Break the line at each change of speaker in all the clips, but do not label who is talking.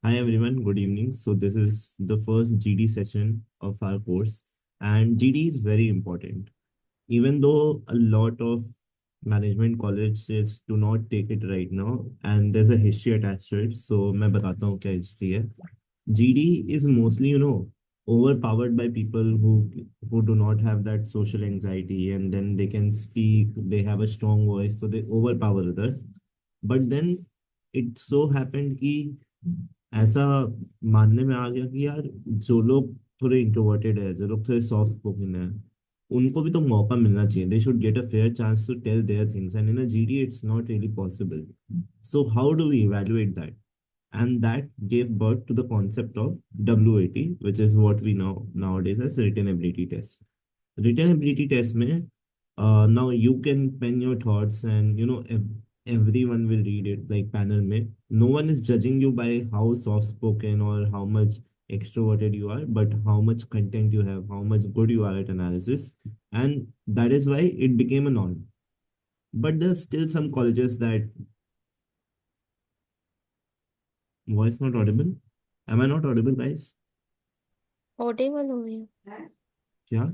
Hi everyone, good evening. So this is the first GD session of our course, and GD is very important. Even though a lot of management colleges do not take it right now, and there's a history attached to it. So मैं बताता हूँ क्या history है. GD is mostly, overpowered by people who do not have that social anxiety, and then they can speak. They have a strong voice, so they overpower others. But then it so happened कि ऐसा मानने में आ गया कि यार जो लोग थोड़े इंट्रोवर्टेड है, जो लोग थोड़े सॉफ्ट स्पोकन है, उनको भी तो मौका मिलना चाहिए. They should get a fair chance to tell their things, and in a GD it's not really possible. So how do we evaluate that? And that gave birth to the concept of WAT, which is what we know nowadays as written ability test. Written ability test में now you can pen your thoughts, and everyone will read it like panel में. No one is judging you by how soft spoken or how much extroverted you are, but how much content you have, how much good you are at analysis, and that is why it became a norm. But there's still some colleges that voice not audible. Am I not audible, guys?
Audible हो गया.
क्या?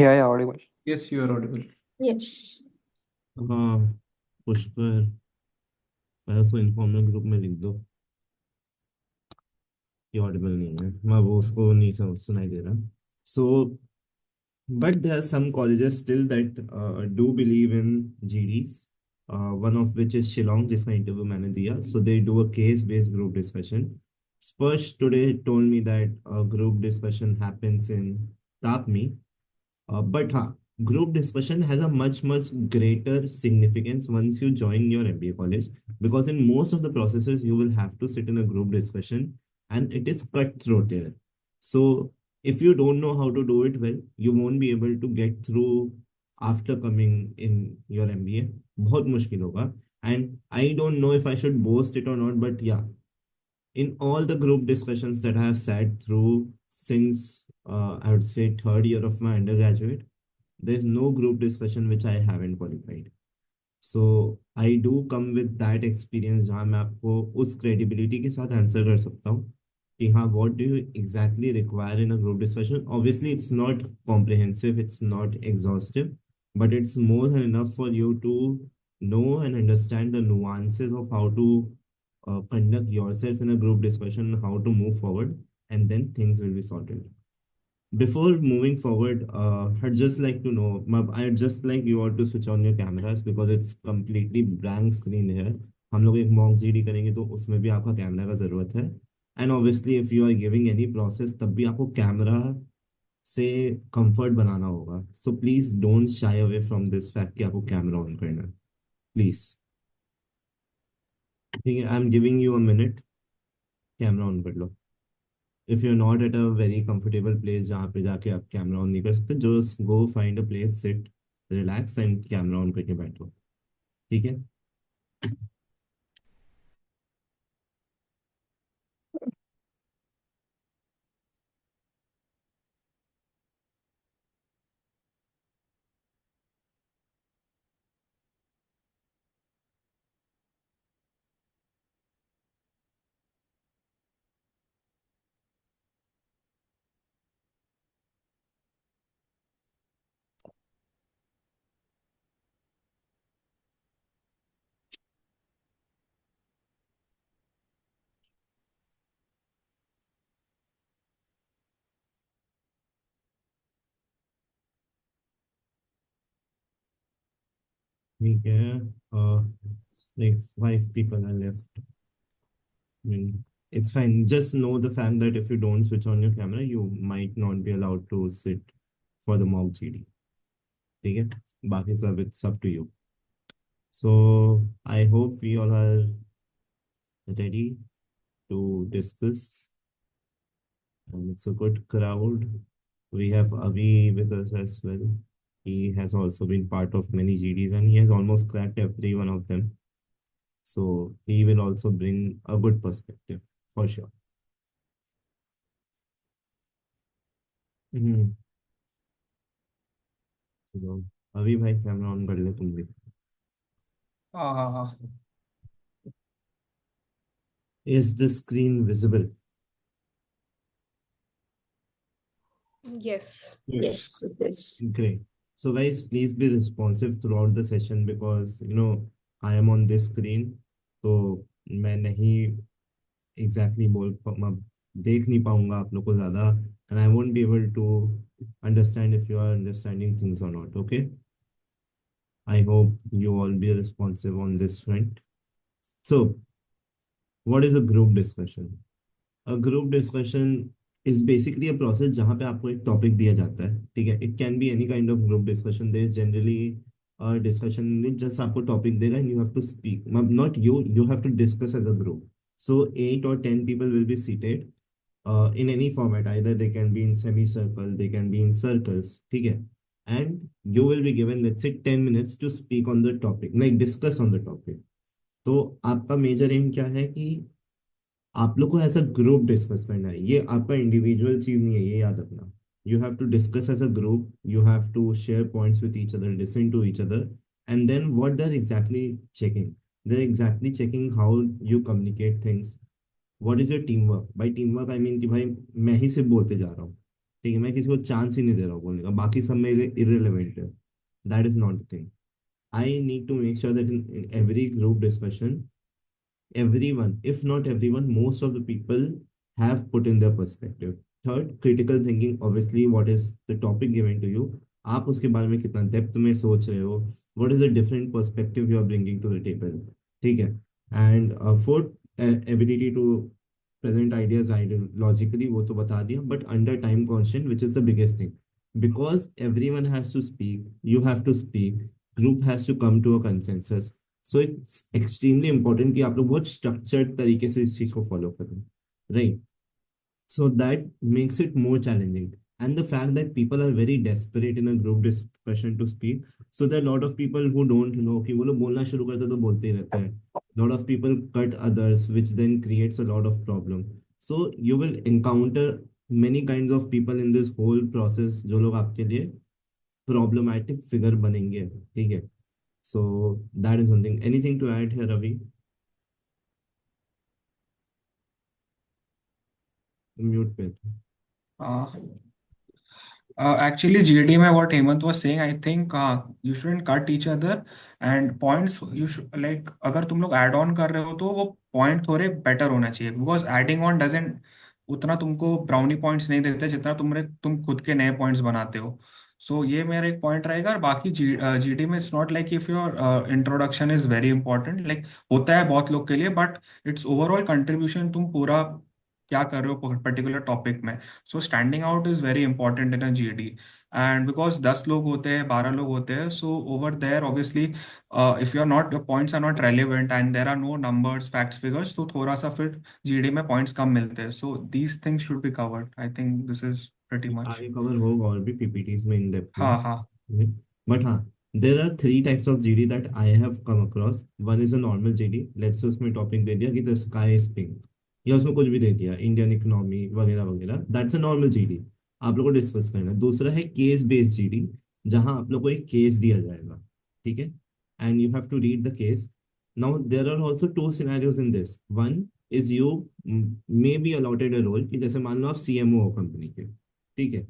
Yeah, audible.
Yes, you are audible.
Yes.
हाँ, पुष्कर, मैं उसको informal group में लिख दो कि ऑडिबल नहीं है. मैं वो उसको नहीं सुनाई दे रहा. सो but there are some colleges still that do believe in GDs. One of which is Shillong, जिसका इंटरव्यू मैंने दिया. So they do a case-based group discussion. Spursh today told me that a group discussion happens in TAPMI. But group discussion has a much greater significance once you join your MBA college, because in most of the processes you will have to sit in a group discussion, and it is cutthroat there. So if you don't know how to do it well, you won't be able to get through after coming in your MBA. बहुत मुश्किल होगा. And I don't know if I should boast it or not, but yeah, in all the group discussions that I have sat through since I would say third year of my undergraduate, there's no group discussion which I haven't qualified. So I do come with that experience जहाँ मैं आपको उस credibility के साथ answer कर सकता हूँ कि हाँ, what do you exactly require in a group discussion. Obviously it's not comprehensive, it's not exhaustive, but it's more than enough for you to know and understand the nuances of how to conduct yourself in a group discussion, how to move forward, and then things will be sorted. Before moving forward, I'd just like to know, I'd just like you all to switch on your cameras because it's completely blank screen here. हम लोग एक mock GD करेंगे तो उसमें भी आपका camera का जरूरत है. And obviously if you are giving any process, तब भी आपको कैमरा से कंफर्ट बनाना होगा. So please don't shy away from this fact कि आपको कैमरा ऑन करना है. प्लीज. ठीक है, I am giving you a minute. Camera on कर लो. If you are not at a very comfortable place जहाँ पे जाके आप कैमरा ऑन नहीं कर सकते, जो go find a place, sit, relax and camera on करके बैठो. ठीक है. ठीक है. Like 5 people are left. I mean, it's fine. Just know the fact that if you don't switch on your camera, you might not be allowed to sit for the mock GD. ठीक है. बाकी सब it's up to you. So I hope we all are ready to discuss, and it's a good crowd. We have Avi with us as well. He has also been part of many GDs, and he has almost cracked every one of them. So he will also bring a good perspective for sure. हम्म. तो अभी भाई camera on कर ले तुम भी.
हाँ हाँ हाँ.
Is the screen visible?
Yes.
Yes.
Yes, it is.
Great. So guys, please be responsive throughout the session because I am on this screen, तो मैं नहीं exactly मैं देख नहीं पाऊंगा आप लोग को ज्यादा, and I won't be able to understand if you are understanding things or not. Okay. I hope you all be responsive on this front. So, what is a group discussion? A group discussion is basically a process जहाँ पे आपको एक topic दिया जाता है, ठीक है. It can be any kind of group discussion. There is generally discussion में जस्ट आपको टॉपिक देगा and you have to speak, not you have to discuss as a group. So 8 or 10 people will be seated in any format. Either they can be in semicircle, they can be in circles, ठीक है. And you will be given, let's say, 10 minutes to speak on the topic, like discuss on the topic. तो आपका major M क्या है कि आप लोग को ऐसा ग्रुप डिस्कस करना है. ये आपका इंडिविजुअल चीज नहीं है, ये याद रखना. You have to discuss as a group, you have to share points with each other, listen to each other, and then what they are exactly checking. They are exactly checking how you communicate things. What is your team work. By team work I mean कि भाई मैं ही सिर्फ बोलते जा रहा हूँ, ठीक है. मैं किसी को चांस ही नहीं दे रहा हूँ बोलने का, बाकी सब मेरे इररिलेवेंट है. That is not the thing. I need to make sure that in every group discussion, everyone, if not everyone, most of the people have put in their perspective. Third, critical thinking. Obviously, what is the topic given to you, आप उसके बारे में कितना depth में सोच रहे हो, what is the different perspective you are bringing to the table, ठीक है. And fourth, ability to present ideas ideologically, वो तो बता दिया, but under time constant, which is the biggest thing, because everyone has to speak, you have to speak, group has to come to a consensus. So it's extremely important कि आप लोग बहुत structured तरीके से इस चीज को फॉलो करें, right. So that makes it more challenging. And the fact that people are very desperate in a group discussion to speak. So there are a lot of people who don't know कि वो लोग बोलना शुरू करते तो बोलते ही रहते हैं. Lot of people cut others, which then creates a lot of problem. So you will encounter many kinds of people in this whole process जो लोग आपके लिए problematic figure बनेंगे, ठीक है. So that is one thing. Anything to add here, Ravi? Mute पे.
Uh, Actually, GD में what Hemant was saying, I think you shouldn't cut each other and points. You should like अगर तुम लोग add on कर रहे हो तो वो point थोड़े better होना चाहिए because adding on doesn't उतना तुमको brownie points नहीं देते जितना तुम खुद के नए points बनाते हो. So ये मेरा एक point रहेगा और बाकी GD में it's not like if your introduction is very important like होता है बहुत लोग के लिए but its overall contribution तुम पूरा क्या कर रहे हो पर्टिकुलर टॉपिक में. So standing out is very important in a GD and because 10 लोग होते हैं 12 लोग होते हैं so over there obviously if you are not your points are not relevant and there are no numbers facts figures तो थोड़ा सा फिर जीडी में पॉइंट्स कम मिलते हैं. So these things should be covered. I think this is pretty much.
आगे cover होगा और भी पीपीटीज में इन डेप्थ
हाँ हाँ.
में. बट हाँ, there are 3 types of GD that I have come across. One is a normal GD. Let's say उसमें टॉपिक दे दिया कि द स्काई इज पिंक, या उसमें कुछ भी दे दिया, इंडियन इकोनॉमी वगैरह वगैरह. That's a normal GD. आप लोग को डिस्कस करना है. दूसरा है केस बेस्ड जीडी, जहां आप लोग को एक केस दिया जाएगा, ठीक है. And you have to read the case. Now there are also 2 scenarios in this. One is you may be allotted a role, कि जैसे मान लो आप सीएमओ हो कंपनी के, ठीक है,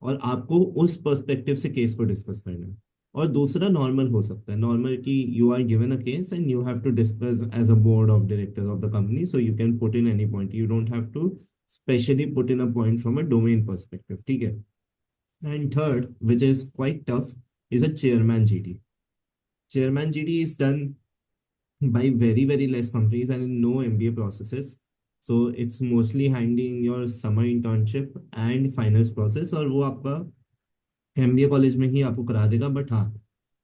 और आपको उस पर्सपेक्टिव से केस को डिस्कस करना है. और दूसरा नॉर्मल हो सकता है. नॉर्मल कि you are given a case and you have to discuss as a board of directors of the company, so you can put in any point, you don't have to specially put in a point from a domain perspective, ठीक है. And third, which is quite tough, is a chairman GD. Chairman GD is done by very very less companies and in no MBA processes. So it's mostly handy in your summer internship and finals process, और वो आपका MBA college में ही आपको करा देगा. But हाँ,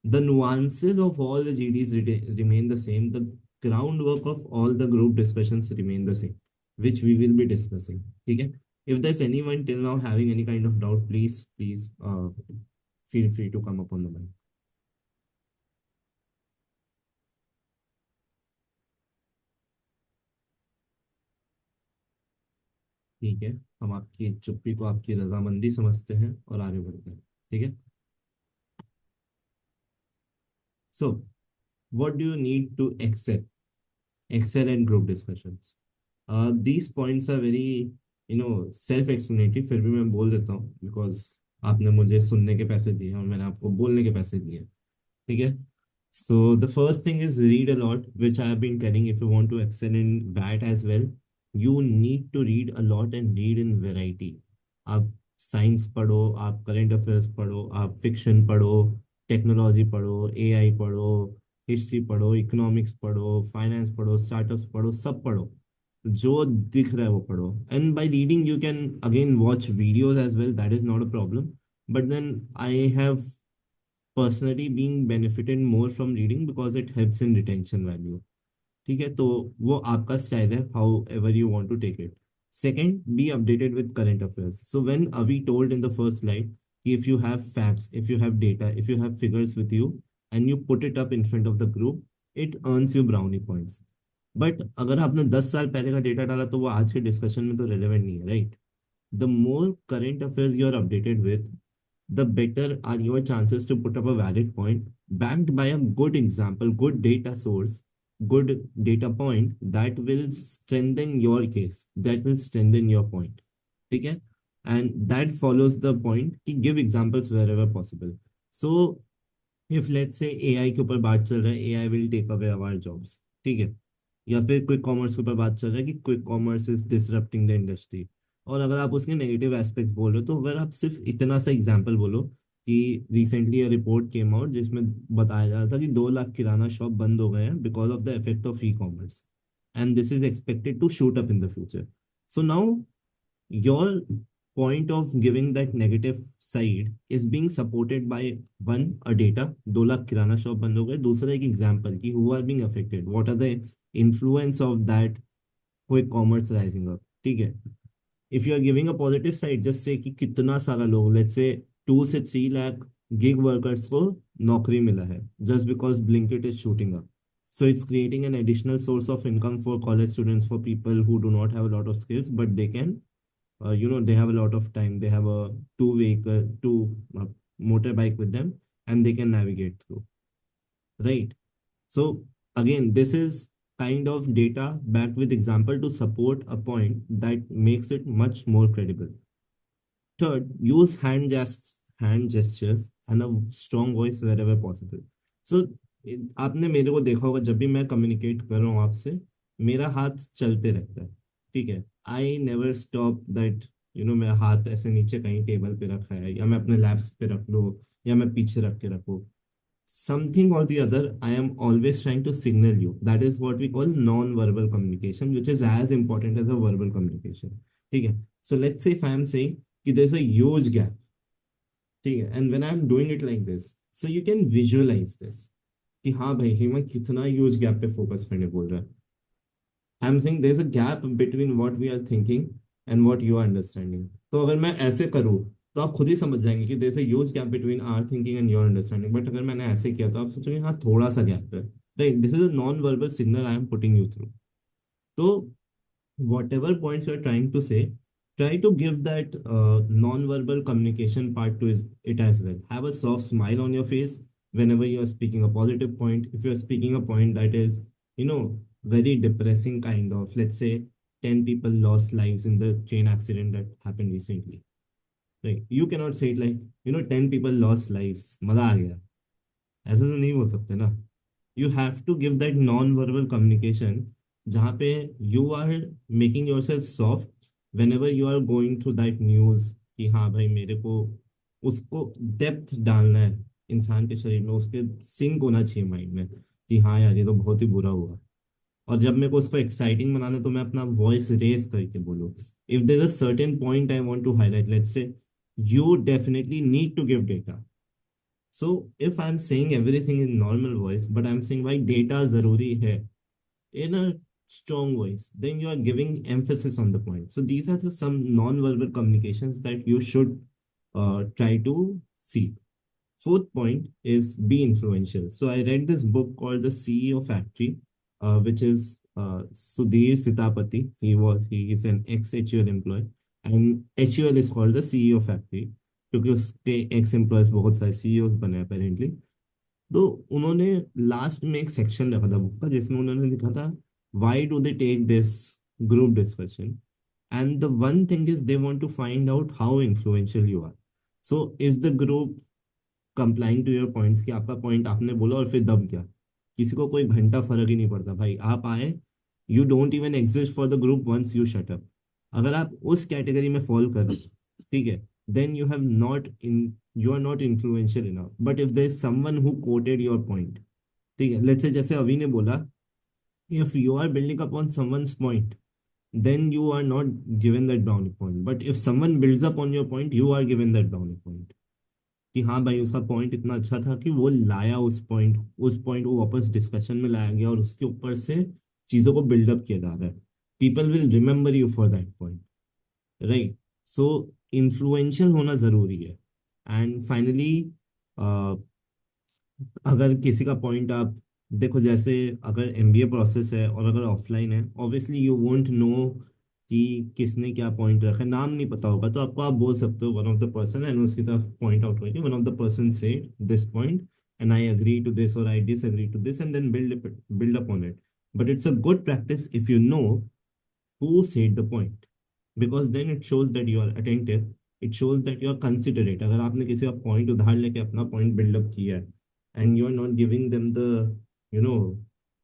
the nuances of all the GDs remain the same. The groundwork of all the group discussions remain the same, which we will be discussing. ठीक है. If there's anyone till now having any kind of doubt, please feel free to come up on the mic. ठीक है. हम आपकी चुप्पी को आपकी रजामंदी समझते हैं और आगे बढ़ते हैं, ठीक है. So what do you need to excel? excel at group discussions. These points are very self explanatory, फिर भी मैं बोल देता हूँ बिकॉज आपने मुझे सुनने के पैसे दिए और मैंने आपको बोलने के पैसे दिए, ठीक है. So the first thing is read a lot, which I have been telling. If you want to excel in that as well, you need to read a lot and read in variety. आप science पढ़ो, आप current affairs पढ़ो, आप fiction पढ़ो, technology पढ़ो, AI पढ़ो, history पढ़ो, economics पढ़ो, फाइनेंस पढ़ो, स्टार्टअप्स पढ़ो, सब पढ़ो. जो दिख रहा है वो पढ़ो. And by reading you can again watch videos as well, that is not a problem. But then I have personally being benefited more from reading because it helps in retention value. ठीक है, तो वो आपका style है, however you want to take it. Second, be updated with current affairs. So when I've told in the first slide कि if you have facts, if you have data, if you have figures with you and you put it up in front of the group, it earns you brownie points. But अगर आपने 10 साल पहले का data डाला तो वो आज के डिस्कशन में तो रेलेवेंट नहीं है, right? The more current affairs you are updated with, the better are your chances to put up a valid point backed by a good example, good data source, good data point that will strengthen your case, that will strengthen your point. Okay? And that follows the point to give examples wherever possible. So, if let's say AI के ऊपर बात चल रहा है, AI will take away our jobs, ठीक है? या फिर क्विक कॉमर्स के ऊपर बात चल रहा है कि quick commerce is disrupting the industry, और अगर आप उसके नेगेटिव एस्पेक्ट्स बोल रहे हो, तो अगर आप सिर्फ इतना सा एग्जांपल बोलो कि recently a report came out जिसमें बताया जा रहा था कि 2 लाख किराना शॉप बंद हो गए हैं because of the effect of e commerce, and this is expected to shoot up in the future. So now your point of giving that negative side is being supported by one a data, 2 lakh kirana shop बंद हो गए. दूसरा एक example कि who are being affected, what are the influence of that quick commerce rising up, ठीक है? If you are giving a positive side, just say कि कितना सारा लोग, लेट्स से 2 से 3 लाख गिग वर्कर्स को नौकरी मिला है just because Blinkit is shooting up. So it's creating an additional source of income for college students, for people who do not have a lot of skills, but they can they have a lot of time, they have a two vehicle two motorbike with them, and they can navigate through, right? So again, this is kind of data backed with example to support a point that makes it much more credible. Third, use hand gestures and a strong voice wherever possible. So आपने मेरे को देखा होगा, जब भी मैं communicate कर रहा हूँ आपसे, मेरा हाथ चलते रहता है, ठीक है? I never stop that. मेरा हाथ ऐसे नीचे कहीं टेबल पे रखा है, या मैं अपने लैप्स पे रख लूँ, या मैं पीछे रख के रखूँ, something or the other, I am always trying to signal you. That is what we call non-verbal communication, which is as important as a verbal communication. ठीक है? So let's say if I am saying कि there's a huge gap, ठीक है? And when I am doing it like this, so you can visualize this कि हाँ भाई हेमंत कितना huge gap पे फोकस करने बोल रहा है. I am saying there is a gap between what we are thinking and what you are understanding. तो अगर मैं ऐसे करूँ तो आप खुद ही समझ जाएंगे कि there is a huge gap between our thinking and your understanding. But अगर मैंने ऐसे किया तो आप सोचोगे हाँ थोड़ा सा गैप है, right? This is a non verbal signal I am putting you through. तो whatever points you're trying to say, try to give that non-verbal communication part to it as well. Have a soft smile on your face whenever you are speaking a positive point. If you're speaking a point that is, very depressing kind of, let's say 10 people lost lives in the train accident that happened recently, right? You cannot say it like, 10 people lost lives, मजा आ गया. ऐसा तो नहीं बोल सकते ना. You have to give that non verbal communication जहाँ पे you are making yourself soft whenever you are going through that news कि हाँ भाई मेरे को उसको डेप्थ डालना है इंसान के शरीर में, उसके सिंक होना चाहिए माइंड में कि हाँ यार ये तो बहुत ही बुरा हुआ. और जब मेरे को उसको एक्साइटिंग बनाना है तो मैं अपना वॉइस रेस करके बोलूँ. If there is a certain point I want to highlight, let's say you definitely need to give data. So if I'm saying everything in normal voice, but I'm saying why data zaruri hai in a strong voice, then you are giving emphasis on the point. So these are the some non-verbal communications that you should try to see. Fourth point is be influential. So I read this book called The CEO Factory, which is Sudhir Sitapati. He is an ex-HUL employee, and HUL is called the CEO Factory क्योंकि उसके x employees बहुत सारे CEOs बने apparently. तो उन्होंने last में एक section रखा था बुक का जिसमें उन्होंने लिखा था Why do they take this group discussion? And the one thing is they want to find out how influential you are. So is the group complying to your points, कि आपका point आपने बोला और फिर दब गया? किसी को कोई घंटा फर्क ही नहीं पड़ता भाई, आप आए, you don't even exist for the group once you shut up. अगर आप उस कैटेगरी में फॉल कर रहे हो, ठीक है, then you have not in, you are not influential enough. But if there is someone who quoted your point, ठीक है, लेट्स से जैसे अभी ने बोला, if you are building upon someone's point, then you are not given that brownie point. But if someone builds up on your point, you are given that brownie point. कि हाँ भाई उसका point इतना अच्छा था कि वो लाया उस पॉइंट को वापस डिस्कशन में लाया गया और उसके ऊपर से चीजों को बिल्डअप किया जा रहा है। People will remember you for that point, right? So influential होना जरूरी है। एंड फाइनली, अगर किसी का पॉइंट आप देखो, जैसे अगर एमबीए प्रोसेस है और अगर ऑफलाइन है, ऑब्वियसली यू वोंट नो कि किसने क्या पॉइंट रखा है, नाम नहीं पता होगा, तो आपको आप बोल सकते हो one of the person, and उसकी तरफ पॉइंट आउट करके one of the person said this point and I agree to this और I disagree to this, and then build up on it. But it's a good practice if you know who said the point, because then it shows that you are attentive, it shows that you are considerate। अगर आपने किसी का point उधार लेके अपना point buildup किया है and you are not giving them the, you know,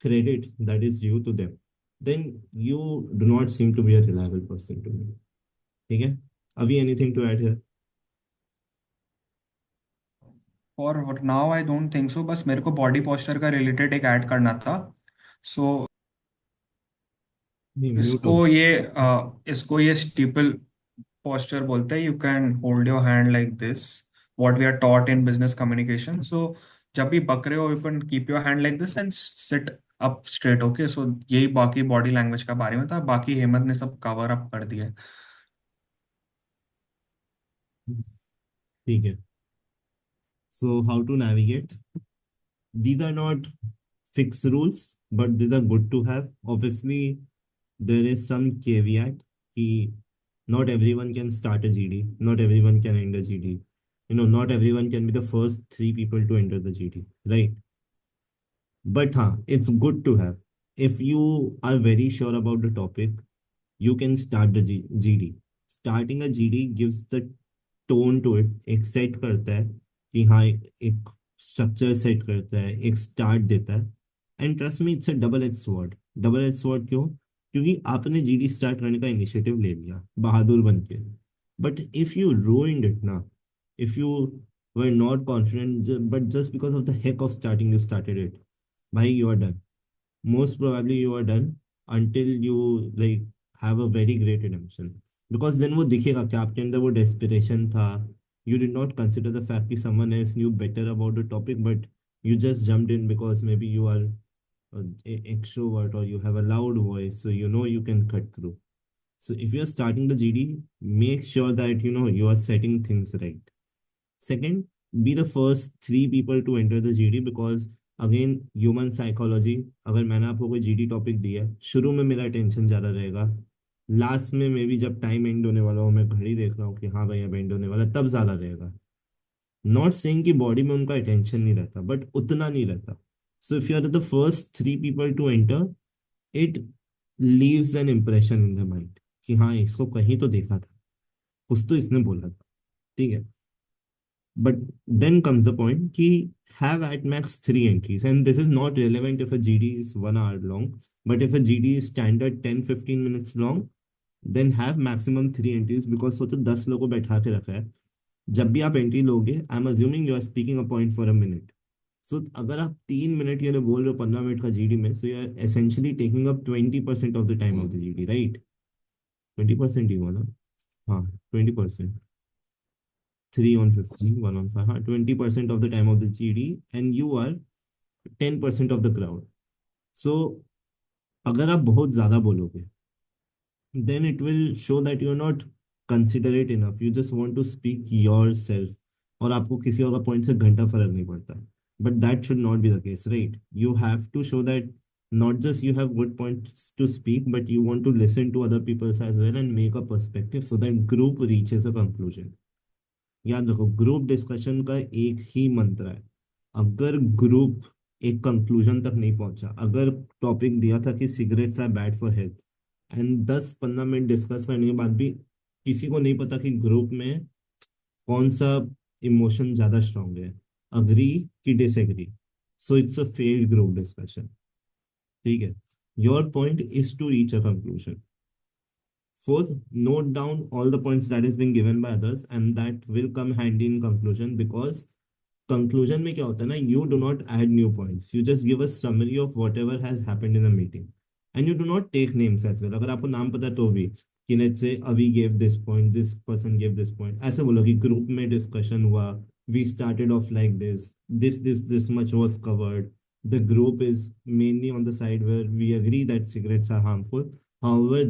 credit that is due to them, then you do not seem to be a reliable person to me। ठीक है, अभी anything to add here?
और now I don't think so, बस मेरे को body posture का related एक add करना था। सो
नहीं, म्यूट हो
इसको ये इसको ये स्टीपल posture बोलते हैं। You can hold your hand like this, what we are taught in business communication. So जब भी पक रहे हो, you can keep your hand like this and sit up straight. Okay, so यही बाकी बॉडी लैंग्वेज का बारे में था, बाकी हेमंत ने सब कवर अप कर दिया।
गया। ठीक है, so how to navigate? These are not fixed rules, but these are good to have. Obviously, there is some caveat कि not everyone can start a GD, not everyone can end a GD. You know, not everyone can be the first three people to enter the GD, right? But it's good to have. If you are very sure about the topic, you can start the GD. Starting a GD gives the tone to it, एक set करता है कि हाँ, एक structure set करता है, एक start देता है। And trust me, it's a double edge sword. Double edge sword क्यों? क्योंकि आपने जीडी स्टार्ट करने का इनिशिएटिव ले लिया बहादुर बन के, but if you ruined it ना, if you were not confident but just because of the heck of starting you started it, भाई you are done. Most probably you are done until you like have a very great redemption, because then वो दिखेगा कि आपके अंदर वो desperation था। You did not consider the fact कि someone else knew better about the topic, but you just jumped in because maybe you are extrovert or you have a loud voice, so you know you can cut through. So if you are starting the GD, make sure that you know you are setting things right. Second, be the first three people to enter the GD, because again human psychology, अगर मैंने आपको कोई GD topic दिया है, शुरू में मेरा tension ज़्यादा रहेगा, लास्ट में मे बी जब टाइम एंड होने वाला हो, मैं घड़ी देख रहा हूँ कि हाँ भाई अब एंड होने वाला है, तब ज़्यादा रहेगा। नॉट सेइंग कि बॉडी में उनका अटेंशन नहीं रहता, बट उतना नहीं रहता। So if you are the first three people to enter, it leaves an impression in the mind कि हाँ इसको कहीं तो देखा था, कुछ तो इसने बोला था, ठीक है। But then comes the point कि have at max three entries, and this is not relevant if a GD is 1 hour long, but if a GD is standard 10-15 minutes long, then have maximum three entries, because सोचो 10 लोगों को बैठा के रखा है, जब भी आप एंट्री लोगे, I am assuming you are speaking a point for a minute. So अगर आप 3 मिनट ये बोल रहे हो 15 मिनट का जीडी में, so you are essentially taking up 20% of the time of the GD, right? 20% ही हुआ ना? हाँ, 20%, 3 on 15, 1 on 5, हाँ, 20% of the time of the GD, and you are 10% of the crowd. So अगर आप बहुत ज्यादा बोलोगे, then it will show that you are not considerate enough, you just want to speak yourself, और आपको किसी और का पॉइंट से घंटा फर्क नहीं पड़ता। But that should not be the case, right? You have to show that not just you have good points to speak, but you want to listen to other people's as well and make a perspective so that group reaches a conclusion। याद रखो, group discussion का एक ही मंत्र है, अगर group एक conclusion तक नहीं पहुंचा। अगर टॉपिक दिया था कि cigarettes are bad for health, and 10-15 minute discuss करने के बाद भी किसी को नहीं पता कि ग्रुप में कौन सा इमोशन ज्यादा स्ट्रांग है, अग्री कि disagree, so it's a failed group discussion. ठीक है, your point is to reach a conclusion. Fourth, note down all the points that is being given by others and that will come handy in conclusion, because conclusion में क्या होता है ना, you do not add new points, you just give a summary of whatever has happened in the meeting, and you do not take names as well। अगर आपको नाम पता है तो भी, कि let's say अभी gave this point, this person gave this point, ऐसे बोलो कि ग्रुप में डिस्कशन हुआ, we started off like this much was covered, the group is mainly on the side where we agree that cigarettes are harmful, however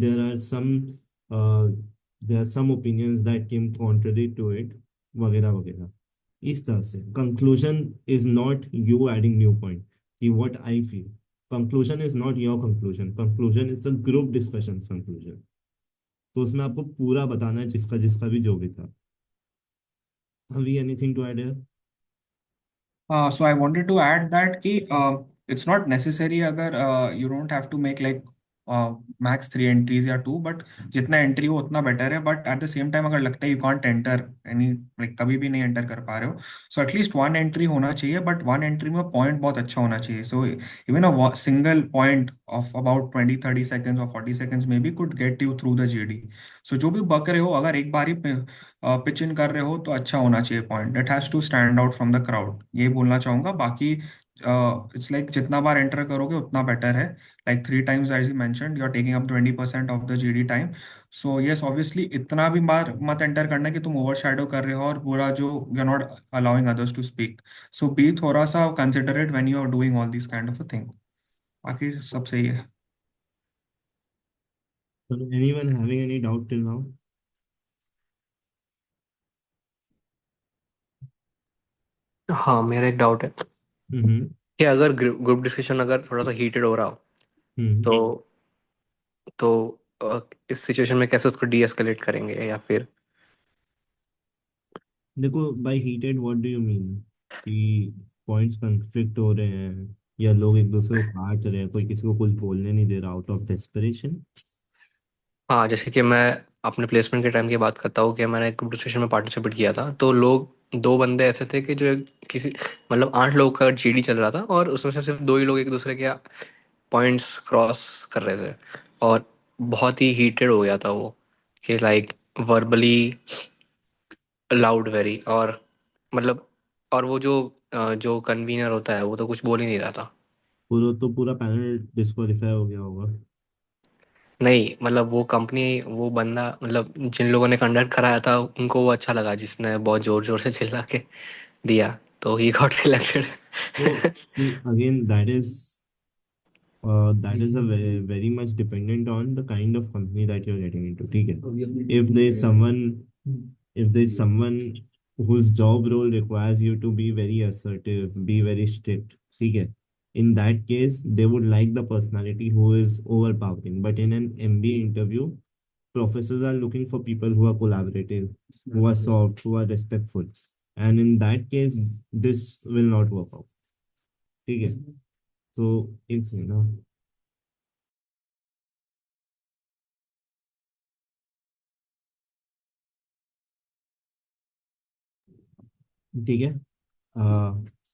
uh, there are some opinions that came contrary to it, वगैरह वगैरह। इस तरह से conclusion is not you adding new point कि what I feel, conclusion is not your conclusion, conclusion is the group discussion conclusion. तो उसमें आपको पूरा बताना है, जिसका जिसका भी जो भी था। अभी एनीथिंग टू ऐड है?
So I wanted to add that कि it's not necessary अगर you don't have to make like max 3 entries या 2, but जितना entry हो उतना better है। but at the same time अगर लगता है you can't enter any, like कभी भी नहीं enter कर पा रहे हो, so at least 1 entry होना चाहिए, but 1 entry में point बहुत अच्छा होना चाहिए। so even a single point of about 20-30 seconds or 40 seconds maybe could get you through the GD। so जो भी बक रहे हो अगर एक बार ही पिच इन कर रहे हो तो अच्छा होना चाहिए point, it has to stand out from the crowd, ये बोलना चाहूंगा। बाकी इट्स लाइक जितना बार एंटर करोगे उतना बेटर है। Like 3 times as you mentioned you are taking up 20% of the GD time. So yes obviously इतना भी बार मत एंटर करना कि तुम ओवर शेडो कर रहे हो और पूरा जो you are not allowing others to speak. So be थोड़ा सा considerate when you are doing all this kind of a thing. बाकी सब सही है।
Anyone having any doubt till now?
हाँ, मेरा एक डाउट है
हम्म।
कि अगर ग्रुप डिस्कशन अगर थोड़ा सा हीटेड हो रहा हो
हम्म।
तो तो इस सिचुएशन में कैसे उसको डी एस्केलेट करेंगे, या फिर
देखो, by heated what do you mean? कि पॉइंट्स कंफ्लिक्ट हो रहे हैं, या लोग एक दूसरे को काट रहे हैं, कोई किसी को कुछ बोलने नहीं दे रहा आउट ऑफ डेस्परेशन?
हाँ, जैसे कि मैं अपने प्लेसमेंट के टाइम की बात करता हूँ कि मैंने ग्रुप डिस्कशन में पार्टिसिपेट किया था, तो लोग दो बंदे ऐसे थे कि जो किसी मतलब 8 लोग का जीडी चल रहा था और उसमें से सिर्फ दो ही लोग एक दूसरे के पॉइंट्स क्रॉस कर रहे थे, और बहुत ही हीटेड हो गया था वो, कि लाइक वर्बली लाउड वेरी, और मतलब और वो जो कन्वीनर होता है वो तो कुछ बोल ही नहीं रहा था।
पूरा पैनल डिस्क्वालीफाई हो गया होगा।
नहीं, मतलब वो कंपनी, वो बंदा, मतलब जिन लोगों ने कंडक्ट कराया था उनको वो अच्छा लगा, जिसने बहुत जोर जोर से चिल्ला के दिया, तो he got selected.
So, see, again, that is a very, very much dependent on the kind of company that you're getting into. ठीक है, if there is someone whose job role requires you to be very assertive, be very strict, ठीक है, in that case they would like the personality who is overpowering. But in an MBA interview, professors are looking for people who are collaborative, who are soft, who are respectful, and in that case this will not work out। ठीक है, तो एक second ना। ठीक है,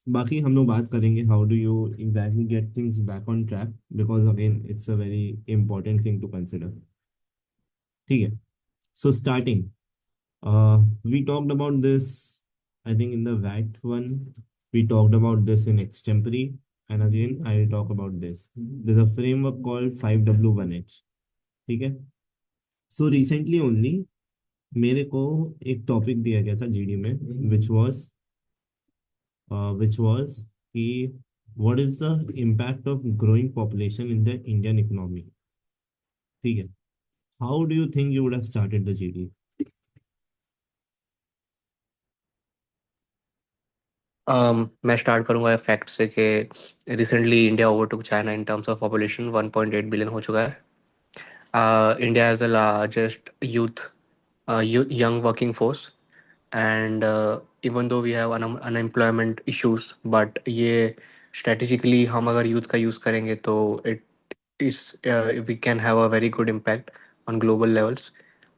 बाकी हम लोग बात करेंगे how do you exactly get things back on track, because again it's a very important thing to consider. ठीक है, so starting, we talked about this, I think in the वैट one, we talked about this in extempore, and again I will talk about this. This a framework called 5W1H। ठीक है, so recently only मेरे को एक topic दिया गया था GD में, which was कि what is the impact of growing population in the Indian economy? ठीक है, how do you think you would have started the GD?
मैं स्टार्ट करूंगा फैक्ट से कि recently India overtook China in terms of population, 1.8 billion हो चुका है। India has the largest youth young working force, and even though we have unemployment issues, but ये strategically हम अगर यूथ का यूज़ करेंगे तो it is we can have a very good impact on global levels.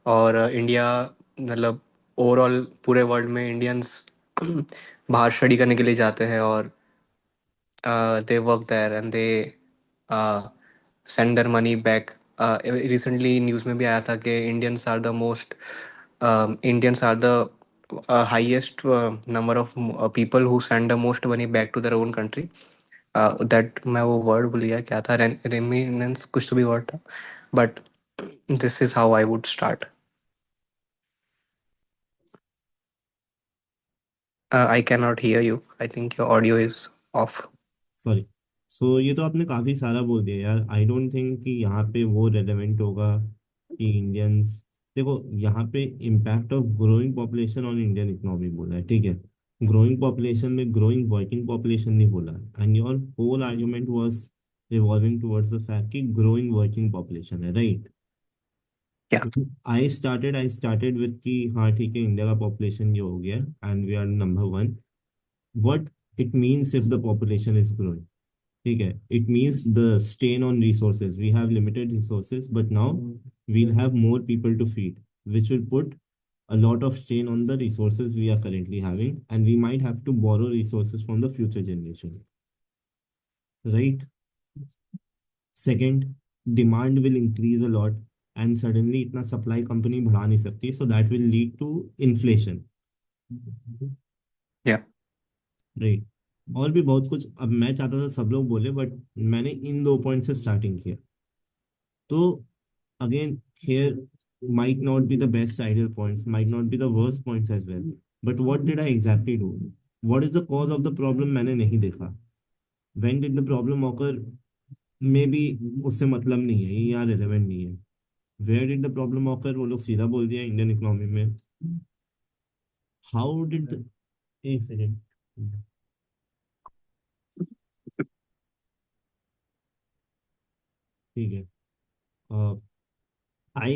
और India मतलब overall पूरे world में इंडियंस बाहर स्टडी करने के लिए जाते हैं, और they work there and they send their money back. Recently news में भी आया था कि Indians are the highest number of people who send the most money back to their own country. That मैं वो वर्ड भूल गया क्या था, रेमिनेंस कुछ तो भी वर्ड था, but this is how I would start. I can not hear you, I think your audio is off.
Sorry. So ये तो आपने काफी सारा बोल दिया यार। आई डोंट थिंक कि यहाँ पे वो रेलेवेंट होगा कि इंडियंस, देखो यहाँ पे impact of growing population on Indian economy बोला है, ठीक है। ग्रोइंग पॉपुलेशन में ग्रोइंग वर्किंग पॉपुलेशन नहीं बोला। And your whole argument was revolving towards the fact कि ग्रोइंग वर्किंग पॉपुलेशन है, राइट।
या
आई स्टार्टेड विथ कि हाँ ठीक है, इंडिया का पॉपुलेशन ये हो गया and we are number one. What it means if the population is growing, ठीक है, it means the strain on resources. We have limited resources, but now we'll have more people to feed, which will put a lot of strain on the resources we are currently having, and we might have to borrow resources from the future generation, right? Second, demand will increase a lot, and suddenly इतना supply company बढ़ा नहीं सकती, so that will lead to inflation,
या
right? और भी बहुत कुछ अब मैं चाहता था सब लोग बोले, बट मैंने इन दो पॉइंट से स्टार्टिंग किया। तो again, here might not be the best ideal points, might not be the worst points as well, but what did I exactly do? What is the cause of the problem? मैंने नहीं देखा। When did the problem occur? Maybe उससे मतलब नहीं है, ये यहाँ relevant नहीं है। Where did the problem occur? वो लोग सीधा बोल दिया इंडियन इकोनॉमी में। How did the... एक सेकेंड, ठीक है। I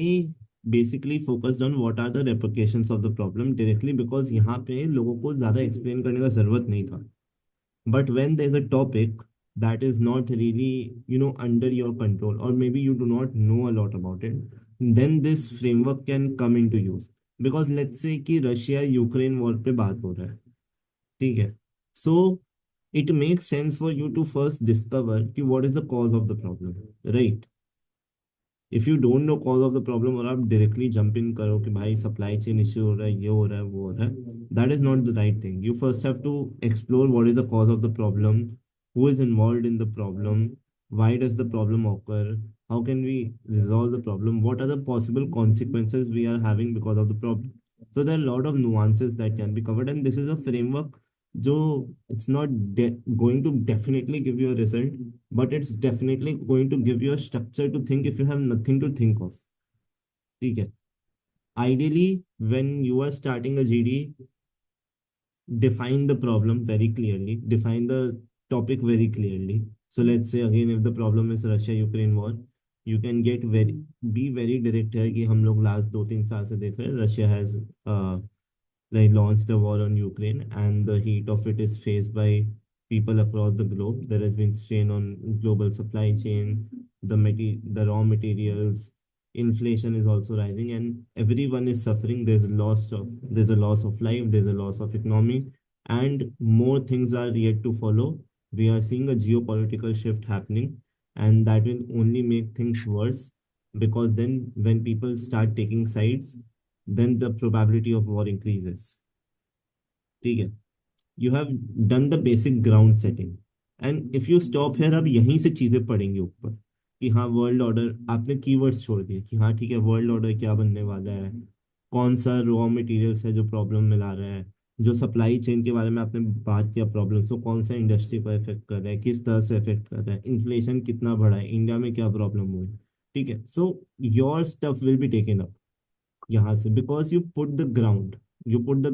basically focused on what are the repercussions of the problem directly, because यहाँ पे लोगों को ज़्यादा explain करने का ज़रूरत नहीं था। But when there's a topic that is not really, under your control, or maybe you do not know a lot about it, then this framework can come into use. Because let's say कि Russia Ukraine war पे बात हो रहा है, ठीक है। So it makes sense for you to first discover कि what is the cause of the problem, right? If you don't no cause of the problem और आप डायरेक्टली जंप इन करो कि भाई सप्लाई चेन इश्यू हो रहा है, ये हो रहा है, वो हो रहा है, that is not the right thing. You first have to explore what is the cause of the problem, who is involved in the problem, why does the problem occur, how can we resolve the problem, what are the possible consequences we are having because of the problem. So there are a lot of nuances that can be covered, and this is a framework जो it's not going to definitely give you a result, but it's definitely going to give you a structure to think if you have nothing to think of, ठीक है। Ideally, when you are starting a GD, define the problem very clearly, define the topic very clearly. So let's say again, if the problem is Russia Ukraine war, you can get very, be very direct है कि हम लोग last 2-3 साल से देख रहे हैं, Russia has like launched a war on Ukraine, and the heat of it is faced by people across the globe. There has been strain on global supply chain, the raw materials, inflation is also rising, and everyone is suffering. There's a loss of life, there's a loss of economy, and more things are yet to follow. We are seeing a geopolitical shift happening, and that will only make things worse, because then when people start taking sides, then the probability of war increases, ठीक है। You have done the basic ground setting, and if you stop hair, अब यहीं से चीजें पढ़ेंगे ऊपर कि हाँ वर्ल्ड ऑर्डर, आपने कीवर्ड्स छोड़ दिए कि हाँ ठीक है वर्ल्ड ऑर्डर क्या बनने वाला है, कौन सा रॉ मटेरियल्स है जो प्रॉब्लम में ला रहा है, जो सप्लाई चेन के बारे में आपने बात किया प्रॉब्लम, तो कौन सा इंडस्ट्री को इफेक्ट कर रहा है, किस तरह से इफेक्ट कर रहा है, इन्फ्लेशन कितना बढ़ा है, इंडिया में क्या प्रॉब्लम हुई, ठीक है। So your stuff will be taken up यहाँ से, because you put the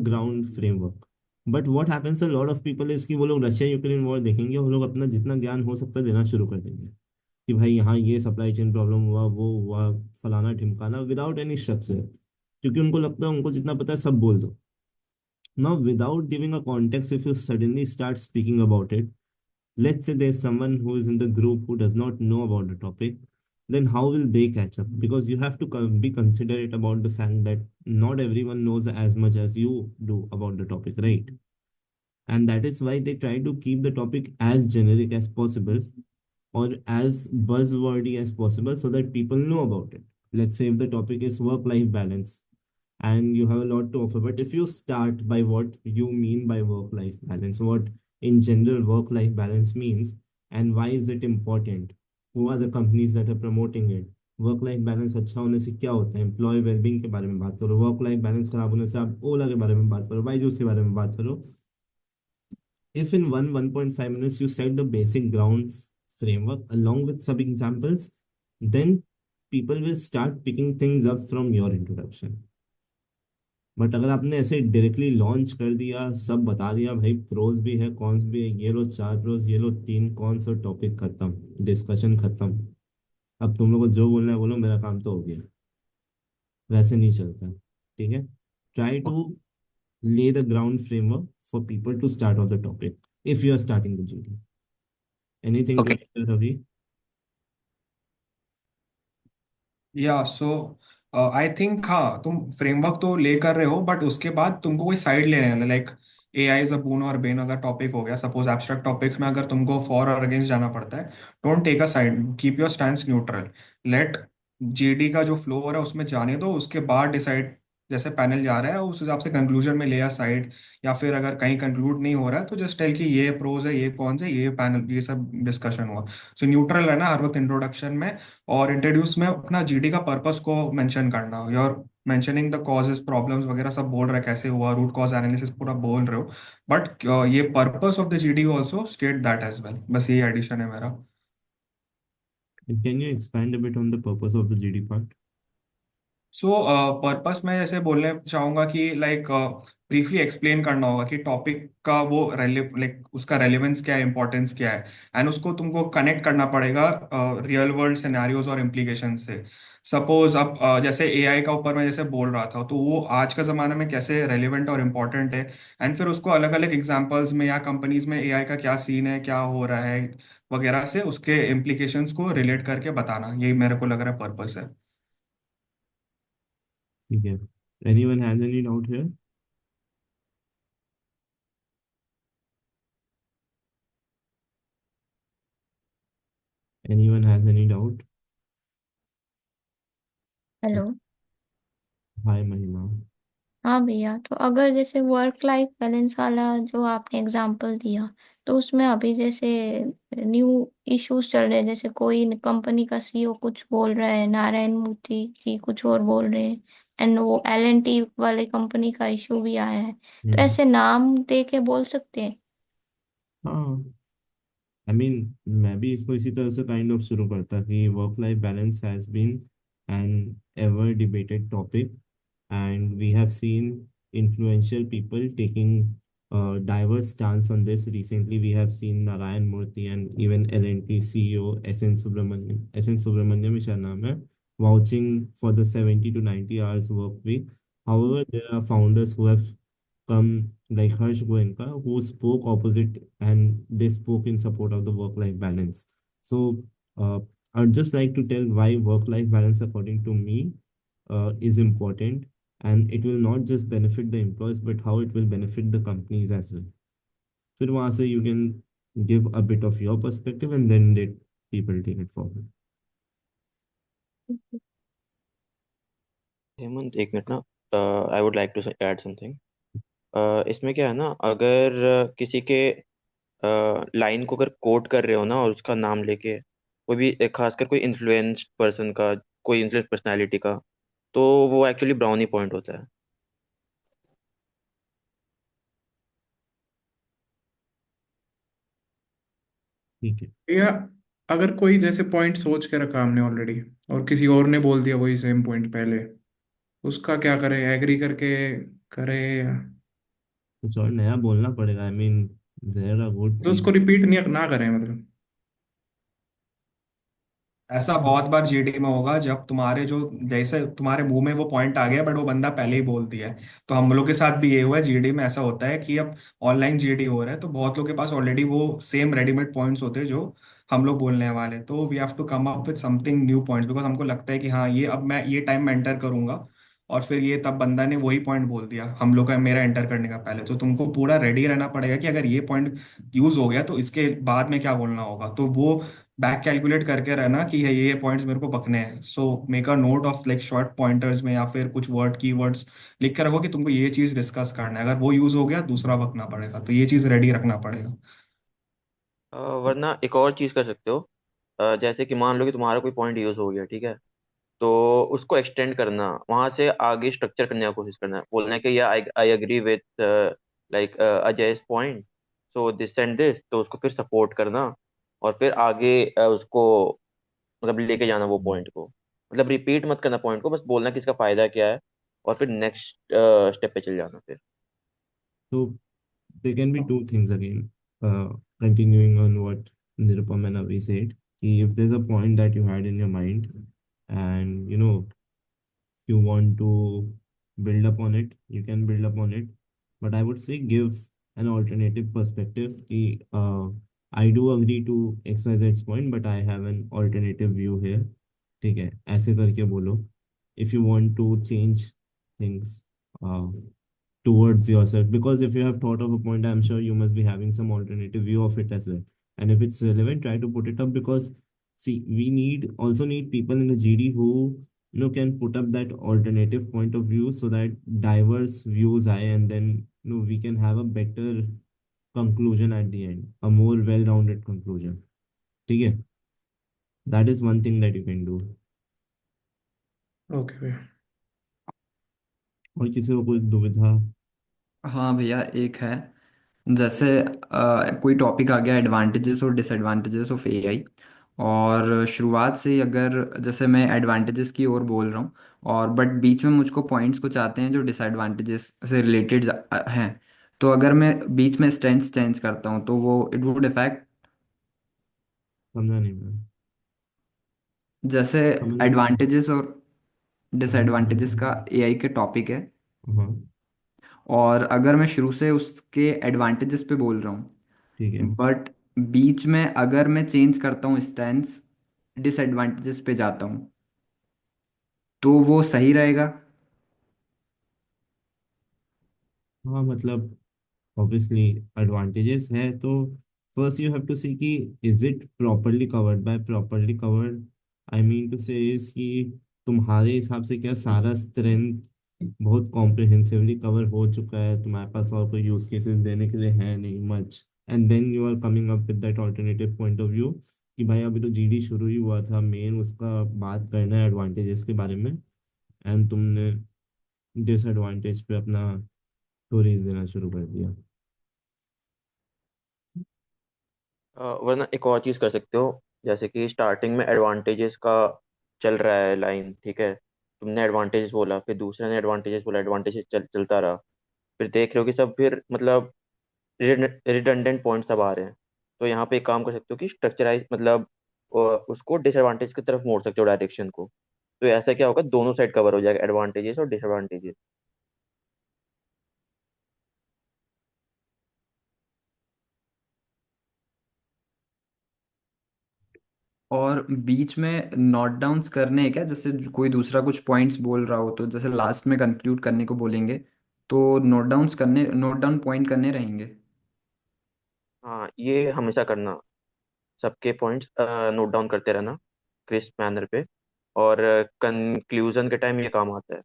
ground framework. But what happens a lot of people is कि वो लोग रशिया यूक्रेन वॉर देखेंगे, वो लोग अपना जितना ज्ञान हो सकता है देना शुरू कर देंगे कि भाई यहाँ ये सप्लाई चेन प्रॉब्लम हुआ, वो हुआ, फलाना ढिमकाना, विदाउट एनी स्ट्रक्चर, क्योंकि उनको लगता है उनको जितना पता है सब बोल दो। Now without giving a context, if you suddenly start speaking about it, Let's say there's someone who is in the group who does not know about the topic, then how will they catch up? Because you have to be considerate about the fact that not everyone knows as much as you do about the topic, right? And that is why they try to keep the topic as generic as possible or as buzzwordy as possible so that people know about it. Let's say if the topic is work life balance and you have a lot to offer, but if you start by what you mean by work life balance, what in general work life balance means, and why is it important, who are the companies that are promoting it, work life balance अच्छा होने से क्या होता है, employ wellbeing के बारे में बात करो, वर्क लाइफ बैलेंस खराब होने से आप ओला के बारे में बात करो, बाईजूस के बारे में बात करो. If in 1.5 minutes you set the basic ground framework along with some examples, then people will start picking things up from your introduction. But अगर आपने ऐसे डायरेक्टली लॉन्च कर दिया, सब बता दिया, भाई प्रोज भी है कॉन्स भी है, ये लो 4 प्रोज, ये लो 3 कॉन्स और टॉपिक खत्म, डिस्कशन खत्म, अब तुम लोग को जो बोलना है बोलो, मेरा काम तो हो गया, वैसे नहीं चलता. ठीक है. Try to lay the ground framework for people to start off the topic if you are starting the GD. Anything to
okay.
add, Ravi?
या सो आई थिंक हाँ, तुम फ्रेमवर्क तो ले कर रहे हो, बट उसके बाद तुमको कोई साइड लेने वाला, like a I is a बून और बेन अगर टॉपिक हो गया, सपोज एब्स्ट्रैक्ट टॉपिक में अगर तुमको फॉर और अगेंस्ट जाना पड़ता है, don't take a side, keep your stand neutral, let GD का जो फ्लो हो रहा है उसमें जाने दो, उसके बाद डिसाइड, जैसे पैनल जा रहा है उस हिसाब से कंक्लूजन में ले आ साइड, या फिर अगर कहीं कंक्लूड नहीं हो रहा है तो जस्ट टेल कि ये प्रोज है, ये कौन है, ये पैनल, ये सब डिस्कशन हुआ. सो न्यूट्रल है ना हर वक्त इंट्रोडक्शन में, और इंट्रोड्यूस में अपना जीडी का पर्पस को मेंशन करना, your mentioning the causes problems वगैरह सब बोल रहे हैं, कैसे हुआ, रूट कॉज एनालिसिस पूरा बोल रहे हो, बट ये purpose of the GD also state that as well. बस यही एडिशन है मेरा.
And can you expand a bit on the purpose of the GD part?
So purpose मैं जैसे बोलने चाहूंगा कि लाइक ब्रीफली एक्सप्लेन करना होगा कि टॉपिक का वो लाइक उसका रेलेवेंस क्या है, इंपॉर्टेंस क्या है, एंड उसको तुमको कनेक्ट करना पड़ेगा रियल वर्ल्ड सिनेरियोज और इम्प्लीकेशन से. सपोज अब जैसे एआई का ऊपर मैं जैसे बोल रहा था, तो वो आज का ज़माने में कैसे रेलिवेंट और इम्पॉर्टेंट है, एंड फिर उसको अलग अलग एग्जांपल्स में या कंपनीज में एआई का क्या सीन है, क्या हो रहा है वगैरह से उसके इम्प्लीकेशंस को रिलेट करके बताना, यही मेरे को लग रहा है पर्पस है.
ठीक है. Anyone has any doubt here? Anyone has any doubt?
Hello.
Hi, Mahima.
हाँ भैया, तो अगर जैसे वर्क लाइफ बैलेंस वाला जो आपने एग्जांपल दिया, तो उसमें अभी जैसे न्यू इश्यूज चल रहे हैं, जैसे कोई कंपनी का सीईओ कुछ बोल रहा है, नारायण मूर्ति जी कुछ और बोल रहे हैं, एंड वो एल एंड टी वाले कंपनी का इशू भी आया है, तो
हम्म.
ऐसे नाम दे के बोल सकते हैं.
हाँ. आई मीन मैं भी इसको इसी तरह से काइंड ऑफ शुरू करता कि work life balance has been an ever debated topic and we have seen influential people taking diverse stance on this. Recently, we have seen Narayan Murthy and even L&T CEO SN Subramaniam, SN Subramaniam is name hai, vouching for the 70 to 90 hours work week. However, there are founders who have come like Harsh Goenka who spoke opposite and they spoke in support of the work-life balance. So, I'd just like to tell why work-life balance, according to me, is important, and it will not just benefit the employees but how it will benefit the companies as well. फिर वहां से you can give a bit of your perspective and then let people take it forward.
Hemant, एक minute ना. I would like to add something. इसमें क्या है ना, अगर किसी के लाइन को अगर कोट कर रहे हो ना और उसका नाम लेके, कोई भी खासकर कोई इन्फ्लुएंस्ड पर्सन का, कोई इन्फ्लुएंस पर्सनालिटी का, तो वो एक्चुअली ब्राउनी पॉइंट होता है.
ठीक है.
या अगर कोई जैसे पॉइंट सोच के रखा हमने ऑलरेडी, और किसी और ने बोल दिया वही सेम पॉइंट पहले, उसका क्या करें, एग्री करके करे या
कुछ और नया बोलना पड़ेगा. I mean there are good
तो उसको
पीपल.
रिपीट नहीं ना करें मतलब. ऐसा बहुत बार जीडी में होगा जब तुम्हारे जो जैसे तुम्हारे मुंह में वो पॉइंट आ गया बट वो बंदा पहले ही बोल दिया है। तो हम लोग के साथ भी ये हुआ है, जीडी में ऐसा होता है कि अब ऑनलाइन जीडी हो रहा है तो बहुत लोग के पास ऑलरेडी वो सेम रेडीमेड पॉइंट्स होते हैं जो हम लोग बोलने वाले हैं। तो we have to come up with something new points because हमको लगता है कि हाँ ये अब मैं ये टाइम में एंटर करूंगा और फिर ये तब बंदा ने वही पॉइंट बोल दिया हम लोग का मेरा एंटर करने का पहले। तो तुमको पूरा रेडी रहना पड़ेगा कि अगर ये पॉइंट यूज हो गया तो इसके बाद में क्या बोलना होगा। तो वो बैक कैलकुलेट करके रहना कि ये पॉइंट्स मेरे को पकने हैं। So make a note of like short pointers में या फिर कुछ वर्ड की वर्ड्स लिख के रखो कि तुमको ये चीज डिस्कस करना है। अगर वो यूज हो गया दूसरा पकना पड़ेगा, तो ये चीज रेडी रखना पड़ेगा।
वरना एक और चीज कर सकते हो। जैसे कि मान लो कि तुम्हारा कोई पॉइंट यूज हो गया, ठीक है, तो उसको एक्सटेंड करना, वहां से आगे स्ट्रक्चर करने का कोशिश करना, बोलना है कि या I I agree with like Ajay's point, so this and this, तो उसको फिर सपोर्ट करना और फिर आगे उसको मतलब लेके जाना वो पॉइंट को, मतलब रिपीट मत करना पॉइंट को, बस बोलना कि इसका फायदा क्या है और फिर नेक्स्ट स्टेप पे चल जाना फिर।
So there can be two things again. Continuing on what Nirupam and Avi said, कि if there's a point that you had in your mind and you want to build upon it, you can build upon it. But I would say give an alternative perspective. I do agree to XYZ's point, but I have an alternative view here. ठीक है, ऐसे करके बोलो. If you want to change things uh, towards yourself, because if you have thought of a point, I'm sure you must be having some alternative view of it as well. And if it's relevant, try to put it up, because see, we need people in the GD who can put up that alternative point of view, so that diverse views are, and then we can have a better conclusion at the end, a more well-rounded conclusion. Okay, that is one thing that you can do.
Okay भैया।
और किसी को कोई दुविधा?
हाँ भैया, एक है। जैसे कोई टॉपिक आ गया, एडवांटेजेस और डिसएडवांटेजेस ऑफ एआई, और शुरुआत से ही अगर जैसे मैं एडवांटेजेस की ओर बोल रहा हूँ और बट बीच में मुझको पॉइंट्स कुछ आते हैं जो डिसएडवांटेजेस से रिलेटेड हैं, तो अगर मैं बीच में स्टेंस चेंज करता हूँ तो वो इट वुड इफेक्ट।
समझा नहीं मैं।
जैसे
समझा नहीं।
एडवांटेजेस और डिसएडवांटेजेस का एआई के टॉपिक है,
हाँ,
और अगर मैं शुरू से उसके एडवांटेजेस पे बोल रहा हूँ
ठीक है।
बट बीच में अगर मैं चेंज करता हूँ स्टैंस, डिसएडवांटेजेस पे जाता हूँ, तो वो सही रहेगा।
हाँ, मतलब ऑब्वियसली एडवांटेजेस है, तो first you have to see कि is it properly covered. By properly covered I mean to say is कि तुम्हारे हिसाब से क्या सारा स्ट्रेंथ बहुत कॉम्प्रिहेंसिवली कवर हो चुका है, तुम्हारे पास और कोई यूज केसेस देने के लिए है नहीं much, and then you are coming up with that alternative point of view कि भाई अभी तो जीडी शुरू ही हुआ था, मेन उसका बात करना है एडवांटेजेस के बारे में, एंड तुमने डिसएडवांटेज पे अपना स्टोरीज देना शुरू कर दिया।
वरना एक और चीज कर सकते हो, जैसे कि स्टार्टिंग में एडवांटेजेस का चल रहा है लाइन, ठीक है, तुमने एडवांटेजेस बोला, फिर दूसरे ने एडवांटेजेस बोला, एडवांटेजेस चलता रहा, फिर देख रहे हो कि सब फिर मतलब रिडंडेंट पॉइंट सब आ रहे हैं, तो यहाँ पे एक काम कर सकते हो कि स्ट्रक्चराइज मतलब उसको डिसएडवांटेज की तरफ मोड़ सकते हो डायरेक्शन को। तो ऐसा क्या होगा, दोनों साइड कवर हो जाएगा, एडवांटेजेस और डिसएडवांटेजेस।
और बीच में नोट डाउन्स करने हैं क्या, जैसे कोई दूसरा कुछ पॉइंट्स बोल रहा हो तो जैसे लास्ट में कंक्लूड करने को बोलेंगे, तो नोट डाउन पॉइंट करने रहेंगे।
हाँ, ये हमेशा करना, सबके पॉइंट्स नोट डाउन करते रहना क्रिस्प मैनर पे, और कंक्लूजन के टाइम ये काम आता है,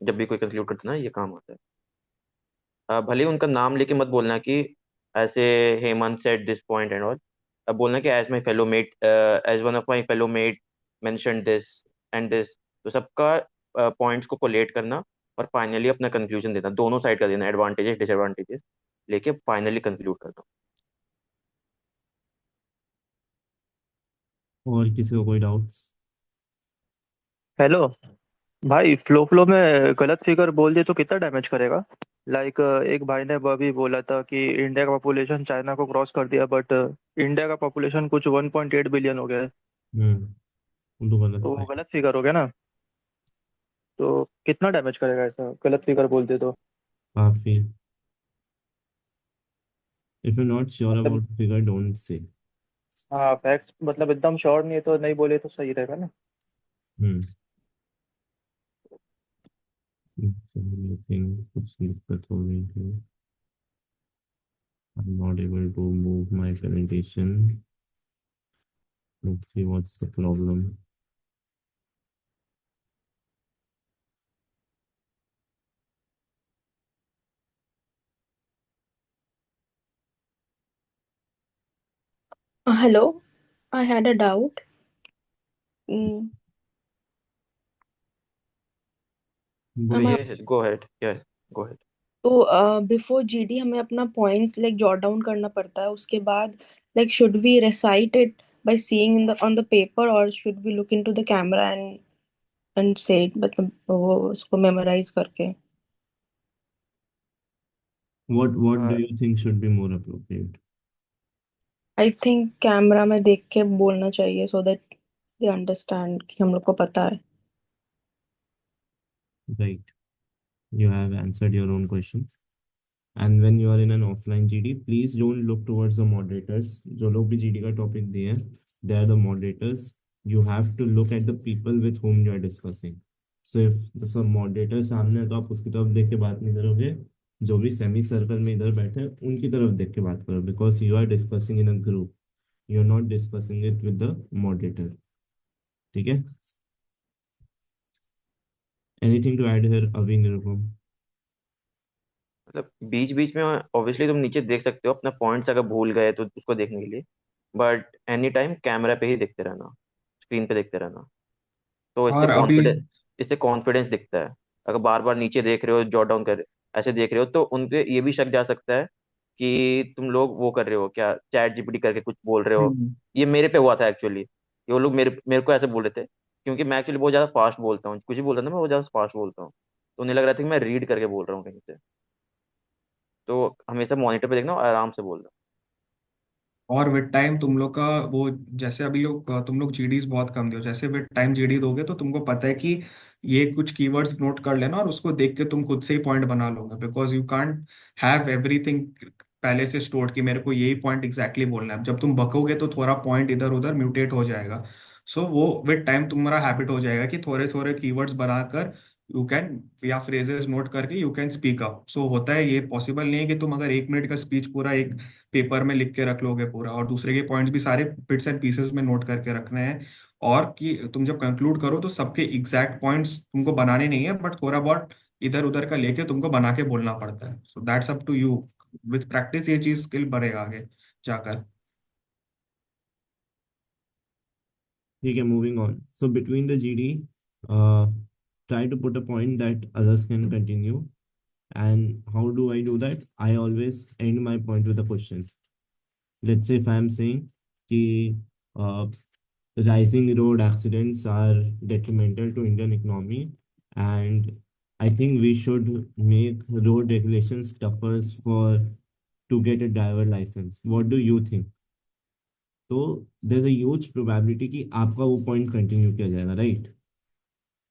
जब भी कोई कंक्लूड करता है ना ये काम आता है। भले ही उनका नाम लेके मत बोलना कि ऐसे Hemant said this point and all, अब बोलना कि as my fellow mate, as one of my fellow mate mention this and this, तो सबका पॉइंट्स को कोलेट करना और फाइनली अपना कंक्लूजन देना, दोनों साइड का देना, एडवांटेजेस डिसएडवांटेजेस लेके फाइनली कंक्लूड करना।
और किसी को कोई डाउट्स?
हेलो भाई, फ्लो फ्लो में गलत फिगर बोल दिए तो कितना डैमेज करेगा? लाइक एक भाई ने अभी बोला था कि इंडिया का पॉपुलेशन चाइना को क्रॉस कर दिया, बट इंडिया का पॉपुलेशन कुछ 1.8 बिलियन हो गया है।
हम्म। तो गलत
तो
है।
वो गलत फिगर हो गया ना। तो कितना डैमेज करेगा ऐसा गलत फिगर बोल दे तो?
काफी। इफ यू नॉट श्योर
मतलब,
अबाउट फिगर डोंट से।
हाँ फैक्ट्स मतलब एकदम श्योर नहीं है तो नहीं बोले तो सही रहेगा ना।
हम्म। चलिए, think कुछ दिक्कत हो गई है। I'm not able to move my presentation. Let's see what's the problem.
Hello, I had a doubt. Mm, am I-
बोलिए।
Yes, go ahead. Yeah, go ahead.
तो बिफोर जीडी हमें अपना पॉइंट्स लाइक जॉट डाउन करना पड़ता है, उसके बाद like should we recite it by seeing in the on the paper और should we look into the camera and say it, मतलब वो उसको मेमोराइज करके?
What do
Uh,
you think should be more appropriate?
I think camera में देख के बोलना चाहिए सो दैट दे अंडरस्टैंड कि हम लोग को पता है।
Right. You have answered your own question. And when you are in an offline GD, please don't look towards the moderators. जो लोग भी GD का टॉपिक दिए हैं, they are the moderators. You have to look at the people with whom you are discussing. So if the some moderator सामने है तो आप उसकी तरफ देख के बात नहीं करोगे। जो भी सेमी सर्कल में इधर बैठे हैं उनकी तरफ देख के बात करो, because you are discussing in a group. You are not discussing it with the moderator. ठीक है? Anything to add here, Avi, Nirupam?
मतलब बीच बीच में ऑब्वियसली तुम नीचे देख सकते हो अपना पॉइंट्स, अगर भूल गए तो उसको देखने के लिए। बट एनी टाइम कैमरा पे ही देखते रहना, स्क्रीन पे देखते रहना। तो इससे
और अभी
कॉन्फिडेंस दिखता है। अगर बार बार नीचे देख रहे हो, जॉट डाउन कर ऐसे देख रहे हो, तो उनपे ये भी शक जा सकता है कि तुम लोग वो कर रहे हो क्या, चैट जीपीटी करके कुछ बोल रहे हो।
हम्म,
ये मेरे पे हुआ था एक्चुअली, ये वो लोग मेरे मेरे को ऐसे बोल रहे थे, क्योंकि मैं एक्चुअली बहुत ज्यादा फास्ट बोलता हूँ, कुछ भी बोलता हूँ ना मैं बहुत ज्यादा फास्ट बोलता हूँ। तो उन्हें लग रहा था कि मैं रीड करके बोल रहा हूँ कहीं से। तो हमेशा मॉनिटर पे देखना और आराम से बोलना।
और विद टाइम तुम लोग का वो, जैसे अभी लोग तुम लोग जीडीज बहुत कम दो, जैसे विद टाइम जीडी दोगे तो तुमको पता है कि ये कुछ कीवर्ड्स नोट कर लेना और उसको देख के तुम खुद से ही पॉइंट बना लोगे, because you can't have everything पहले से स्टोर्ड कि मेरे को यही पॉइंट एग्जैक्टली बोलना है। जब तुम बकोगे तो थोड़ा पॉइंट इधर उधर म्यूटेट हो जाएगा। सो वो विद टाइम तुम्हारा हैबिट हो जाएगा कि थोड़े थोड़े कीवर्ड्स बनाकर यू कैन, या फ्रेजेस नोट करके यू कैन स्पीक अप। सो होता है, ये पॉसिबल नहीं है कि तुम अगर 1 मिनट का स्पीच पूरा एक पेपर में लिख के रख लोगे पूरा, और दूसरे के पॉइंट्स भी सारे बिट्स एंड पीसेस में नोट करके रखने हैं। और कि तुम जब कंक्लूड करो तो सबके एग्जैक्ट पॉइंट्स तुमको बनाने नहीं है, बट थोड़ा बहुत इधर उधर का लेके तुमको बना के बोलना पड़ता है। So that's up to you. With practice ये चीज स्किल बढ़ेगा आगे जाकर।
ठीक है, moving on. So between the GD, uh, try to put a point that others can continue. And how do I do that? I always end my point with a question. Let's say if I am saying कि uh, rising road accidents are detrimental to Indian economy, and I think we should make road regulations tougher for to get a driver license. What do you think? तो there's a huge probability कि आपका वो point continue किया जाएगा, right?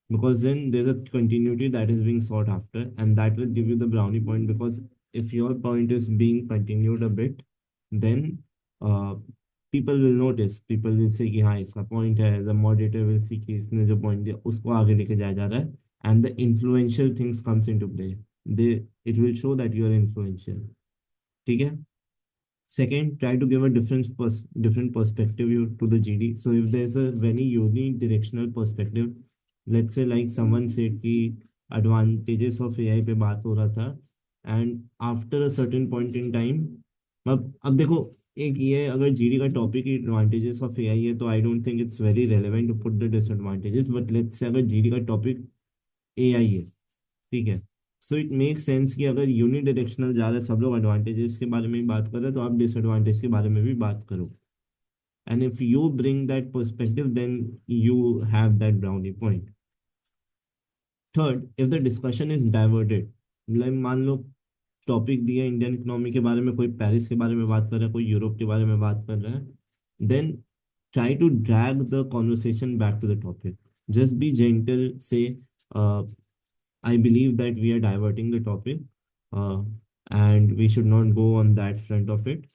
Because then there's a continuity that is being sought after, and that will give you the brownie point. Because if your point is being continued a bit, then uh, people will notice, people will say कि हाँ इसका point है, the moderator will see कि इसने जो point दिया उसको आगे लेके जाया जा रहा है, and the influential things comes into play. It will show that you are influential. ठीक है? Second, try to give a different perspective to the GD. So if there's a very unidirectional perspective, let's say like someone said कि advantages of AI पे बात हो रहा था, and after a certain point in time, अब देखो, एक ये अगर जीडी का टॉपिक ही एडवांटेजेस ऑफ एआई है तो I don't think it's very relevant to put the disadvantages, but let's say अगर जीडी का टॉपिक एआई है, ठीक है, सो इट मेक सेंस कि अगर यूनिडायरेक्शनल जा रहा है, सब लोग एडवांटेजेस के बारे में ही बात कर रहे हैं, तो आप डिसएडवांटेज के बारे में भी बात करो, and if you bring that perspective then you have that brownie point. Third, if the discussion is diverted, मतलब मान लो टॉपिक दिया इंडियन इकोनॉमी के बारे में, कोई पेरिस के बारे में बात कर रहा है, कोई यूरोप के बारे में बात कर रहा है, then try to drag the conversation back to the topic. Just be gentle. Say, I believe that we are diverting the topic, uh, and we should not go on that front of it.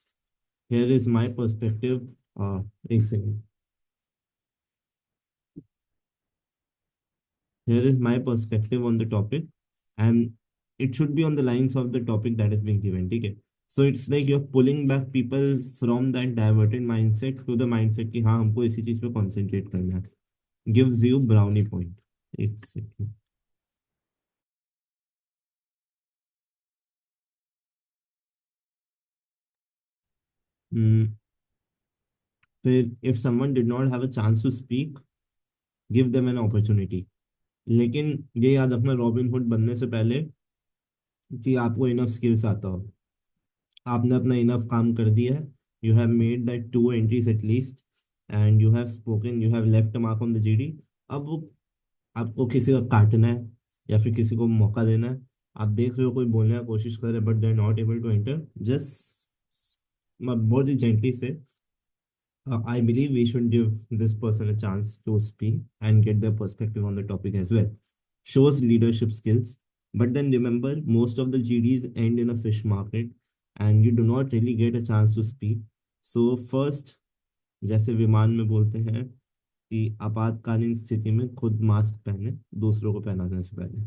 Here is my perspective. एक second. Here is my perspective on the topic, and it should be on the lines of the topic that is being given. Okay. So it's like you're pulling back people from that diverted mindset to the mindset कि हाँ हमको इसी चीज पे concentrate करना है. Gives you brownie point. एक second. Hmm. If someone did not have a chance to speak, give them an opportunity. लेकिन ये याद रखना रॉबिन हुड बनने से पहले कि आपको इनफ स्किल्स आता हो. आपने अपना इनफ काम कर दिया है. You have made that 2 entries at least, and you have spoken, you have left mark on the GD. अब वो आपको किसी का काटना है या फिर किसी को मौका देना है. आप देख रहे हो कोई बोलने की कोशिश कर रहे हैं but they are not able to enter. Just बहुत ही जेंटली से, I believe we should give this person a chance to speak and get their perspective on the topic as well. Shows leadership skills. But then remember, most of the GDs end in a fish market and you do not really get a chance to speak. So first, जैसे विमान में बोलते हैं कि आपातकालीन स्थिति में खुद मास्क पहने दूसरों को पहनाने से पहले.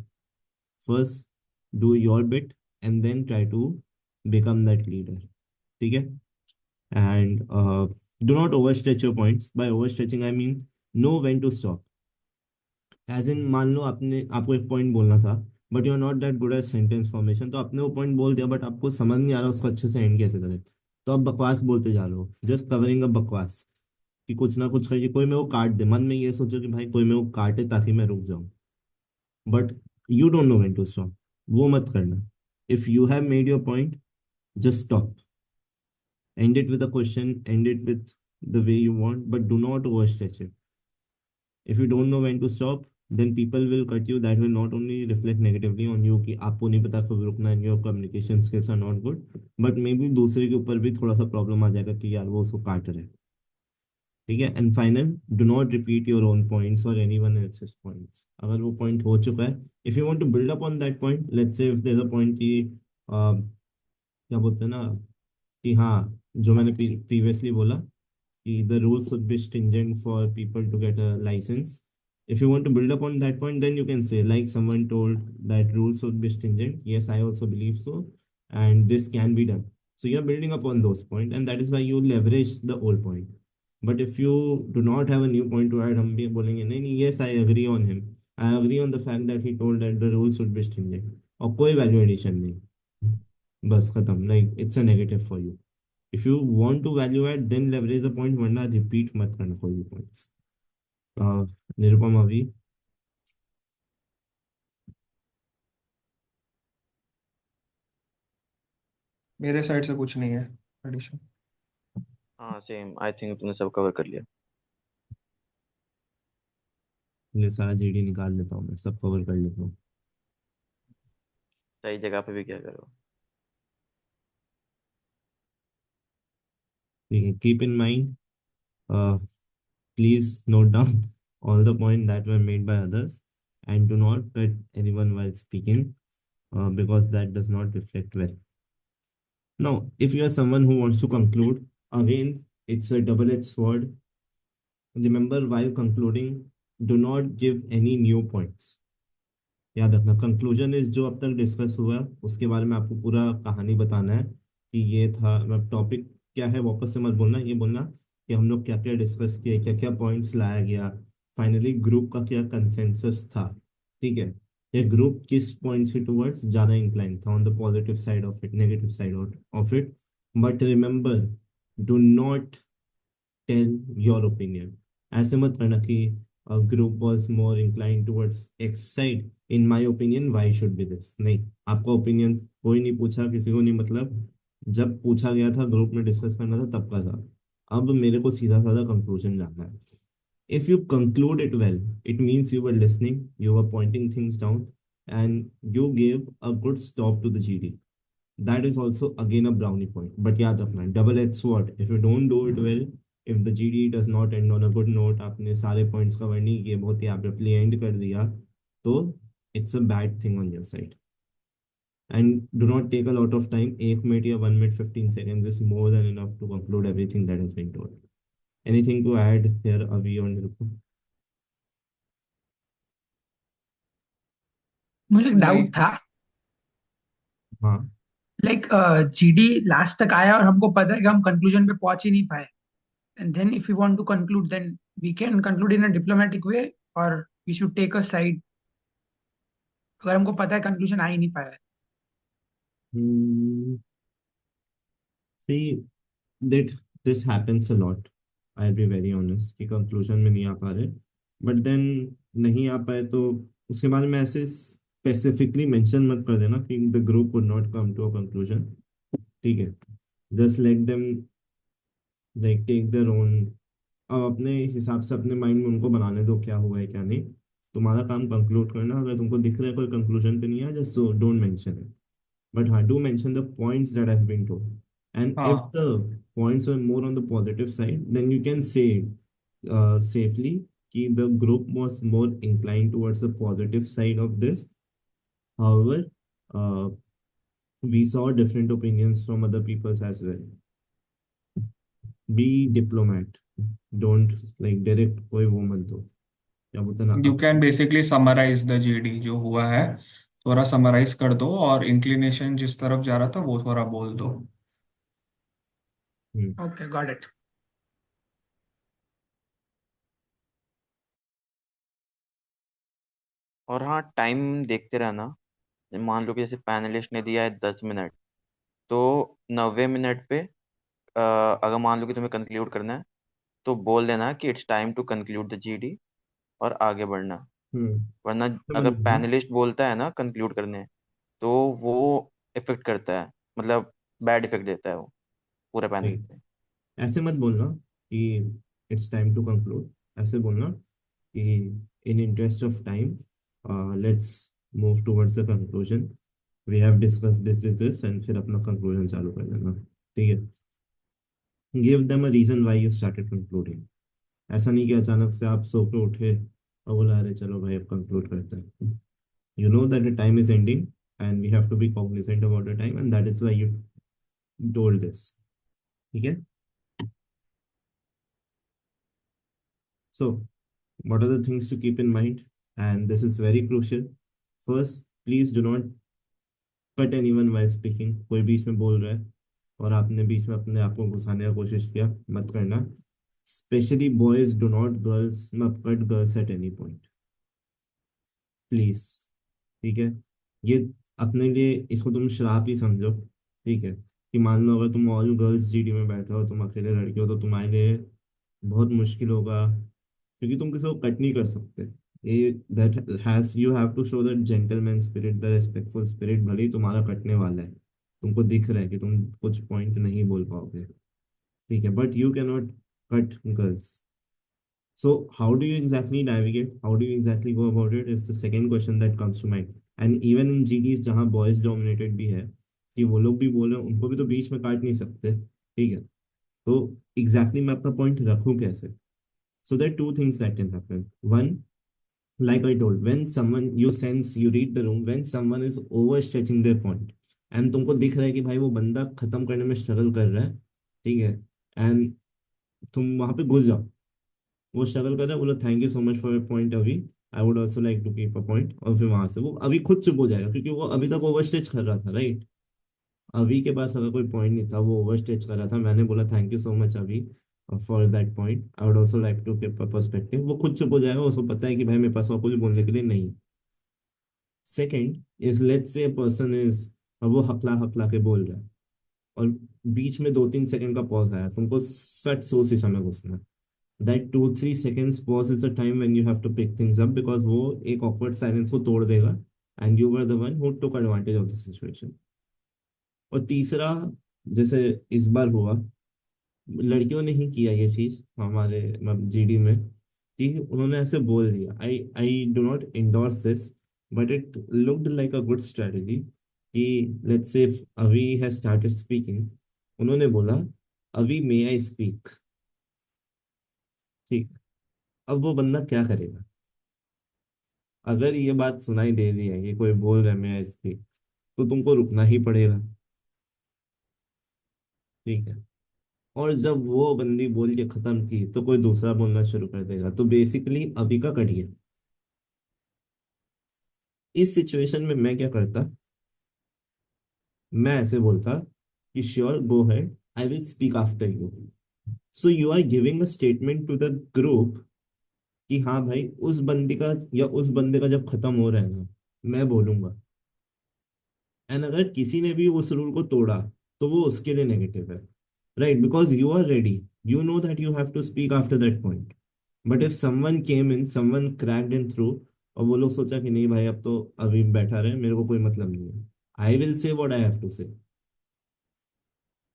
First, do your bit and then try to become that leader. ठीक है? And do not overstretch your points. By overstretching, I mean know when to stop. As in, मान लो आपने आपको एक पॉइंट बोलना था but you are not that good at sentence formation. तो आपने वो पॉइंट बोल दिया बट आपको समझ नहीं आ रहा उसको अच्छे से एंड कैसे करें. तो आप बकवास बोलते जा रहे हो, जस्ट कवरिंग अ बकवास कि कुछ ना कुछ करिए. कोई मेरे को काट दे, मन में ये सोचो कि भाई कोई मेरे को काटे ताकि मैं रुक जाऊं, but you don't know when to stop. वो मत करना. If you have made your point, just stop. End it with a question, end it with the way you want, but do not overstretch it. If you don't know when to stop, then people will cut you. That will not only reflect negatively on you कि आपको नहीं पता कब रुकना है, your communication skills are not good, but maybe दूसरे के ऊपर भी थोड़ा सा प्रॉब्लम आ जाएगा कि यार वो उसको काट रहे हैं. ठीक है. And final, do not repeat your own points और एनीवन एल्सेस पॉइंट्स. अगर वो पॉइंट हो चुका है, if you want to build up on that point, let's say if there is a point कि क्या बोलते हैं ना कि हाँ जो मैंने प्रीवियसली बोला the rules should be stringent for people to get a license. If you want to build up on that point, then you can say, like someone told that rules should be stringent. Yes, I also believe so. And this can be done. So you're building up on those points, and that is why you leverage the old point. But if you do not have a new point to add, हम भी बोलेंगे नहीं नहीं, yes, I agree on him. I agree on the fact that he told that the rules should be stringent. और कोई value addition नहीं. बस खत्म. Like it's a negative for you. If you want to value add, then leverage the point, वरना repeat मत करना कोई भी points. निरुपम अभी.
मेरे साइड से कुछ नहीं है एडिशन.
हाँ सेम, आई थिंक तुमने सब कवर कर लिया.
ये सारा जीडी निकाल लेता हूँ, मैं सब कवर कर लेता हूँ.
सही जगह पे भी क्या करो.
ठीक है. Keep in mind, please note down all the points that were made by others and do not cut anyone while speaking, because that does not reflect well. Now, if you are someone who wants to conclude, again, it's a double-edged sword. Remember, while concluding, do not give any new points. याद रखना, conclusion is जो अब तक discuss हुआ उसके बारे में आपको पूरा कहानी बताना है कि ये था, मतलब टॉपिक क्या है. वापस से मत बोलना, ये बोलना कि हम लोग क्या क्या डिस्कस किए, क्या क्या पॉइंट्स लाया गया, फाइनली ग्रुप का क्या कंसेंसस था. ठीक है. ये ग्रुप किस पॉइंट्स के टुवर्ड्स ज़्यादा इंक्लाइन था, on the positive side of it, negative side of it. But remember, do not tell your opinion. ऐसे मत करना कि group was more incline towards X side, in my opinion Y should be this. नहीं, आपका opinion कोई नहीं पूछा, किसी को नहीं. मतलब जब पूछा गया था, ग्रुप में डिस्कस करना था, तब का था. अब मेरे को सीधा साधा कंक्लूजन जानना है. If you conclude it well, it means you were listening, you were pointing things down and you gave a good stop to the GD. That is also again a brownie point. But याद रखना, double edged sword. If you don't do it well, if the GD does not and on a good note, आपने सारे points cover नहीं किए, बहुत ही abruptly and कर दिया, तो it's a bad thing on your side. And do not take a lot of time, 1 minute या 1 minute 15 seconds is more than enough to conclude everything that has been told. Anything to add here, Abhi और निरुपम?
मुझे एक
नहीं।
Doubt था।
हाँ।
Like GD last तक आया और हमको पता है कि हम कंक्लूजन पे पहुंच ही नहीं पाए, and then if you want to conclude then we can conclude in a diplomatic way, और we should take a side अगर हमको पता है कंक्लूजन आ ही नहीं पाया है।
See, that this happens a lot. I'll be very honest कि conclusion में नहीं आ पा रहे, बट देन नहीं आ पाए तो उसके बारे में ऐसे स्पेसिफिकली मेंशन मत कर देना कि the group would not come to a conclusion. ठीक है, just let them like take their own. अब अपने हिसाब से अपने माइंड में उनको बनाने दो क्या हुआ है क्या नहीं। तुम्हारा काम कंक्लूड करना, अगर तुमको दिख रहा है कोई कंक्लूजन पे नहीं है, just don't mention it. But do mention the points that have been told. And if
हाँ
the points are more on the positive side, then you can say safely that the group was more inclined towards the positive side of this. However, uh, we saw different opinions from other peoples as well. Be diplomat. Don't like direct कोई वो मत दो, क्या बोलते हैं ना
you can
अपनी।
Basically summarise the GD जो हुआ है, थोड़ा समराइज कर दो और इंक्लिनेशन जिस तरफ जा रहा था वो थोड़ा बोल दो।
हम्म।
Okay, got it.
और हाँ, टाइम देखते रहना। मान लो कि जैसे पैनलिस्ट ने दिया है 10 मिनट, तो 90 मिनट पे अगर मान लो कि तुम्हें कंक्लूड करना है, तो बोल देना कि it's time to conclude the GD और आगे बढ़ना। वरना
समझ
अगर
लीजिए।
पैनलिस्ट बोलता है ना कंक्लूड करने, तो वो इफेक्ट करता है, मतलब बैड इफेक्ट देता है वो पूरे पैनल
नहीं,
पे।
ऐसे मत बोलना कि इट्स टाइम टू कंक्लूड। ऐसे बोलना कि in interest of time, let's move towards the conclusion. We have discussed this and फिर अपना conclusion चालू कर देना। ठीक है, give them a reason why you started concluding। ऐसा नहीं कि अचानक से आप सो के उठे और बोला अरे चलो भाई अब conclude करते हैं। You know that the time is ending and we have to be cognizant about the time, and that is why you told this। ठीक है, so what are the things to keep in mind, and this is very crucial। First, please do not cut anyone while speaking. कोई बीच में बोल रहा है और आपने बीच में अपने आप को घुसाने का कोशिश किया, मत करना। Specially boys, do not girls, मत cut girls at any point, please. ठीक है, ये अपने लिए इसको तुम श्राप ही समझो। ठीक है, कि मान लो अगर तुम ऑल गर्ल्स जीडी में बैठे हो, तुम अकेले लड़के हो, तो तुम्हारे लिए बहुत मुश्किल होगा, क्योंकि तुम किसी को कट नहीं कर सकते। ये that has you have to show that gentleman spirit, the respectful spirit. भले ही तुम्हारा कटने वाला है, तुमको दिख रहा है कि तुम कुछ पॉइंट नहीं बोल पाओगे, ठीक है, but you can not cut girls. So how do you exactly navigate? How do you exactly go about it is the second question that comes to mind. And even in GDs जहाँ boys dominated भी है, कि वो लोग भी बोले, उनको भी तो बीच में काट नहीं सकते। ठीक है, तो exactly मैं अपना point रखूँ कैसे? So there are two things that can happen. One, like I told, when someone you sense, you read the room, when someone is overstretching their point, and तुमको दिख रहा है कि भाई वो बंदा खत्म करने में स्ट्रगल कर रहा है, ठीक है, एंड तुम वहां पे घुस जाओ। वो स्ट्रगल कर रहा है, बोलो thank you so much for your point Abhi, I would also like to keep a point, और फिर वहां से वो अभी खुद चुप हो जाएगा, क्योंकि वो अभी तक ओवर स्टेज कर रहा था, राइट। अभी के पास अगर कोई पॉइंट नहीं था, वो ओवर स्टेज कर रहा था, मैंने बोला thank you so much Abhi for that point, I would also like to keep a perspective. वो खुद चुप हो जाएगा, उसको पता है कि भाई मेरे पास और कुछ बोलने के लिए नहीं। Second is let's say person is, वो हकला हकला के बोल रहा है, और बीच में 2-3 सेकंड का पॉज आया, तुमको सट सोच ही समय घुसना है। That 2-3 seconds pause is the time when you have to pick things up, because वो एक awkward silence को तोड़ देगा, and you were the one who took advantage of the situation। और तीसरा, जैसे इस बार हुआ, लड़कियों ने ही किया ये चीज हमारे जीडी में, कि उन्होंने ऐसे बोल दिया, I I do not endorse this, but it looked like a good strategy, कि let's say Avi has started speaking, उन्होंने बोला अभी मे आई स्पीक, ठीक है। अब वो बंदा क्या करेगा? अगर ये बात सुनाई दे रही है कि कोई बोल रहा है मैं इसकी, तो तुमको रुकना ही पड़ेगा। ठीक है। और जब वो बंदी बोल के खत्म की तो कोई दूसरा बोलना शुरू कर देगा, तो बेसिकली अभी का कटिए। इस सिचुएशन में मैं क्या करता? मैं ऐसे बोलता कि sure, go ahead, I will speak after you. So you are giving a statement to the group कि हाँ भाई, उस बंदी का या उस बंदे का जब खत्म हो रहा है ना, मैं बोलूंगा। एंड अगर किसी ने भी उस रूल को तोड़ा, तो वो उसके लिए नेगेटिव है, right? Because you are ready, you know that you have to speak after that point. But if someone came in, someone cracked in through, और वो लोग सोचा कि नहीं भाई, अब तो अभी बैठा रहे, मेरे को कोई मतलब नहीं है, I will say what I have to say,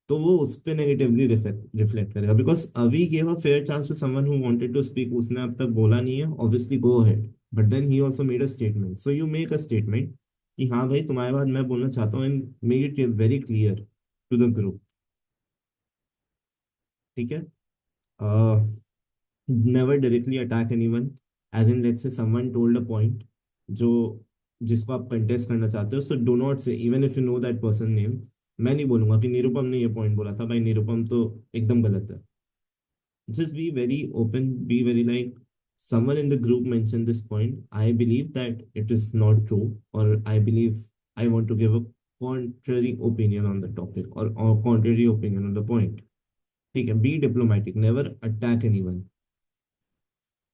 तो वो उस पे नेगेटिवली रिफ्लेक्ट करेगा। Because Abhi gave a fair chance to someone who wanted to speak, उसने अब तक बोला नहीं है, obviously go ahead. But then he also made a statement, so you make a statement कि हाँ भाई, तुम्हारे बाद मैं बोलना चाहता हूँ, and make it very clear to the group. ठीक है। Never directly attack anyone, as in let's say someone told a point जो जिसको आप कंटेस्ट करना चाहते हो, so do not say, even if you know that person name. मैं नहीं बोलूंगा कि निरुपम ने ये पॉइंट बोला था, भाई निरुपम तो एकदम गलत है। Just be very open, be very like, someone in the group mentioned this point. I believe that it is not true, or I believe I want to give a contrary opinion on the topic, or contrary opinion on the point. ठीक है, B diplomatic, never attack anyone.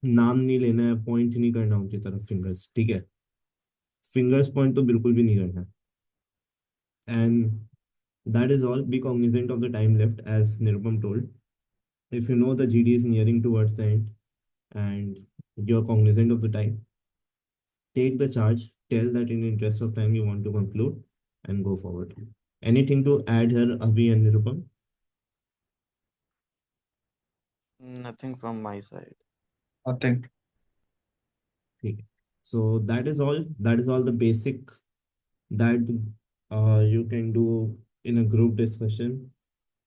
नाम नहीं लेना है, point नहीं करना उनकी तरफ फिंगर्स, ठीक है? फिंगर्स पॉइंट तो बिल्कुल भी नहीं करना। And that is all, be cognizant of the time left, as Nirupam told. If you know the GD is nearing towards the end, and you're cognizant of the time, take the charge, tell that in interest of time you want to conclude, and go forward. Anything to add here, Avi and Nirupam?
Nothing from my side.
Nothing.
Okay. So that is all the basic that you can do in a group discussion.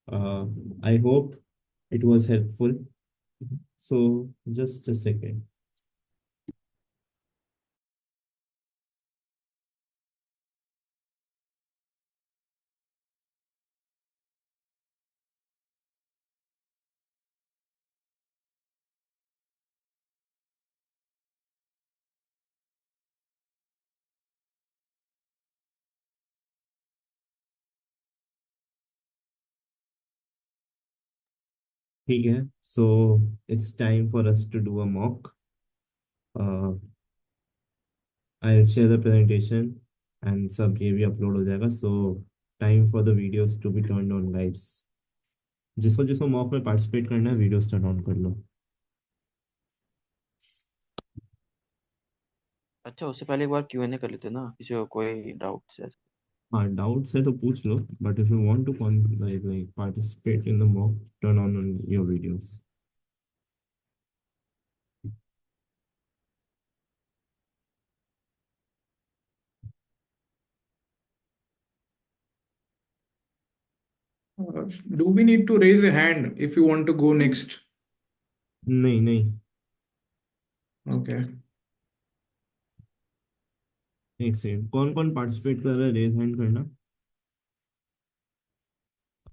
I hope it was helpful. So just a second. ठीक है, so it's time for us to do a mock. Uh, I'll share the presentation and सब ये भी upload हो जाएगा, so time for the videos to be turned on, guys. जिसको जिसको mock में पार्टिसिपेट करना है, वीडियोस टर्न ऑन कर लो।
अच्छा, उससे पहले एक बार Q&A कर लेते ना, किसी को कोई डाउट है?
हाँ, डाउट्स है तो पूछ लो, but if you want to like participate in the mock, turn on your videos.
Do we need to raise a hand if you want to go next?
नहीं नहीं,
Okay.
एक सेकंड, कौन कौन पार्टिसिपेट कर रहा है, रेज हैंड करना।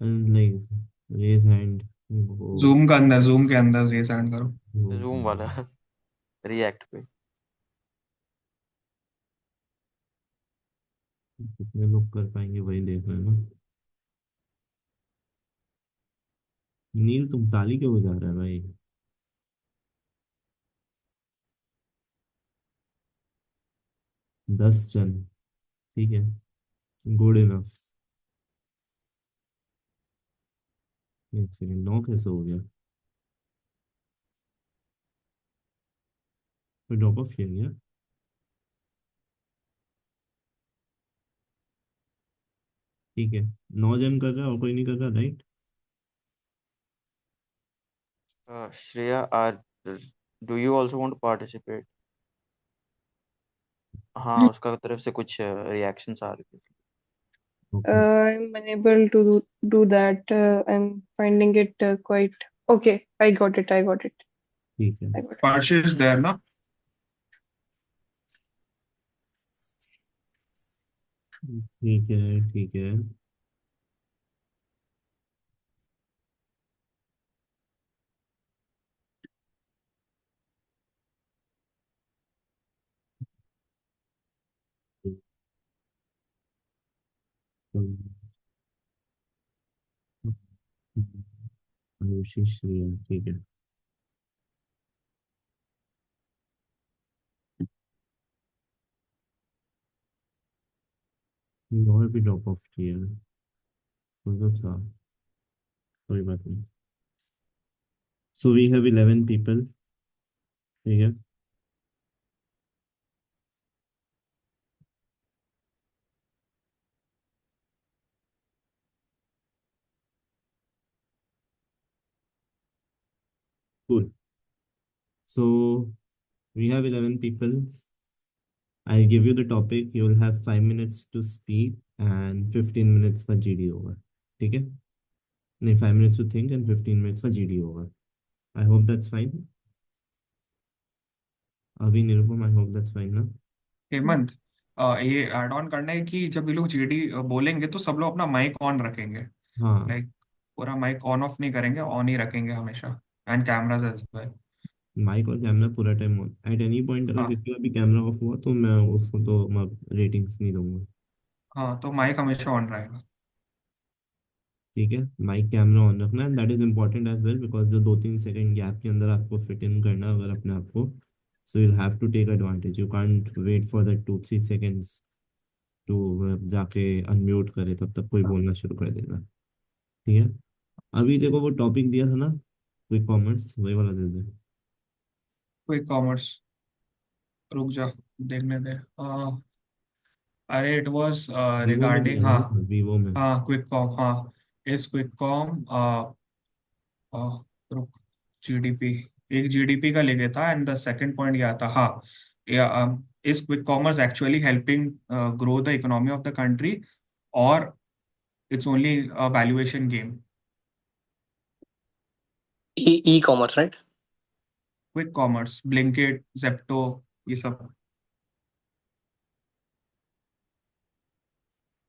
नहीं, रेज हैंड वो
जूम के अंदर रेस हैंड करो।
जूम वाला रिएक्ट पे।
कितने लोग कर पाएंगे वही देख रहे हैं ना। नील, तुम ताली क्यों बजा रहा है भाई? 10 जन, ठीक है, गुड इनफ। एक सेकंड, 9 कैसे हो गया? कोई ड्रॉप ऑफ किया गया? ठीक है, 9 जन कर रहा है, और कोई नहीं कर रहा, right?
Shreya, are do you also want to participate? हाँ, उसका तरफ से कुछ रिएक्शंस आ रहे थे।
Okay.
I'm unable to do that. I'm finding it quite okay. I got it. I got it.
ठीक है।
Parsh is there ना?
ठीक है, ठीक है। आयुषी श्रेया, ठीक है। और भी ड्रॉप ऑफ किया है, वो तो था, कोई बात नहीं। सो वी हैव 11 पीपल, ठीक है। Cool. So we have 11 people. I'll give you the topic. You will have 5 minutes to speak and 15 minutes का GD होगा, ठीक है? नहीं, 5 minutes to think and 15 minutes का GD होगा. I hope that's fine. अभी Nirupam, I hope that's fine ना?
हेमंत, ये ऐड ऑन करना है कि जब ये लोग जीडी बोलेंगे तो सब लोग अपना माइक ऑन रखेंगे।
हाँ,
लाइक पूरा माइक ऑन ऑफ नहीं करेंगे, ऑन ही रखेंगे हमेशा। And cameras as well.
Mic और कैमरा पूरा time on. At any point अगर
हाँ
किसी का भी कैमरा ऑफ हुआ तो मैं उसको तो मैं रेटिंग्स नहीं दूंगा,
हाँ, तो माइक हमेशा ऑन रहेगा।
ठीक है। माइक कैमरा ऑन रखना, and that is important as well, because जो 2-3 सेकंड गैप के अंदर आपको फिट इन करना है अगर अपने आप को, so you have to take advantage. You can't wait for that 2-3 seconds to जाके अनम्यूट करे, तब तक कोई बोलना शुरू कर देगा, ठीक है। अभी देखो वो टॉपिक दिया था ना, क्विक कॉमर्स, वही वाला दे दे।
क्विक कॉमर्स, रुक जा, देखने दे। अरे इट वाज
वीवो में दिया
रिगार्डिंग,
था
हाँ।
ना, वीवो में।
हाँ क्विक कॉम, हाँ। इस क्विक कॉम, रुक, जीडीपी, एक जीडीपी का लेके था एंड द सेकंड पॉइंट क्या था, हाँ। Is quick commerce actually helping grow the economy of the country, और it's only valuation game?
E commerce, right?
Quick commerce, Blinkit, Zepto, ये सब।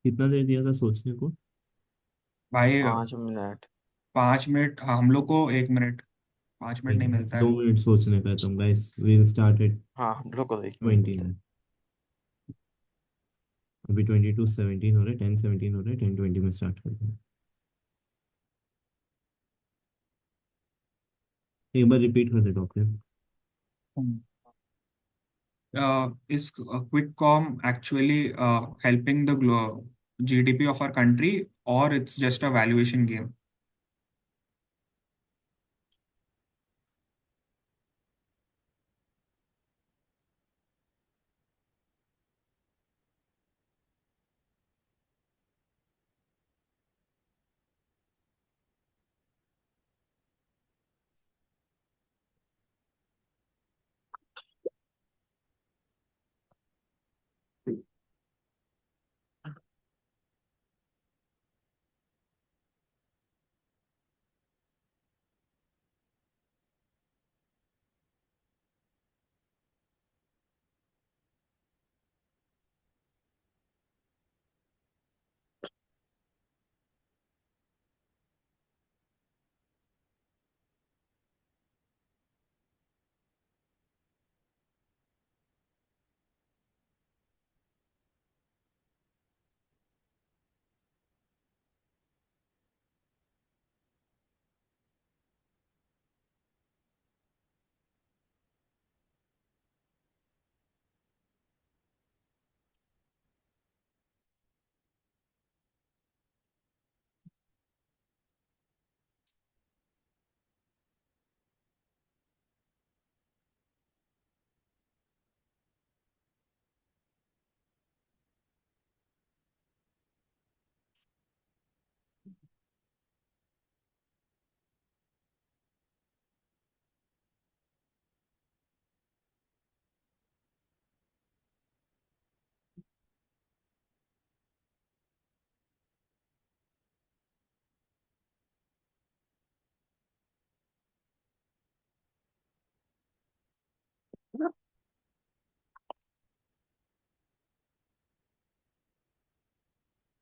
कितना देर दिया था सोचने को?
भाई
5 मिनट।
5 मिनट, हाँ, हम लोग को 1 मिनट, 5 मिनट नहीं मिलता है।
2 मिनट सोचने का है तुम गाइस, वील स्टार्ट एट
हाँ, हम लोग को एक मिनट
20
मिलता है।
में। अभी 22:17 हो रहे, 10:17 हो रहे, 10:20 में स्टार्ट करते हैं। एक बार रिपीट कर दे doctor.
Is quick com actually helping the GDP of our country, or it's just a valuation game?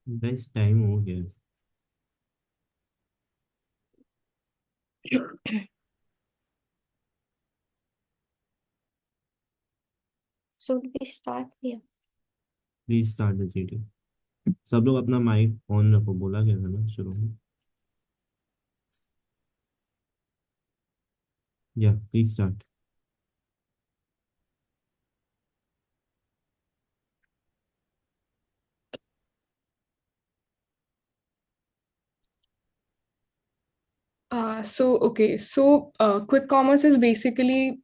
Guys time हो गया।
शुड बी स्टार्ट किया?
Please start the GD. सब लोग अपना माइक ऑन रखो, बोला गया था ना शुरू में। या please start.
Quick commerce is basically,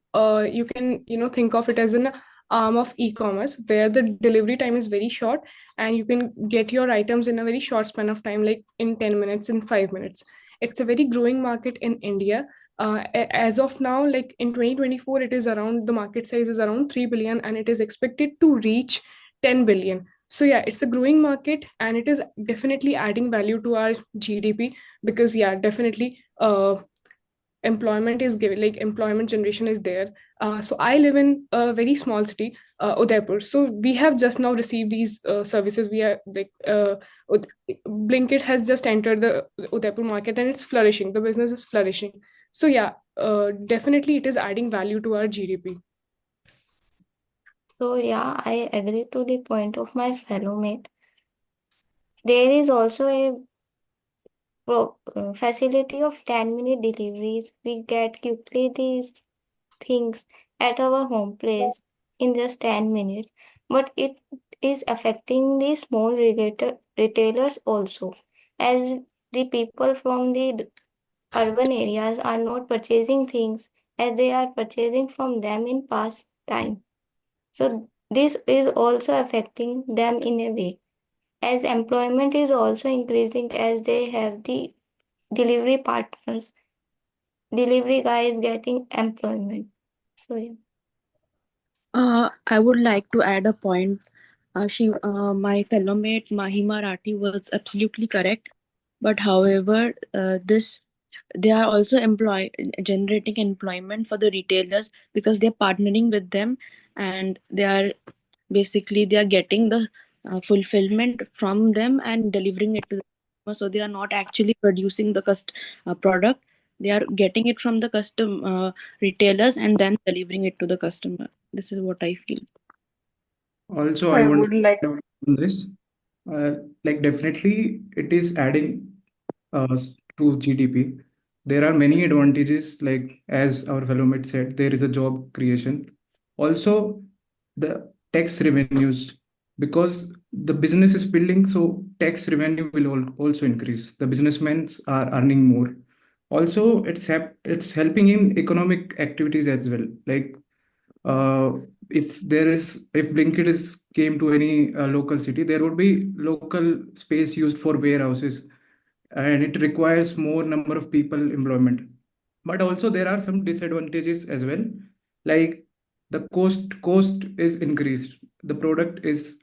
you can, think of it as an arm of e-commerce where the delivery time is very short and you can get your items in a very short span of time, like in 10 minutes, in 5 minutes. It's a very growing market in India. As of now, like in 2024, it is around, the market size is around 3 billion and it is expected to reach 10 billion. So yeah, it's a growing market and it is definitely adding value to our GDP, because yeah, definitely employment is given, like employment generation is there. So I live in a very small city, Udaipur. So we have just now received these services. We are like Blinkit has just entered the Udaipur market and it's flourishing. The business is flourishing. So yeah, definitely it is adding value to our GDP.
So yeah, I agree to the point of my fellow mate. There is also a facility of 10-minute deliveries. We get quickly these things at our home place in just 10 minutes. But it is affecting the small retailers also, as the people from the urban areas are not purchasing things as they are purchasing from them in past time. So this is also affecting them in a way, as employment is also increasing as they have the delivery partners, delivery guys getting employment. So yeah.
I would like to add a point. My fellow mate Mahima Rathi was absolutely correct. But however, this they are also generating employment for the retailers because they're partnering with them, and they are getting the fulfillment from them and delivering it to the customer. So they are not actually producing the product. They are getting it from the custom retailers and then delivering it to the customer. This is what I feel.
Also, I
I
want
would like,
to add on this. Like definitely, it is adding to GDP. There are many advantages, like as our fellow mate said, there is a job creation. Also, the tax revenues, because the business is building, so tax revenue will also increase. The businessmen are earning more. Also, it's helping in economic activities as well. Like uh, if Blinkit is came to any local city, there would be local space used for warehouses, and it requires more number of people employment. But also there are some disadvantages as well, like the cost is increased. The product is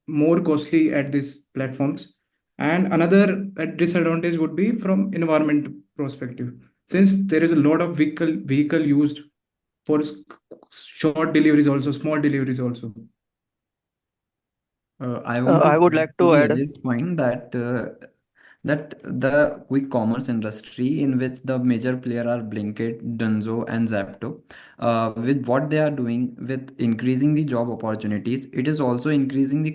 more costly at these platforms. And another disadvantage would be from environment perspective, since there is a lot of vehicle used for short deliveries, also small deliveries also.
I want to
I would
add
like
to
to
the
add.
Ajay's point that the quick commerce industry, in which the major player are Blinkit, Dunzo, and Zapto, with what they are doing with increasing the job opportunities, it is also increasing the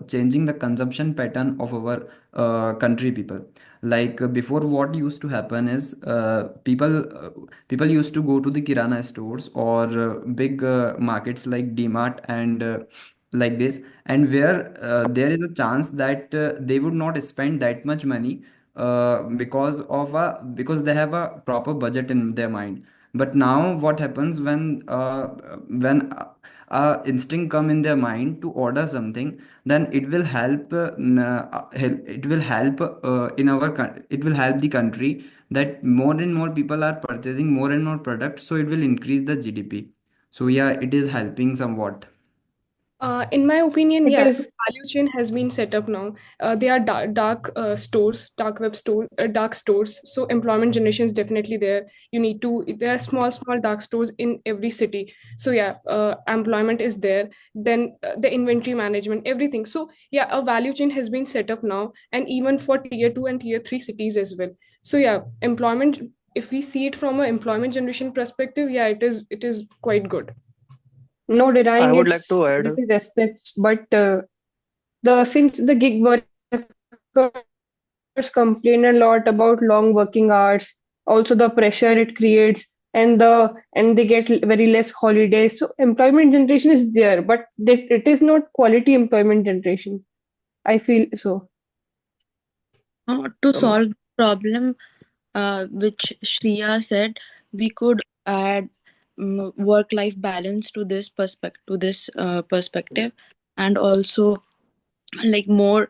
changing the consumption pattern of our country people. Like before, what used to happen is people used to go to the kirana stores or big markets like DMart and like this, and where there is a chance that they would not spend that much money because they have a proper budget in their mind. But now what happens when instinct come in their mind to order something, then it will help it will help the country, that more and more people are purchasing more and more products, so it will increase the GDP. So yeah, it is helping somewhat.
In my opinion,
It
yeah, the
is.
value chain has been set up now. They are dark stores, dark web store, dark stores. So employment generation is definitely there. You need to. There are small dark stores in every city. So yeah, employment is there. Then the inventory management, everything. So yeah, a value chain has been set up now, and even for tier 2 and tier 3 cities as well. So yeah, employment. If we see it from an employment generation perspective, yeah, it is quite good.
No
I
denying
would like
its
to add.
positive aspects, but the since the gig workers complain a lot about long working hours, also the pressure it creates, and they get very less holidays. So employment generation is there, but it is not quality employment generation. I feel so.
To
Um,
solve the problem, which Shreya said, we could add work-life balance to this perspective, and also like more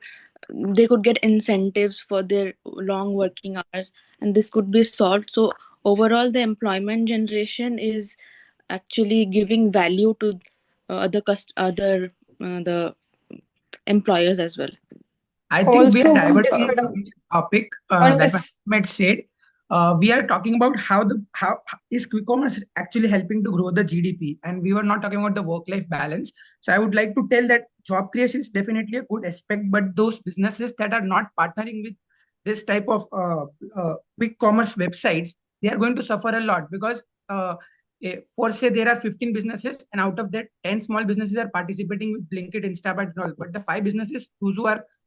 they could get incentives for their long working hours, and this could be solved. So overall, the employment generation is actually giving value to the employers as well.
I think we are
Also, one
diverting from
disadvantage,
the topic
one
that
dis
Ahmed said. We are talking about how is quick commerce actually helping to grow the GDP, and we were not talking about the work-life balance. So I would like to tell that job creation is definitely a good aspect, but those businesses that are not partnering with this type of quick commerce websites, they are going to suffer a lot because for say there are 15 businesses, and out of that 10 small businesses are participating with Blinkit, Instabart, and all, but the 5 businesses those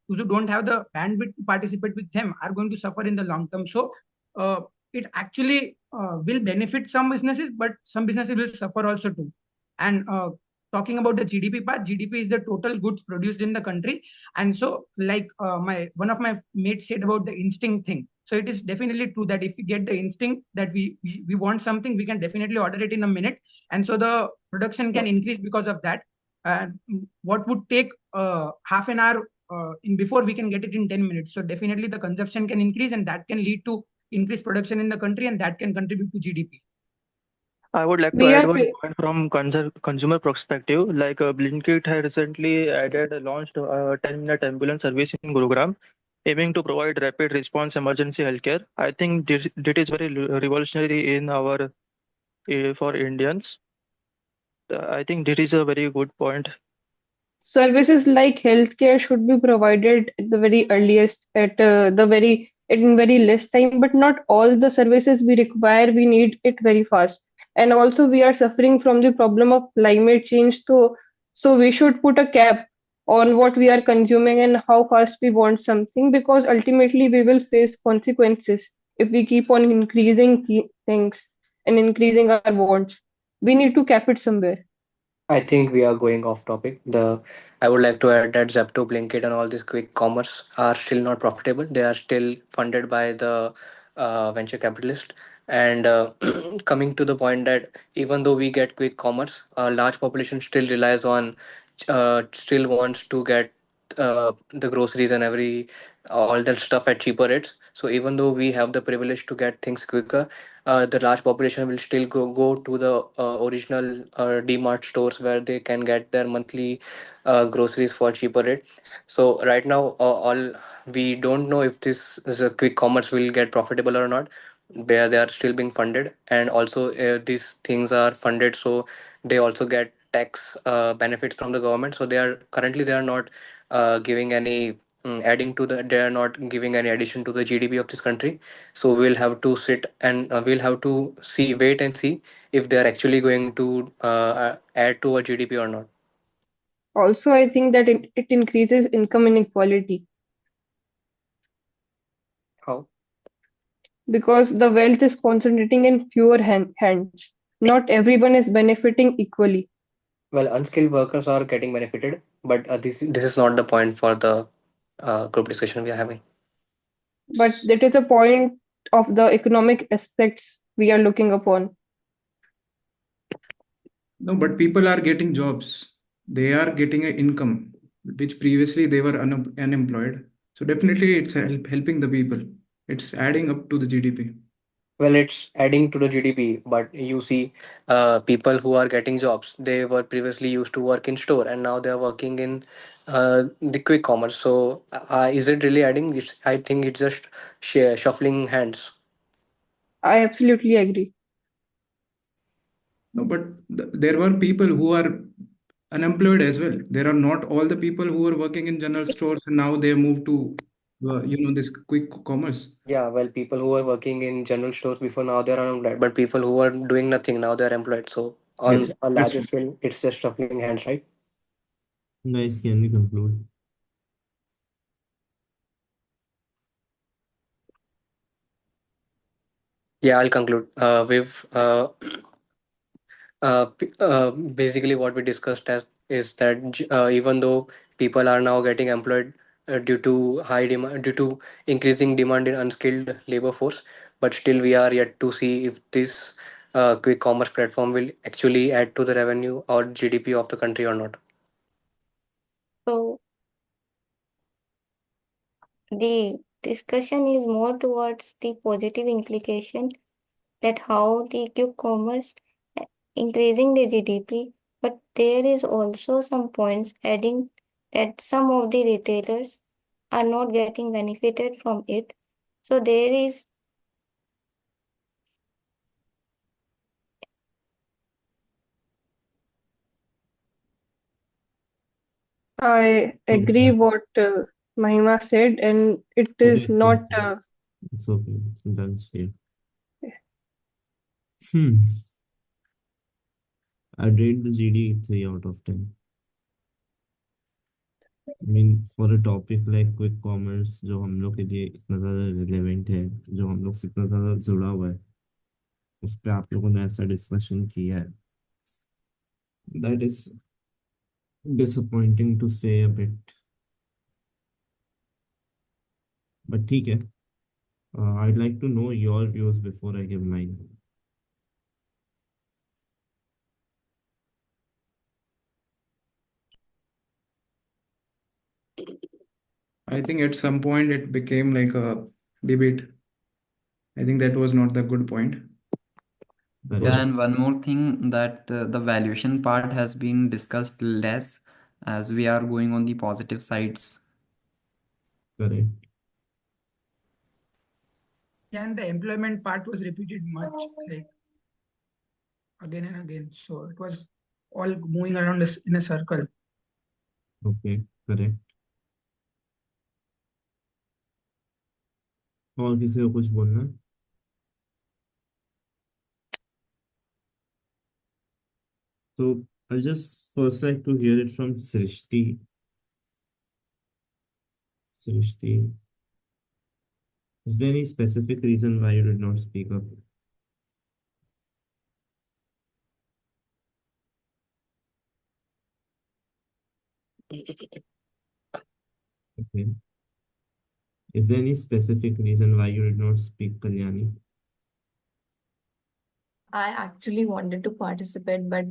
who don't have the bandwidth to participate with them are going to suffer in the long term. So it actually will benefit some businesses, but some businesses will suffer also too. And talking about the GDP part, GDP is the total goods produced in the country. And so, like my one of my mates said about the instinct thing. So it is definitely true that if we get the instinct that we want something, we can definitely order it in a minute, and so the production can increase because of that. And what would take half an hour in before, we can get it in 10 minutes. So definitely the consumption can increase, and that can lead to increased production in the country, and that can contribute to GDP.
I would like to
we
add
are
one point from consumer perspective. Like Blinkit had recently launched a 10-minute ambulance service in Gurugram, aiming to provide rapid response emergency healthcare. I think this is very revolutionary in our for Indians. I think this is a very good point.
services like healthcare should be provided at the very earliest, at the very in very less time, but not all the services we require. We need it very fast, and also we are suffering from the problem of climate change. So we should put a cap on what we are consuming and how fast we want something, because ultimately we will face consequences if we keep on increasing things and increasing our wants. We need to cap it somewhere.
I think we are going off topic. I would like to add that Zepto, Blinkit, and all these quick commerce are still not profitable. They are still funded by the venture capitalist. And coming to the point that even though we get quick commerce, a large population still relies on, still wants to get the groceries and all that stuff at cheaper rates. So even though we have the privilege to get things quicker, the large population will still go to the original DMart stores where they can get their monthly groceries for cheaper rate. So right now, all we don't know if this is a quick commerce will get profitable or not. Where they are still being funded, and also these things are funded, so they also get tax benefits from the government. So they are not giving any adding to the they are not giving any addition to the GDP of this country. So we'll have to sit and we'll have to wait and see if they are actually going to add to our GDP or not.
Also, I think that it increases income inequality
How?
because the wealth is concentrating in fewer hands. Not everyone is benefiting equally.
Well, unskilled workers are getting benefited, but this is not the point for the group discussion we are having.
But that is a point of the economic aspects we are looking upon.
No, but people are getting jobs. They are getting an income, which previously they were unemployed. So definitely it's helping the people. It's adding up to the GDP.
Well, it's adding to the GDP, but you see, people who are getting jobs, they were previously used to work in store, and now they are working in the quick commerce. So, is it really adding? I think it's just shuffling hands.
I absolutely agree.
No, but there were people who are unemployed as well. There are not all the people who were working in general stores and now they moved to, this quick commerce.
Yeah, well, people who were working in general stores before, now they're unemployed, but people who are doing nothing, now they're employed. So, on
Yes,
a
that's
larger scale, it's just shuffling hands, right?
Nice, can we conclude?
Yeah, I'll conclude. Basically, what we discussed as is that even though people are now getting employed due to high demand, due to increasing demand in unskilled labor force, but still we are yet to see if this quick commerce platform will actually add to the revenue or GDP of the country or not.
So the discussion is more towards the positive implication that how the quick commerce increasing the GDP, but there is also some points adding that some of the retailers are not getting benefited from it. So there is
I agree what Mahima said, and it
Okay,
is not.
it's okay. It's done here. Hmm. I'd rate the GD 3 out of 10. I mean, for a topic like quick commerce जो हम लोग के लिए इतना ज़्यादा relevant है, जो हम लोग से इतना ज़्यादा जुड़ा हुआ है, उस पे आप लोगों ने ऐसा डिस्कशन किया है, that is disappointing to say a bit. But ठीक है, I'd like to know your views before I give mine.
I think at some point it became like a debate. I think that was not the good point.
Yeah, and one more thing that the valuation part has been discussed less as we are going on the positive sides.
Correct.
Yeah, and the employment part was repeated much, like again and again. So it was all moving around us in a circle.
Okay, correct. और किसी को कुछ बोलना है? So I just first like to hear it from Srishti. Srishti, is there any specific reason why you did not speak up? Okay. Is there any specific reason why you did not speak, Kalyani?
I actually wanted to participate, but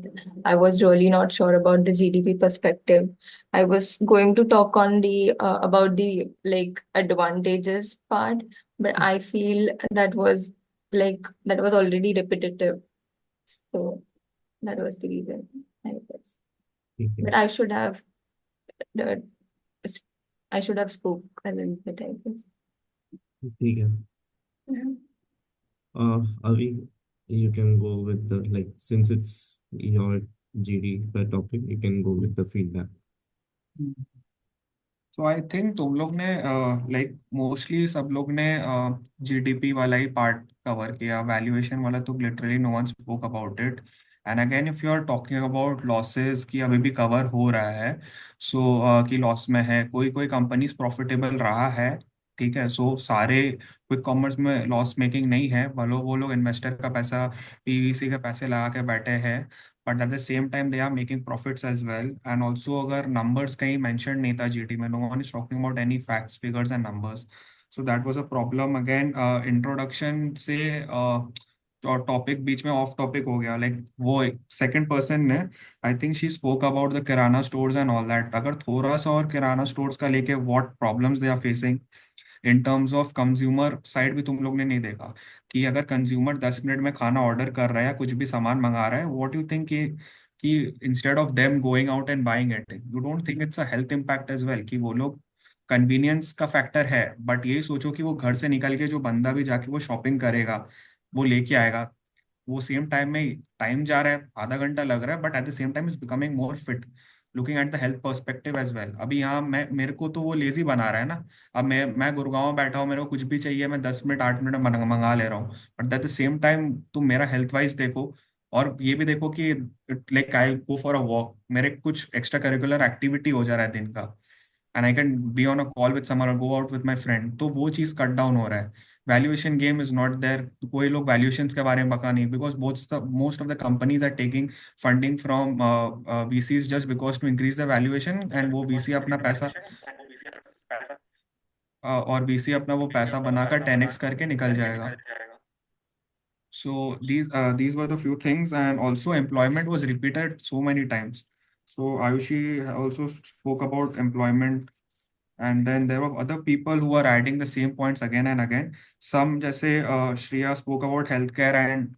I was really not sure about the GDP perspective. I was going to talk on the about the like advantages part, but I feel that was already repetitive. So that was the reason, I guess.
ठीक है.
But uh, I should have spoke a little bit, I guess.
ठीक है.
Yeah.
Avi, you can go with the, like, since it's your GD का topic, you can go with the feedback.
तो I think तुम लोग ने like mostly सब लोग ने जीडीपी वाला ही पार्ट कवर किया, वैल्यूएशन वाला तो literally no one spoke about it. And again if you are talking about losses की अभी भी कवर हो रहा है, सो कि लॉस में है, कोई कोई कंपनीज प्रॉफिटेबल रहा है, ठीक है। सो सारे क्विक कॉमर्स में लॉस मेकिंग नहीं है, भलो वो लोग इन्वेस्टर का पैसा, पीवीसी के पैसे लगा के बैठे हैं, but at the same time they are making profits as well. And also अगर नंबर्स कहीं मेंशन नहीं था जीटी में, no one is talking about any facts figures and numbers, so that was a problem. Again introduction से topic बीच में off topic हो गया, लाइक वो सेकंड पर्सन ने, I think she spoke about the kirana stores and all that. अगर थोड़ा सा और किराना स्टोर्स का लेके what problems they are facing in terms of consumer side भी तुम लोग ने नहीं देखा कि अगर कंज्यूमर 10 मिनट में खाना ऑर्डर कर रहा है या कुछ भी सामान मंगा रहा है, व्हाट यू थिंक कि instead of them going out and buying it, you don't think it's a health impact as well? कि वो लोग, कन्वीनियंस का फैक्टर है, बट यही सोचो कि वो घर से निकल के जो बंदा भी जाके वो शॉपिंग करेगा, वो लेके आएगा, वो सेम टाइम में टाइम जा रहा है, आधा घंटा लग रहा है, but at the same time is becoming more fit, looking at the health perspective as well. अभी यहाँ मैं, मेरे को तो वो लेजी बना रहा है ना। अब मैं गुड़गांव में बैठा हूँ, मेरे को कुछ भी चाहिए, मैं 10 मिनट 8 मिनट में मंगा ले रहा हूँ, but at the same time तुम मेरा हेल्थ वाइज देखो, और ये भी देखो कि like I go for a walk, मेरे कुछ एक्स्ट्रा करिकुलर एक्टिविटी हो जा रहा है दिन का, and I can be on a call with someone और go out with my friend, तो वो चीज कट डाउन हो रहा है। Valuation game is not there. कोई लोग वैल्यूएशंस के बारे में बका नहीं, because most of the companies are taking funding from VCs just because to increase the valuation, and वो वीसी अपना पैसा और वीसी अपना वो पैसा बनाकर 10x करके निकल जाएगा। So these were the few things, and also employment was repeated so many times. So Ayushi also spoke about employment, and then there were other people who were adding the same points again and again. Some जैसे Shreya spoke about healthcare and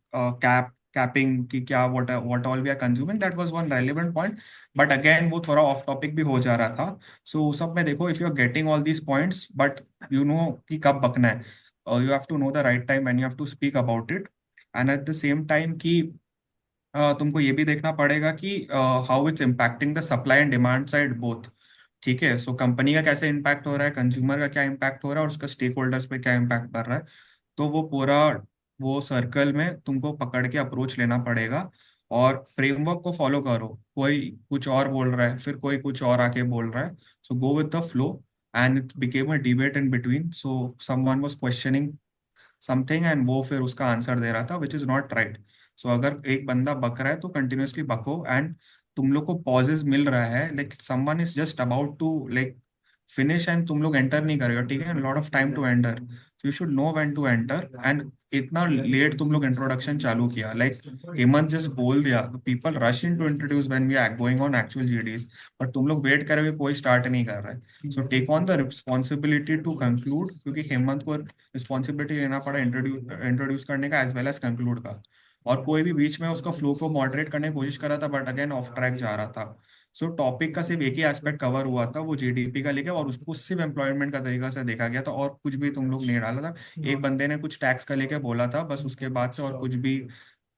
capping कि क्या what all we are consuming. That was one relevant point, but again वो थोड़ा off topic भी हो जा रहा था. So उस सब में देखो, if you are getting all these points, but you know कि कब बकना है, you have to know the right time and you have to speak about it. And eight the same time कि तुमको ये भी देखना पड़ेगा कि how it's impacting the supply and demand side both. ठीक है, सो कंपनी का कैसे इम्पैक्ट हो रहा है, कंज्यूमर का क्या इम्पैक्ट हो रहा है, और उसका स्टेक होल्डर्स पे क्या इम्पैक्ट कर रहा है। तो वो पूरा, वो सर्कल में तुमको पकड़ के अप्रोच लेना पड़ेगा, और फ्रेमवर्क को फॉलो करो। कोई कुछ और बोल रहा है, फिर कोई कुछ और आके बोल रहा है, so go with the flow. And it became a debate in between, so someone was questioning something and वो फिर उसका आंसर दे रहा था, which is not right. So अगर एक बंदा बक रहा है तो कंटिन्यूअसली बको, एंड तुम लोग को पॉजेज मिल रहा है, like someone is just about to like finish and तुम लोग एंटर नहीं करेगा, ठीक है, lot of time to enter, so you should know when to enter. And इतना लेट तुम लोग इंट्रोडक्शन चालू किया, लाइक हेमंत जस्ट बोल दिया, people rush in to introduce when we are going on actual GDs, but तुम लोग वेट करोगे, कोई स्टार्ट नहीं कर रहा है। So take on the responsibility to conclude, क्योंकि हेमंत को रिस्पॉन्सिबिलिटी लेना पड़ा इंट्रोड्यूस करने का एज वेल एज कंक्लूड का, और कोई भी बीच में उसका फ्लो को मॉडरेट करने की कोशिश कर रहा था, बट अगेन ऑफ ट्रैक जा रहा था। सो टॉपिक का सिर्फ एक ही एस्पेक्ट कवर हुआ था, वो जीडीपी का लेके, और उसको सिर्फ एम्प्लॉयमेंट का तरीका से देखा गया था, और कुछ भी तुम लोग नहीं डाला था। एक बंदे ने कुछ टैक्स का लेके बोला था बस, उसके बाद से और कुछ भी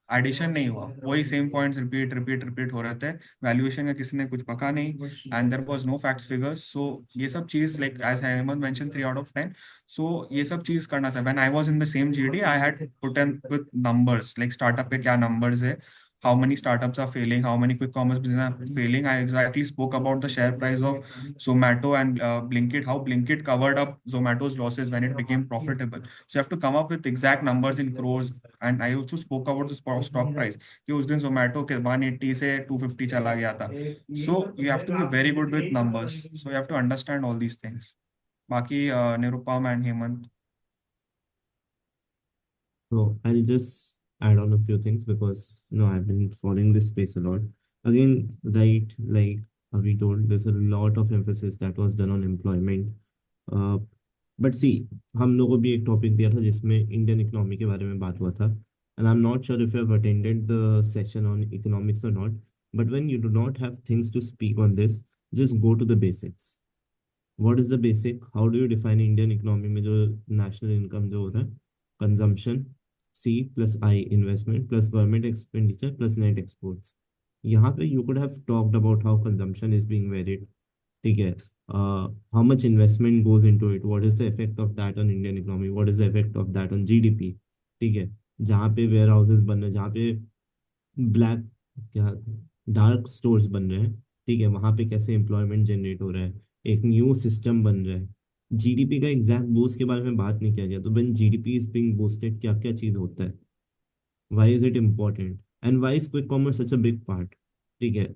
एडिशन नहीं हुआ, वही same points repeat repeat repeat हो रहे थे। वैल्यूएशन का किसी ने कुछ पका नहीं, and there was no facts figures. So ये सब चीज, like as Hemant mention 3 out of 10। So ये सब चीज करना था। When I was in the same GD, I had put in with numbers, like startup के क्या नंबर्स है, how many startups are failing, how many quick commerce business are failing. I exactly spoke about the share price of Zomato and Blinkit, how Blinkit covered up Zomato's losses when it became profitable. So you have to come up with exact numbers in crores. And I also spoke about the stock price कि उस दिन Zomato के 180 से 250 चला गया था. So you have to be very good with numbers. So you have to understand all these things. बाकी Nirupam and Hemant.
So I'll just add on a few things because I've been following this space a lot. Again, right, like we told, there's a lot of emphasis that was done on employment. But see, हम लोगों को भी एक topic दिया था जिसमें Indian economy के बारे में बात हुआ था, and I am not sure if you have attended the session on economics और not, but when you do not have things to speak on this, just go to the basics. What is the basic, how do you define Indian economy में जो national income जो हो रहा है, consumption, C plus I investment plus government expenditure plus net exports. यहाँ पे you could have talked about how consumption is being varied, ठीक है, how much investment goes into it, what is the effect of that on Indian economy, what is the effect of that on GDP, ठीक है, जहाँ पे where houses बन रहे हैं, जहाँ पे ब्लैक क्या डार्क स्टोर्स बन रहे हैं, ठीक है, वहाँ पे कैसे एम्प्लॉयमेंट जनरेट हो रहा है, एक न्यू सिस्टम बन रहा है। जीडीपी का एग्जैक्ट बूस्ट के बारे में बात नहीं किया गया, तो when GDP is being boosted क्या क्या चीज़ होता है, why is it important, and why is quick commerce such a big part, ठीक है।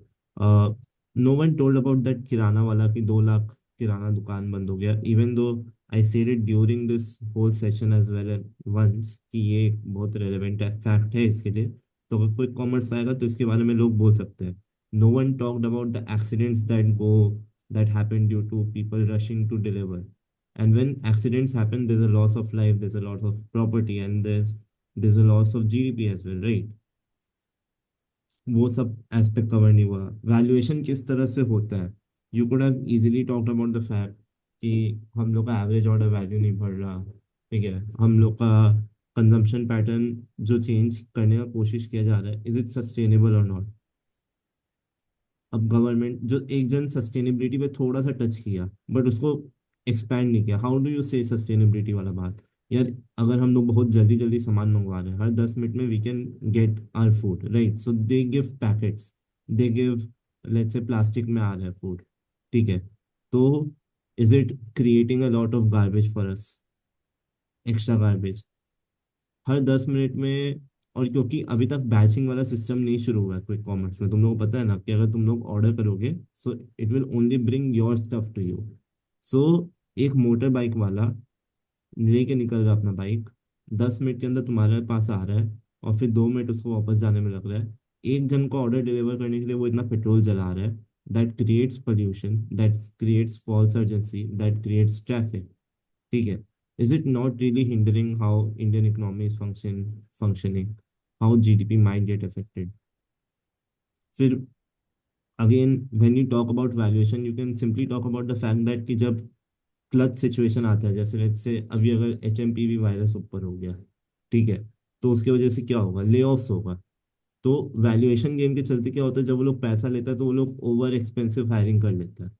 No one told about that kirana वाला कि 2 लाख किराना दुकान बंद हो गया, even though I said it during this whole session as well once कि ये एक बहुत रेलेवेंट फैक्ट है इसके लिए, तो अगर क्विक कॉमर्स आएगा तो इसके बारे में लोग बोल सकते हैं। No one talked about the accidents that happen due to people rushing to deliver, And when accidents happen, there's a loss of life, there's a loss of property, and there's a loss of GDP as well, right? वो सब aspect cover नहीं हुआ। Valuation किस तरह से होता है, you could have easily talked about the fact कि हम लोग का एवरेज ऑर्डर वैल्यू नहीं बढ़ रहा, ठीक है, हम लोग का कंजम्पशन पैटर्न जो चेंज करने का कोशिश किया जा रहा है, इज इट सस्टेनेबल और नॉट। अब गवर्नमेंट जो एक जन सस्टेनेबिलिटी पे थोड़ा सा टच किया बट उसको एक्सपैंड नहीं किया, हाउ डू यू से सस्टेनेबिलिटी वाला बात। यार अगर हम लोग बहुत जल्दी जल्दी सामान मंगवा रहे हैं, हर 10 मिनट में we can get our food, right, so they give packets, they give, let's say plastic में आ रहा है फूड, ठीक है, तो is it creating a lot of garbage for us, extra garbage हर 10 मिनट में। और क्योंकि अभी तक बैचिंग वाला सिस्टम नहीं शुरू हुआ है क्विक कॉमर्स में, तुम लोगों को पता है ना कि अगर तुम लोग ऑर्डर करोगे so it will only bring your stuff to you. So एक मोटर बाइक वाला लेके निकल रहा है अपना बाइक, 10 मिनट के अंदर तुम्हारे पास आ रहा है, और फिर 2 मिनट उसको वापस जाने में लग रहा है, एक जन को ऑर्डर डिलीवर करने के लिए वो इतना पेट्रोल जला रहा है, that creates pollution, that creates false urgency, that creates traffic, ठीक है। Is it not really hindering how Indian economy is functioning? How GDP might get affected? फिर again, when you talk about valuation, you can simply talk about the fact that कि जब clutch situation आता है, जैसे let's say अभी अगर HMPV virus ऊपर हो गया, ठीक है, तो उसकी वजह से क्या होगा, ले ऑफ्स होगा। तो वैल्यूएशन गेम के चलते क्या होता है, जब वो लोग पैसा लेता है तो वो लोग ओवर एक्सपेंसिव हायरिंग कर लेता है,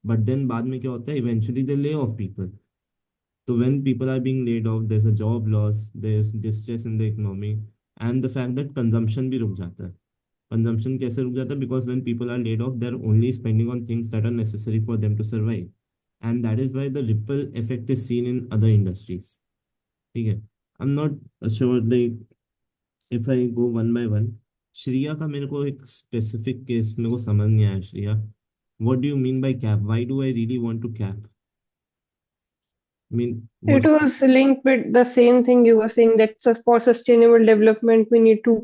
बट देन बाद में क्या होता है, eventually they lay off people. So when people are being laid off, there's a job loss, there's distress in the economy, and the fact that consumption भी रुक जाता है। Consumption कैसे रुक जाता है? Because when people are laid off, they're only spending on things that are necessary for them to survive, and that is why the ripple effect is seen in other industries. ठीक है? I'm not sure like if I go one by one. Shriya का मेरे को एक specific case मेरे को समझ नहीं आया। Shriya, what do you mean by cap? Why do I really want to cap? I mean,
It
what?
was linked with the same thing you were saying that for sustainable development, we need to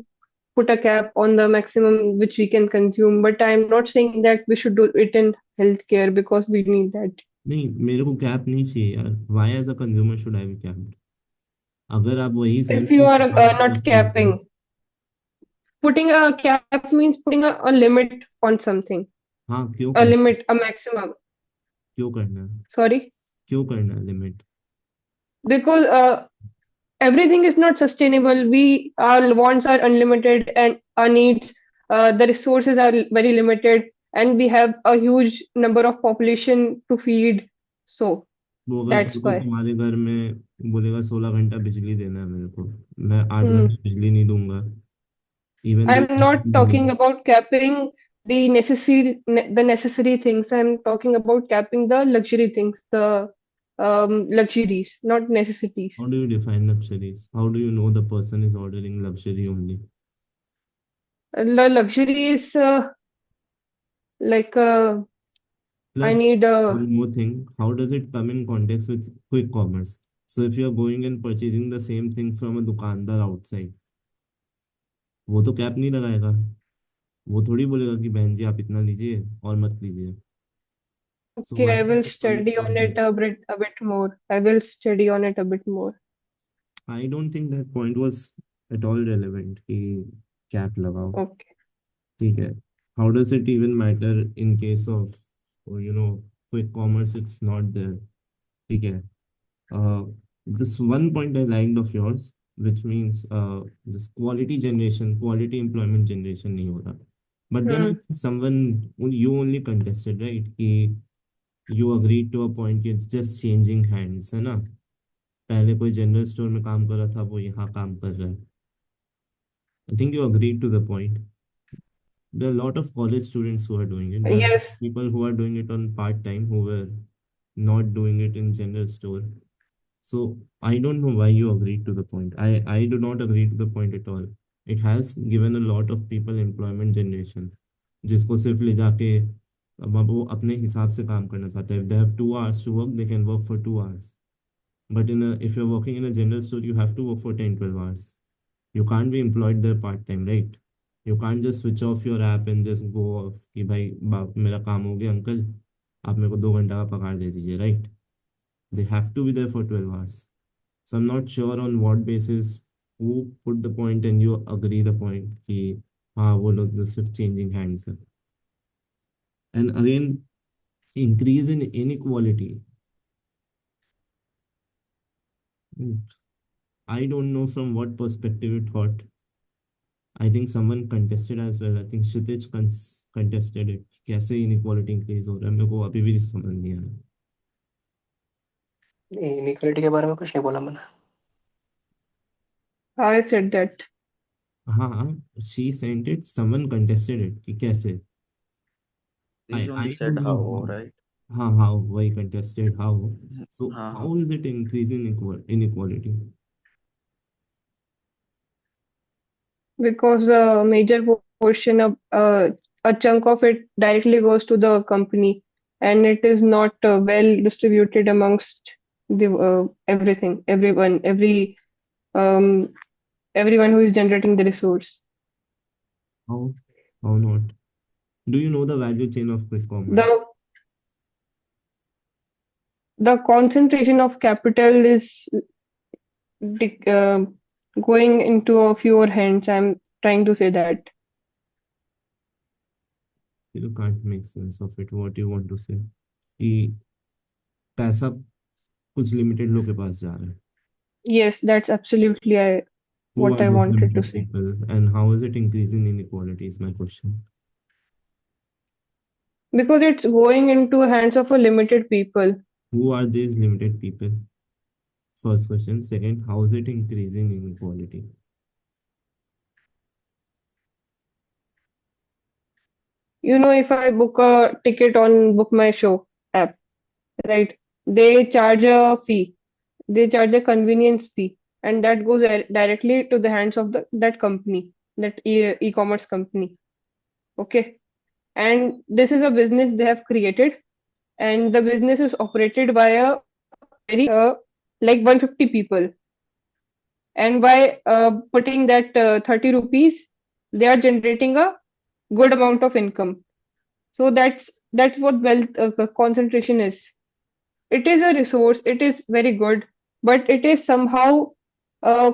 put a cap on the maximum which we can consume. But I'm not saying that we should do it in healthcare because we need that.
नहीं, मेरे को cap नहीं चाहिए यार। Why as a consumer should I be capped? अगर आप वही same
If you
चीज
are
दुकान से
not
करते हो तो।
capping, putting a cap means putting a limit on something,
हाँ, क्यों
a
कर,
limit, a maximum.
क्यों करना है,
Sorry,
क्यों करना है limit?
because everything is not sustainable. Our wants are unlimited and our needs, the resources are very limited, and we have a huge number of population to feed. So
वो अगर
that's
कल को
why.
तुम्हारे घर में बोलेगा 16 घंटा बिजली देना है मेरे को, मैं 8 घंटे
Hmm.
बिजली नहीं दूंगा, even though
I'm not talking about capping the necessary things. I'm talking about capping the luxury things, the luxuries, not necessities.
How do you define luxuries? How do you know the person is ordering luxury only?
The luxury is like I
Plus,
need a
one more thing, how does it come in context with quick commerce? So if you're going and purchasing the same thing from a दुकानदार outside, वो तो cap नहीं लगाएगा, वो थोड़ी बोलेगा कि बहन जी आप इतना लीजिए और मत लीजिए। So
okay.
why
I
does
will
it come in
study on it
context?
a bit more. I will study on it a bit more.
I don't think that point was at all relevant कि cap लगाओ,
Okay.
ठीक है। How does it even matter in case of, quick commerce? It's not there, ठीक है। uh, this one point I liked of yours, which means this quality generation, quality employment generation नहीं हो रहा। But then I
Hmm.
think someone, you only contested, right? कि you agreed to a point कि it's just changing hands, है ना? पहले कोई general store में काम कर रहा था, वो यहाँ काम कर रहा है। I think you agreed to the point. There are a lot of college students who are doing it. There are
Yes.
people who are doing it on part time who were not doing it in general store. So I don't know why you agreed to the point. I do not agree to the point at all. It has given a lot of people employment generation, जिसको सिर्फ ले जाके अब वो अपने हिसाब से काम करना चाहते हैं। If they have 2 hours to work, they can work for 2 hours. But if you're working in a general store, you have to work for 10, 12 hours. You can't be employed there part time, right? You can't just switch off your app and just go off कि भाई मेरा काम हो गया uncle, आप मेरे को 2 घंटा का पगार दे दीजिए, right? They have to be there for 12 hours. So I'm not sure on what basis who put the point and you agree the point कि हाँ वो लोग तो सिर्फ changing hands है. And again, increase in inequality. Mm, I don't know from what perspective you thought. I think someone contested as well. I think Kshitij contested it. कैसे inequality increase हो रहा है मेरे को अभी भी समझ नहीं आ रहा.
इनइक्वालिटी के बारे में कुछ नहीं बोला मैंने.
I said that.
हाँ she sent it. Someone contested it कि कैसे.
Please
I
only said
don't know
how,
how.
right?
हाँ how why contested how. So
हाँ
how
हाँ.
is it increasing inequality?
Because a major portion of a chunk of it directly goes to the company, and it is not well distributed amongst the um, everyone who is generating the resource.
How not? Do you know the value chain of quick commerce?
The concentration of capital is going into a fewer hands. I'm trying to say that.
You can't make sense of it. What you want to say? कि पैसा कुछ limited लोग के पास जा रहा है.
Yes, that's absolutely
Who
what
are
I
those
wanted to
limited
say.
people and how is it increasing inequality is my question.
Because it's going into hands of a limited people.
Who are these limited people? First question. Second, how is it increasing inequality?
If I book a ticket on Book My Show app, right? They charge a fee. They charge a convenience fee, and that goes directly to the hands of that company, that e-commerce company. Okay, and this is a business they have created, and the business is operated by a very like 150 people, and by putting that 30 rupees, they are generating a good amount of income. So that's what wealth concentration is. It is a resource. It is very good, but it is somehow uh,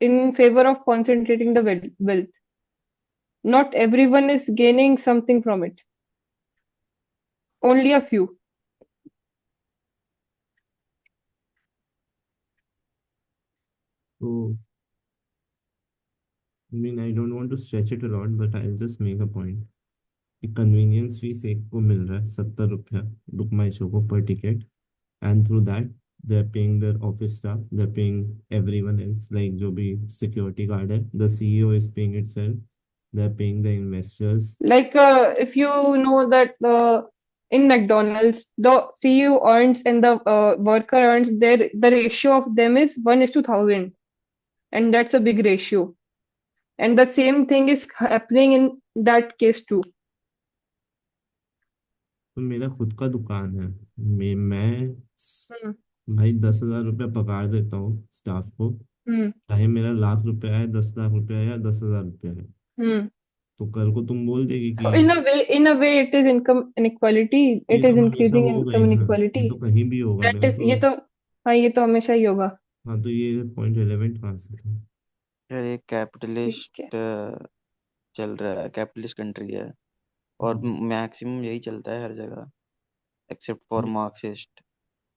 in favor of concentrating the wealth. Not everyone is gaining something from it. Only a few.
So, I don't want to stretch it a lot, but I'll just make a point. कि convenience fees एक को मिल रहा है 70 रुपया book माई show को per ticket, and through that they're paying their office staff, they're paying everyone else, like जो भी security guard है, the CEO is paying itself, they're paying the investors.
Like if you know that in McDonald's, the CEO earns and the worker earns, the ratio of them is 1:1,000, and that's a big ratio. And the same thing is happening in that case too.
तो मेरा खुद का दुकान है, मैं
Hmm.
भाई 10,000 रुपया पगार देता हूँ स्टाफ को,
Hmm.
चाहे मेरा लाख रुपया है, 10 लाख रुपया है या 10,000 रुपया है,
Hmm.
तो कल को तुम बोल देगी
So
कि
in a way, it is income inequality.
ये
It
तो
is
हमेशा
increasing
होगा ही
income
ना, ये तो
inequality.
कहीं भी होगा
That
मेरा
is,
तो.
ये तो हमेशा ही होगा.
हाँ तो ये पॉइंट रिलेवेंट कहाँ से था?
यार ये कैपिटलिस्ट
ठीक है.
चल रहा है, कैपिटलिस्ट कंट्री है और मैक्सिमम यही चलता है हर जगह except for Marxist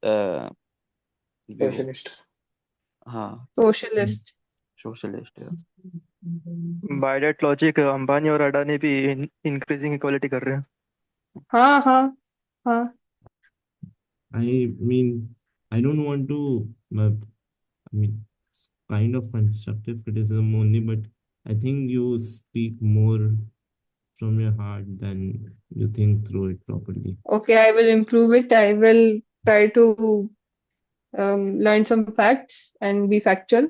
view.
Socialist.
हाँ
Socialist.
सोशलिस्ट है.
बाय दैट लॉजिक अंबानी और अडानी भी इंक्रीजिंग इक्वालिटी कर रहे हैं.
हाँ हाँ हाँ.
I don't want to, it's kind of constructive criticism only, but I think you speak more from your heart than you think through it properly.
Okay, I will improve it. I will try to learn some facts and be factual.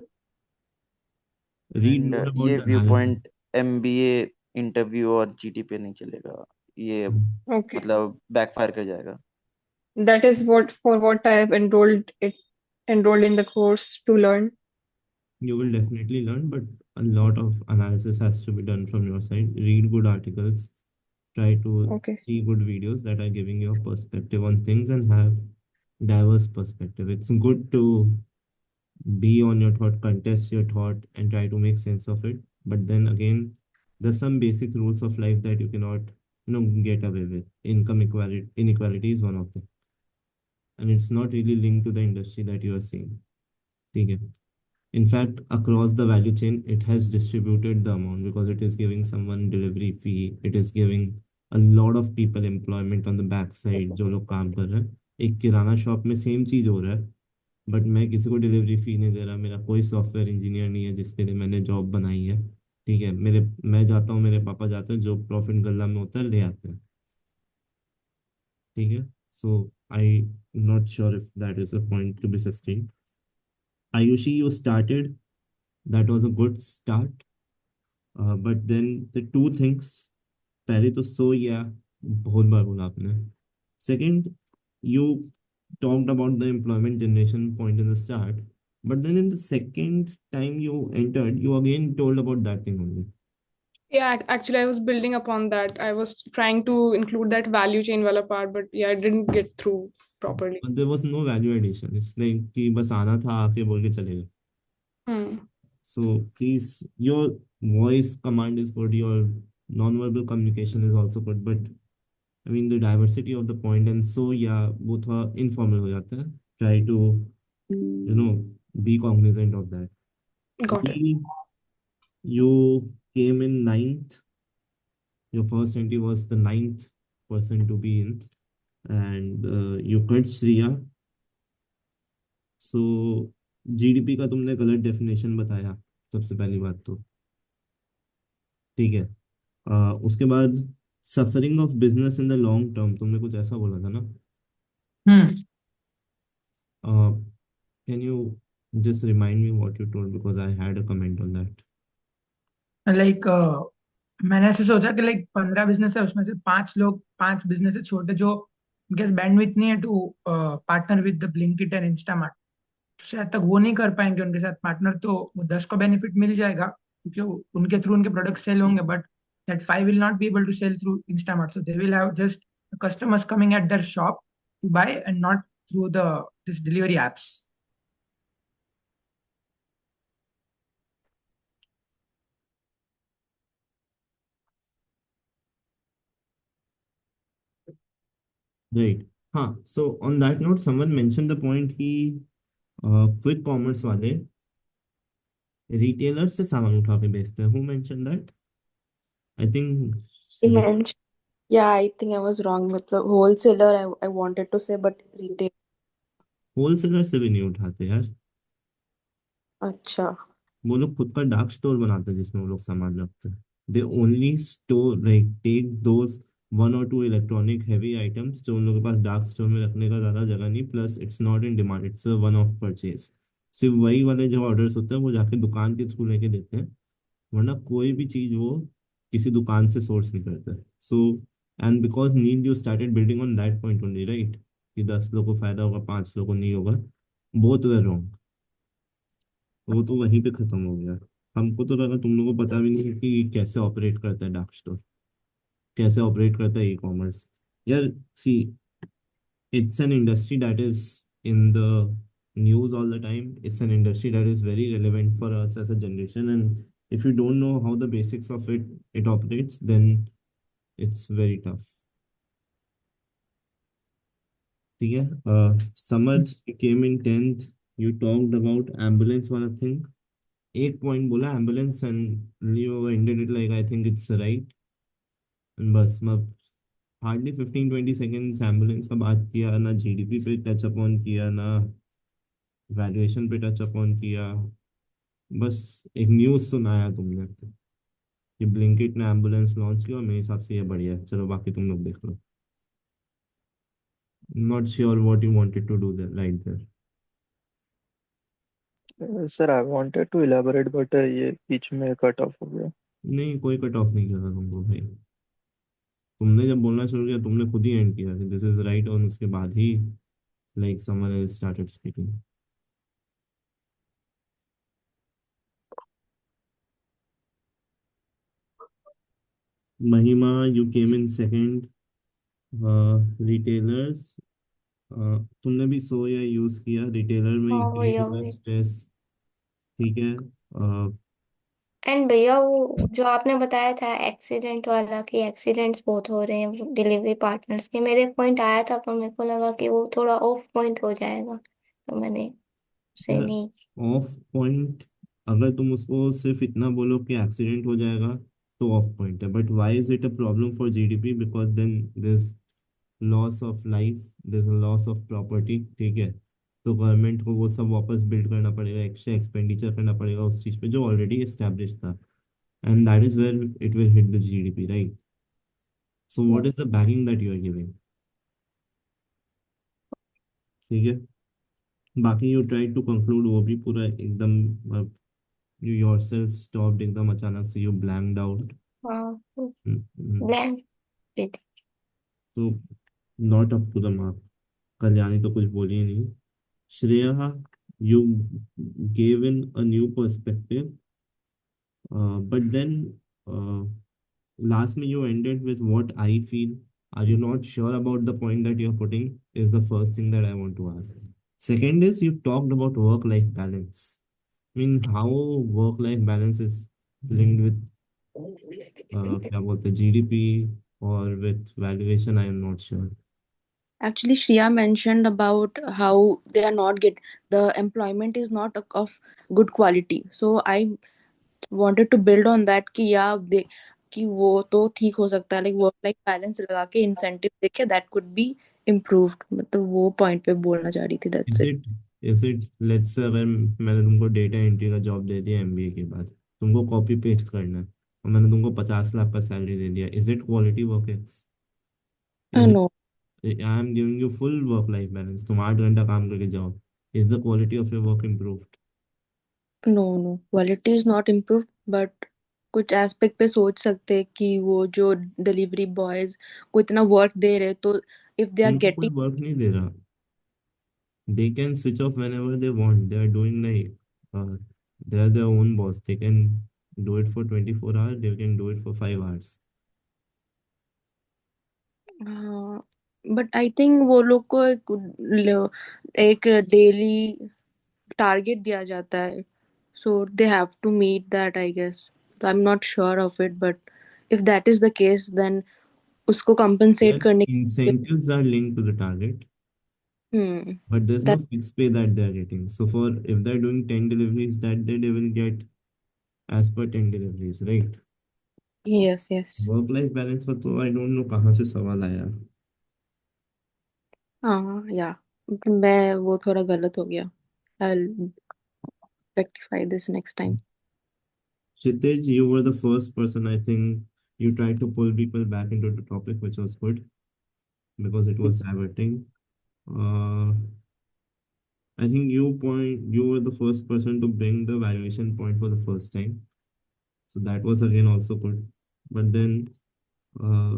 Read
and
more about
ये
the
view
analysis.
Point MBA interview और GD पे नहीं चलेगा, ये
Okay,
मतलब backfire कर जाएगा.
that is what I have enrolled in the course to learn.
You will definitely learn, but a lot of analysis has to be done from your side. Read good articles, Try to
Okay.
see good videos that are giving you a perspective on things and have diverse perspective. It's good to be on your thought, contest your thought, and try to make sense of it. But then again, there's some basic rules of life that you cannot, get away with. Income equality, inequality is one of them, and it's not really linked to the industry that you are seeing. Okay. In fact, across the value chain, it has distributed the amount because it is giving someone delivery fee. It is giving a lot of people employment on the back side जो लोग काम कर रहे हैं. एक किराना shop में same चीज हो रहा है, बट मैं किसी को डिलीवरी फी नहीं दे रहा. मेरा कोई सॉफ्टवेयर इंजीनियर नहीं है जिसके लिए मैंने जॉब बनाई है. ठीक है, मैं जाता हूँ, मेरे पापा जाते हैं, जो प्रॉफिट गल्ला में होता है ले आते हैं. ठीक है. So I not sure if that is a point to be sustain. Ayushi, you started. That was a good start. But then the two things, पहले तो सो या बहुत बार बोला आपने. Second, you talked about the employment generation point in the start, but then in the second time you entered, you again told about that thing only.
Yeah, actually, I was building upon that. I was trying to include that value chain wala part, but yeah, I didn't get through properly.
But there was no value addition. It's like कि बस आना था, आके बोल के चले गए.
Hmm.
So please, your voice command is good, your non-verbal communication is also good, but I mean the diversity of the point and so yeah, वो थोड़ा informal हो जाता है. Try to, be cognizant of that.
Got it.
You came in ninth. Your first entry was the ninth person to be in, and you cut Shriya. So GDP का तुमने गलत definition बताया, सबसे पहली बात तो. ठीक है. उसके बाद suffering of business in the long term तुमने कुछ ऐसा बोला था ना.
Hmm
can you just remind me what you told because I had a comment on that.
Like मैंने ऐसे सोचा कि लाइक 15 बिजनेस है, उसमें से 5 लोग, 5 बिजनेस है छोटे जो उनके बैंडविड्थ नहीं है to partner with the Blinkit and Instamart. तो शायद तक वो नहीं कर पाएंगे उनके साथ पार्टनर, तो वो 10 को बेनिफिट मिल जाएगा क्योंकि उनके थ्रू उनके प्रोडक्ट सेल होंगे, but that 5 will not be able to sell through Instamart, so they will have just customers coming at their shop to buy and not through the this delivery apps.
Right. हाँ, so on that note someone mention the point कि quick commerce वाले retailer से सामान उठा के बेचते हैं. Who mention that? I think
He mentioned, yeah, I think I was wrong with the wholesaler. I wanted to say, but retail.
Wholesaler से भी नहीं उठाते यार.
अच्छा.
वो लोग खुद का डार्क स्टोर बनाते हैं जिसमें वो लोग सामान रखते हैं. They only store like take those 1 or 2 electronic heavy items जो उन लोगों के पास डार्क स्टोर में रखने का ज्यादा जगह नहीं, plus it's not in demand, it's one of purchase. सिर्फ वही वाले जो ऑर्डर्स होते हैं वो जाके दुकान के थ्रू लेके देते हैं, वरना कोई भी चीज वो किसी दुकान से सोर्स नहीं करते. So and because need you started building on that point only, right, कि 10 लोगों को फायदा होगा, 5 लोगों को नहीं होगा. Both way wrong. वो तो वहीं पे खत्म हो गया. हमको तो लगा तुम लोगों को पता भी नहीं है कि कैसे ऑपरेट करता है डार्क स्टोर, कैसे ऑपरेट करता है ई कॉमर्स. यार सी, it's an industry that is in the news all the time. It's an industry that is very relevant for us as a generation, and if you don't know how the basics of it operates, then it's very tough. ठीक है. समझ, you came in 10th. You talked about ambulance वाला thing. एक point बोला ambulance and you ended it like I think it's right. बस मैं hardly 15-20 seconds ambulance का बात किया, ना जीडीपी पे टच अपॉन किया, ना वैल्यूएशन पे टच अपॉन किया. बस एक न्यूज़ सुनाया तुमने कि ब्लिंकिट ने एम्बुलेंस लॉन्च किया और मेरे हिसाब से ये बढ़िया है. चलो बाकी तुम लोग देख लो. Not sure what you wanted to do right there.
Sir I wanted to elaborate but ये बीच में कट ऑफ हो गया.
नहीं, कोई कट ऑफ नहीं किया था तुमको भाई. तुमने जब बोलना शुरू किया तुमने खुद ही एंड किया कि दिस इज राइट, और उसके बाद ही like someone else started speaking. Mahima, you came in second. Retailers, तुमने भी सो या यूज किया रिटेलर में,
हाँ
ग्रीड
भैया
हुआ
वही।
स्ट्रेस। ठीक है।
एंड भैया वो जो आपने बताया था एक्सीडेंट वाला कि एक्सीडेंट्स बहुत हो रहे हैं डिलीवरी पार्टनर्स के, मेरे पॉइंट आया था पर मेरे को लगा कि वो थोड़ा ऑफ पॉइंट हो जाएगा, तो मैंने उसे नहीं।
ऑफ पॉइंट, अगर तुम उसको सिर्फ इतना बोलो कि एक्सीडेंट हो जाएगा तो ऑफ पॉइंट है, but why is it a problem for GDP? Because then this loss of life, this loss of property. ठीक है, तो गवर्नमेंट को वो सब वापस बिल्ड करना पड़ेगा, एक्स्ट्रा एक्सपेंडिचर करना पड़ेगा उस चीज़ पे जो ऑलरेडी एस्टेब्लिश था, and that is where it will hit the GDP, right? So what is the backing that you are giving? ठीक है, बाकी यू ट्राई टू कंक्लूड, वो भी पूरा एकदम, यू योरसेल्फ स्टॉप्ड एकदम अचानक से, यू ब्लैंक्ड आउट।
हाँ ब्लैंक।
तो not up to the mark. Kalyani तो कुछ बोली ही नहीं। Shreya, you gave in a new perspective, but then last me you ended with what I feel. Are you not sure about the point that you're putting? Is the first thing that I want to ask. Second is you talked about work-life balance. I mean, how work-life balance is linked with क्या बोलते हैं, GDP or with valuation? I am not sure.
Actually, Shreya mentioned about how they are not get the employment is not of good quality. So I wanted to build on that कि या दे कि वो तो ठीक हो सकता है, like work life balance लगा के इंसेंटिव देके दैट कुड बी इम्प्रूव्ड, मतलब वो पॉइंट पे बोलना चाह रही थी, that's
is
it.
It is it let's say अगर मैंने तुमको डेटा एंट्री का जॉब दे दिया एमबीए के बाद, तुमको कॉपी पेस्ट करना है, और मैंने तुमको 50 लाख का सैलरी दे दिया, is it quality work? Is it?
No
I am giving you full work life balance, तुम 8 घंटा काम करके जाओ, is the quality of your work improved?
No no quality is not improved, but कुछ एस्पेक्ट पे सोच सकते हैं कि वो जो डिलीवरी बॉयज को इतना वर्क दे रहे तो इफ दे आर
उनको कोई
गेटिंग।
वर्क नहीं दे रहा, they can switch off whenever they want, they are doing like they are their own boss, they can do it for 24 hours, they can do it for 5 hours.
हाँ but I think वो लोग को एक daily target दिया जाता है, so they have to meet that I guess. I am not sure of it, but if that is the case then उसको compensate
Their
करने के लिए।
incentives are linked to the target,
hmm
but there's no
that
fixed pay that they're getting. So for if they're doing 10 deliveries that day, they will get as per 10 deliveries, right?
Yes yes.
Work life balance का तो I don't know कहाँ से सवाल आया।
हाँ या मैं वो थोड़ा गलत हो गया, I rectify this next time.
Kshitij, you were the first person, I think you tried to pull people back into the topic, which was good because it was diverting. Uh, I think you were the first person to bring the valuation point for the first time. So that was again also good. But then uh,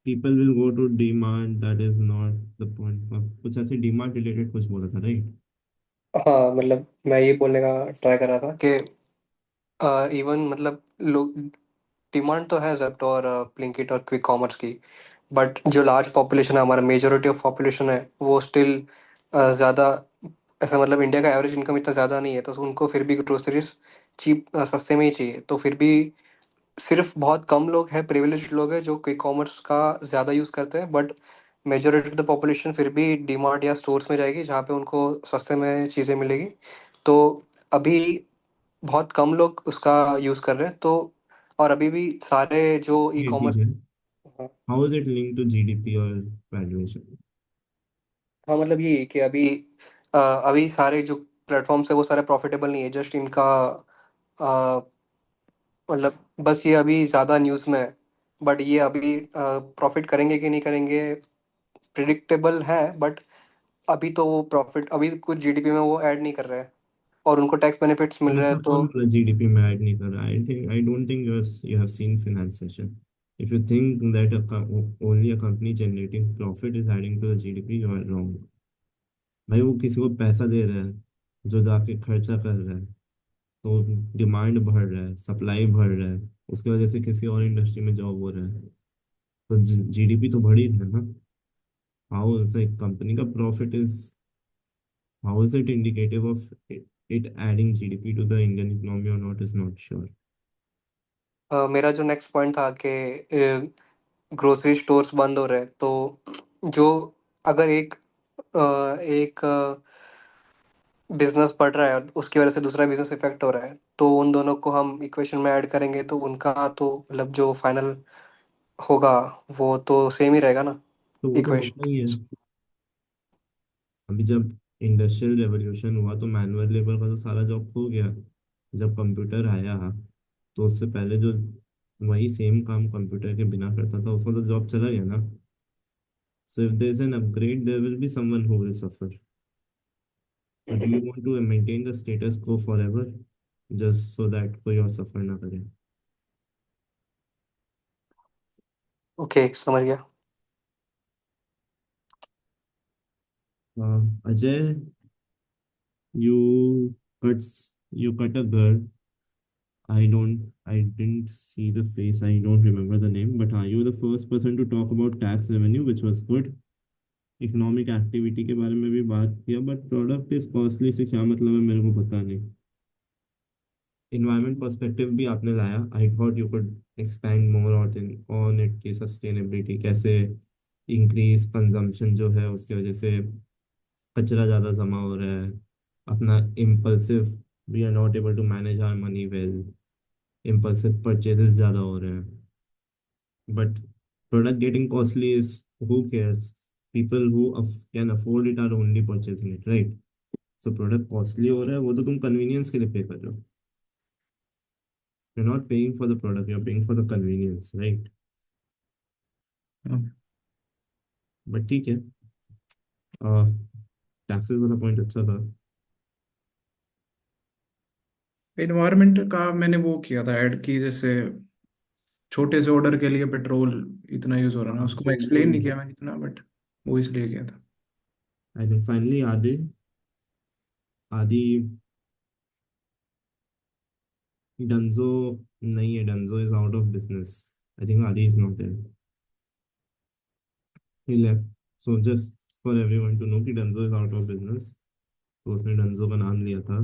people will go to demand, that is not the point. कुछ ऐसे demand related कुछ बोला था, right?
हाँ मतलब मैं ये बोलने का ट्राई कर रहा था कि इवन मतलब लोग, डिमांड तो है जेप्टो और ब्लिंकिट और क्विक कॉमर्स की, बट जो लार्ज पॉपुलेशन है, हमारा मेजोरिटी ऑफ पॉपुलेशन है, वो स्टिल ज़्यादा ऐसा, मतलब इंडिया का एवरेज इनकम इतना ज़्यादा नहीं है, तो उनको फिर भी ग्रोसरीज चीप सस्ते में ही चाहिए। तो फिर भी सिर्फ बहुत कम लोग हैं, प्रिविलेज्ड लोग हैं जो क्विक कॉमर्स का ज़्यादा यूज़ करते हैं, but majority of the population फिर भी डीमार्ट या स्टोर्स में जाएगी जहाँ पे उनको सस्ते में चीज़ें मिलेगी। तो अभी बहुत कम लोग उसका यूज़ कर रहे हैं, तो और अभी भी सारे जो ई
ये ठीक
कॉमर्स।
है। How is it linked to GDP or valuation?
हाँ मतलब ये है कि अभी सारे जो प्लेटफॉर्म्स है वो सारे प्रॉफिटेबल नहीं है, जस्ट इनका अ, मतलब बस ये अभी ज़्यादा न्यूज़ में है, बट ये अभी प्रॉफिट करेंगे कि नहीं करेंगे प्रिडिक्टेबल है, बट अभी तो वो प्रॉफिट अभी कुछ जीडीपी में वो ऐड नहीं कर रहे हैं और उनको टैक्स बेनिफिट्स मिल रहे
ऐसा
हैं तो।
कौन बोला जीडीपी में ऐड नहीं कर रहा? I don't think you have seen finance session. If you think that only a company generating profit is adding to the GDP, you are wrong. भाई वो किसी को पैसा दे रहा है जो जाके खर्चा कर रहा है, तो डिमांड बढ़ रहा है, सप्लाई बढ़ रहा है, उसकी वजह से किसी और इंडस्ट्री में जॉब हो रहा है, तो जीडीपी तो बढ़ी है ना। हाउ एक कंपनी का profit is, how is it indicative of it adding GDP to the Indian economy or not is not sure.
मेरा जो नेक्स्ट पॉइंट था कि ग्रोसरी स्टोर्स बंद हो रहे हैं, तो जो अगर एक बिजनेस बढ़ रहा है और उसकी वजह से दूसरा बिजनेस इफेक्ट हो रहा है, तो उन दोनों को हम इक्वेशन में ऐड करेंगे तो उनका तो मतलब जो फाइनल होगा वो तो सेम ही रहेगा ना
तो वो तो होता ही है।
इक्वेशन।
अभी जब इंडस्ट्रियल रेवोल्यूशन हुआ तो मैनुअल लेबर का तो सारा जॉब खो गया। जब कंप्यूटर आया तो उससे पहले जो वही सेम काम कंप्यूटर के बिना करता था उसका तो जॉब चला गया ना। So if there is an upgrade there will be someone who will suffer. Do you want to maintain the status quo forever just so that कोई और सफर ना करे?
ओके, समझ गया।
Ajay, you cuts you cut a girl. I didn't see the face. I don't remember the name, but you were the first person to talk about tax revenue, which was good. Economic activity के बारे में भी बात किया, but product is costly से क्या मतलब है मेरे को पता नहीं। इन्वायरमेंट पर्सपेक्टिव भी आपने लाया। I thought you could expand more on it की सस्टेनेबिलिटी कैसे इंक्रीज कंजम्पशन जो है उसकी वजह से कचरा ज़्यादा जमा हो रहा है, अपना impulsive, we are not able to manage our money well, impulsive purchases ज़्यादा हो रहे हैं। But product getting costly is, who cares? People who can afford it are only purchasing it, right? So product costly हो रहा है वो तो तुम कन्वीनियंस के लिए पे कर रहे हो। You are not paying for the product, you are paying for the convenience, right? But ठीक है, टैक्सेस वाला पॉइंट अच्छा था।
इन्वायरमेंट का मैंने वो किया था ऐड की, जैसे छोटे से ऑर्डर के लिए पेट्रोल इतना यूज हो रहा है ना,
हाँ,
उसको मैं
तो
एक्सप्लेन नहीं किया मैंने इतना, बट वो इसलिए किया था।
आई थिंक फाइनली आदि आदि डंजो नहीं है, Dunzo is out of business. I think Aadi is not there, he left. So just for everyone to know कि Dunzo is out of business, तो उसने डंजो का नाम लिया था।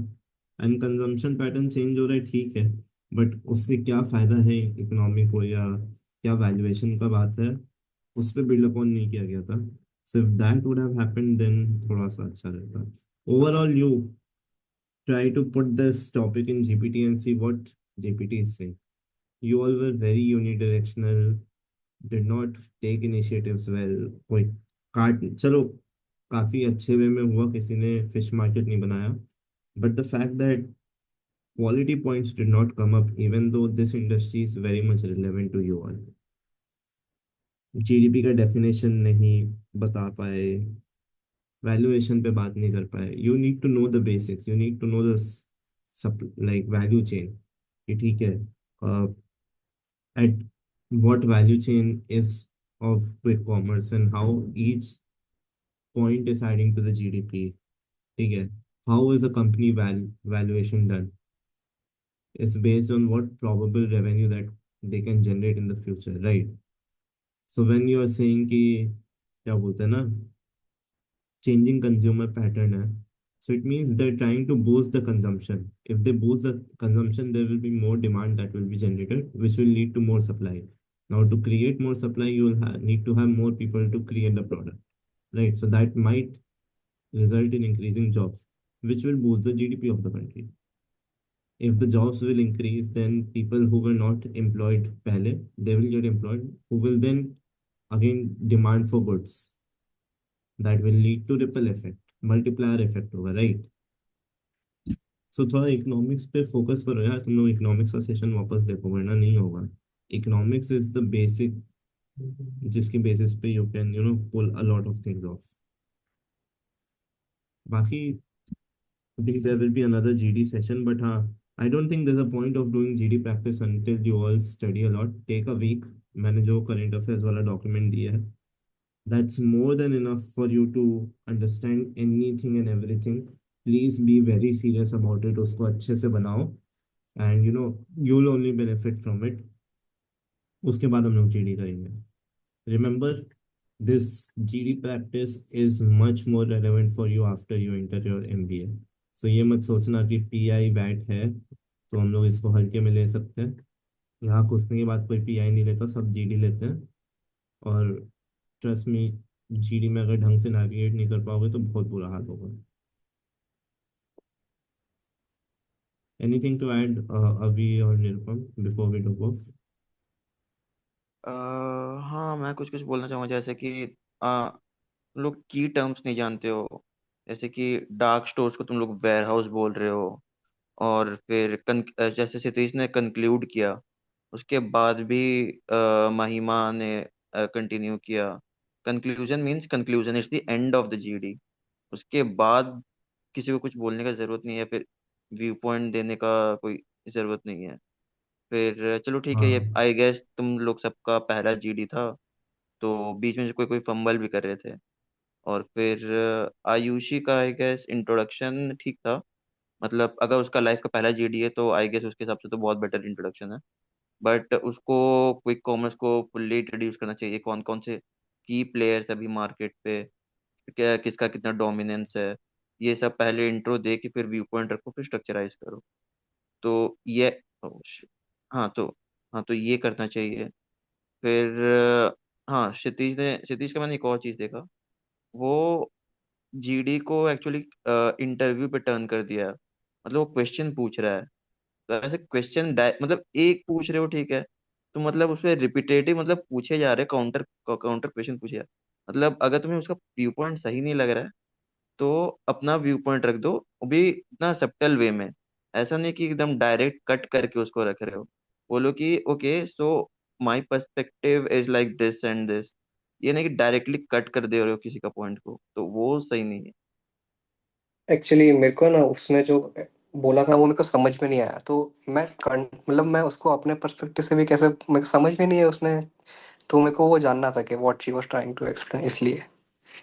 एंड कंजम्पशन पैटर्न चेंज हो रहा है, ठीक है, बट उससे क्या फायदा है इकोनॉमी को, या क्या वैल्यूएशन का बात है, उस पर बिल्ड अपॉन नहीं किया गया था। सिर्फ that would have happened then थोड़ा सा अच्छा रहता। Overall you try to put this topic in GPT and see what GPT is saying. You all were very unidirectional, did not take initiatives well. कोई काट चलो, काफी अच्छे वे में हुआ, किसी ने फिश मार्केट नहीं बनाया, but the fact that quality points did not come up even though this industry is very much relevant to you all. GDP का डेफिनेशन नहीं बता पाए, वैल्यूएशन पे बात नहीं कर पाए। You need to know the basics, you need to know the sub like value chain, कि ठीक है, at what value chain is of quick commerce and how each point is adding to the GDP. ठीक है, how is a company valuation done? It's based on what probable revenue that they can generate in the future, right? So when you are saying कि क्या बोलते हैं ना, changing consumer pattern है, so it means they're trying to boost the consumption. If they boost the consumption, there will be more demand that will be generated, which will lead to more supply. Now to create more supply, you will need to have more people to create the product, right? So that might result in increasing jobs, which will boost the GDP of the country. If the jobs will increase, then people who were not employed पहले, they will get employed, who will then again demand for goods. That will lead to ripple effect, multiplier effect होगा, right? सो थोड़ा economics पे focus करो यार, तुम लोग economics का session वापस देखो वरना नहीं होगा। इकोनॉमिक्स इज द बेसिक जिसकी बेसिस पे you can pull a lot of things off. बाकी I think there will be another GD session, but I don't think there's a point of doing GD practice until you all study a lot. Take a week. मैंने जो current affairs वाला document दिया है, that's more than enough for you to understand anything and everything. Please be very serious about it. उसको अच्छे से बनाओ, and you'll only benefit from it. उसके बाद हम लोग जीडी करेंगे। Remember, this GD practice is much more relevant for you after you enter your MBA. So ये मत सोचना कि पीआई बैट है तो हम लोग इसको हल्के में ले सकते हैं। यहाँ घुसने के बाद कोई पीआई नहीं लेता, सब जीडी लेते हैं। और ट्रस्ट मी, जीडी में अगर ढंग से नेविगेट नहीं कर पाओगे तो बहुत बुरा हाल होगा। एनीथिंग टू ऐड अभी और Nirupam before we do off?
हाँ, मैं कुछ कुछ बोलना चाहूँगा, जैसे कि तुम लोग की टर्म्स नहीं जानते हो। जैसे कि डार्क स्टोर्स को तुम लोग वेयर हाउस बोल रहे हो। और फिर जैसे सतीश ने कंक्लूड किया, उसके बाद भी महिमा ने कंटिन्यू किया। Conclusion means conclusion is the end of the GD. उसके बाद किसी को कुछ बोलने का जरूरत नहीं है, फिर व्यू पॉइंट देने का कोई जरूरत नहीं है। फिर चलो ठीक है, ये
हाँ।
आई गेस तुम लोग सबका पहला जीडी था, तो बीच में से कोई कोई फंबल भी कर रहे थे। और फिर आयुषी का आई गेस इंट्रोडक्शन ठीक था। मतलब अगर उसका लाइफ का पहला जीडी है तो आई गेस उसके हिसाब से तो बहुत बेटर इंट्रोडक्शन है। बट उसको क्विक कॉमर्स को फुल्ली इंट्रोड्यूस करना चाहिए, कौन कौन से की प्लेयर्स अभी मार्केट पे, क्या किसका कितना डोमिनेंस है, ये सब पहले इंट्रो दे के फिर व्यू पॉइंट रखो, फिर स्ट्रक्चराइज करो। तो ये oh shit। हाँ तो हाँ तो ये करना चाहिए। फिर हाँ, क्षितिज का मैंने एक और चीज देखा। वो जीडी को एक्चुअली इंटरव्यू पे टर्न कर दिया है। मतलब वो क्वेश्चन पूछ रहा है, तो ऐसे क्वेश्चन मतलब एक पूछ रहे हो ठीक है, तो मतलब उसमें रिपीटेटिव मतलब पूछे जा रहे, काउंटर काउंटर क्वेश्चन पूछे जा रहे। मतलब अगर तुम्हें उसका व्यू पॉइंट सही नहीं लग रहा है तो अपना व्यू पॉइंट रख दो, वो भी इतना सब्टल वे में। ऐसा नहीं कि एकदम डायरेक्ट कट करके उसको रख रहे हो। बोलो कि okay so my perspective is like this and this. ये नहीं कि डायरेक्टली कट कर दे रहे हो किसी का पॉइंट को, तो वो सही नहीं है।
एक्चुअली मेरे को ना उसने जो बोला था वो मेरे को समझ में नहीं आया, तो मतलब मैं उसको अपने पर्सपेक्टिव से भी कैसे, मेरे को समझ में नहीं है उसने, तो मेरे को वो जानना था कि what she was trying to explain, इसलिए।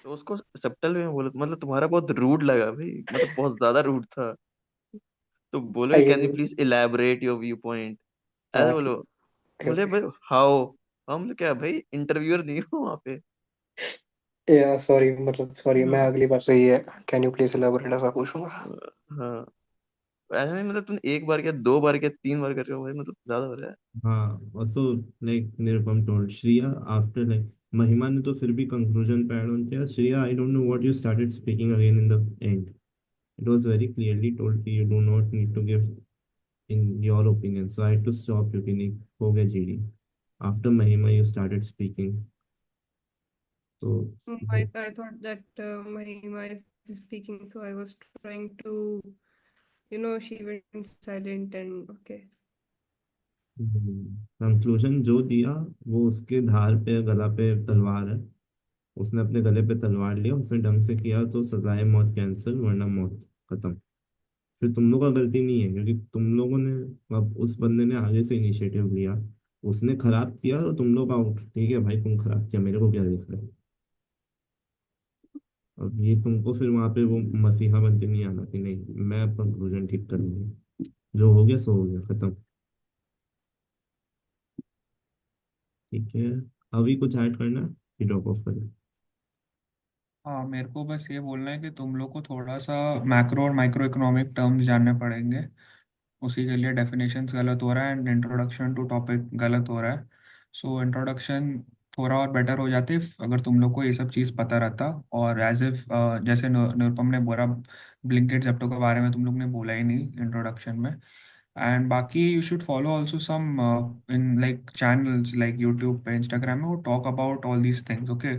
तो उसको सब्टल वे में बोलो, मतलब तुम्हारा बहुत रूड लगा भाई, मतलब बहुत ज्यादा रूड था। तो बोलो
I
can you please elaborate your view point, ऐसे बोलो।
ओके
बोले
ओके।
भाई हाउ, हम लोग क्या भाई इंटरव्यूअर नहीं हो वहाँ पे।
या सॉरी, मतलब सॉरी, मैं
हाँ।
अगली बार से ये कैन यू प्लीज एलाबोरेट ऐसा पूछूंगा।
हाँ, ऐसा नहीं मतलब तुम एक बार क्या, दो बार क्या, तीन बार कर रहे हो भाई, मतलब ज्यादा हो रहा है।
हाँ, also like Nirupam told Shreya after like Mahima ने तो फिर भी conclusion पे add on किया, Shreya I don't know what you started speaking again in the end. It was very clearly told कि you do not need to give in your opinion, so I had to stop you कि नहीं हो गया GD. After Mahima you started speaking, तो
I thought that Mahima is speaking, so I was trying to, she went silent and okay.
Conclusion जो दिया वो उसके धार पे गला पे तलवार है। उसने अपने गले पे तलवार लिया, उसने ढंग से किया तो सजाए मौत कैंसिल, वरना मौत खत्म। फिर तुम लोग का गलती नहीं है क्योंकि तुम लोगों ने, अब उस बंदे ने आगे से इनिशिएटिव लिया, उसने खराब किया तो तुम लोग आउट। ठीक है भाई, तुम खराब किया, मेरे को क्या देख रहे हो? अब ये तुमको फिर वहां पे वो मसीहा बन के नहीं आना कि नहीं मैं कंक्लूजन ठीक कर लूंगी, जो हो गया सो हो गया, खत्म। ठीक है, अभी कुछ ऐड करना है कि ड्रॉप ऑफ करें?
हाँ, मेरे को बस ये बोलना है कि तुम लोग को थोड़ा सा मैक्रो और माइक्रो इकोनॉमिक टर्म्स जानने पड़ेंगे। उसी के लिए डेफिनेशंस गलत हो रहा है एंड इंट्रोडक्शन टू टॉपिक गलत हो रहा है। सो इंट्रोडक्शन थोड़ा और बेटर हो जाती अगर तुम लोग को ये सब चीज़ पता रहता। और एज इफ जैसे निरुपम ने बोला, ब्लिंकिट जेप्टो के बारे में तुम लोग ने बोला ही नहीं इंट्रोडक्शन में। एंड बाकी you should follow also some in like channels like YouTube पे, इंस्टाग्राम में, वो talk about all these things, okay.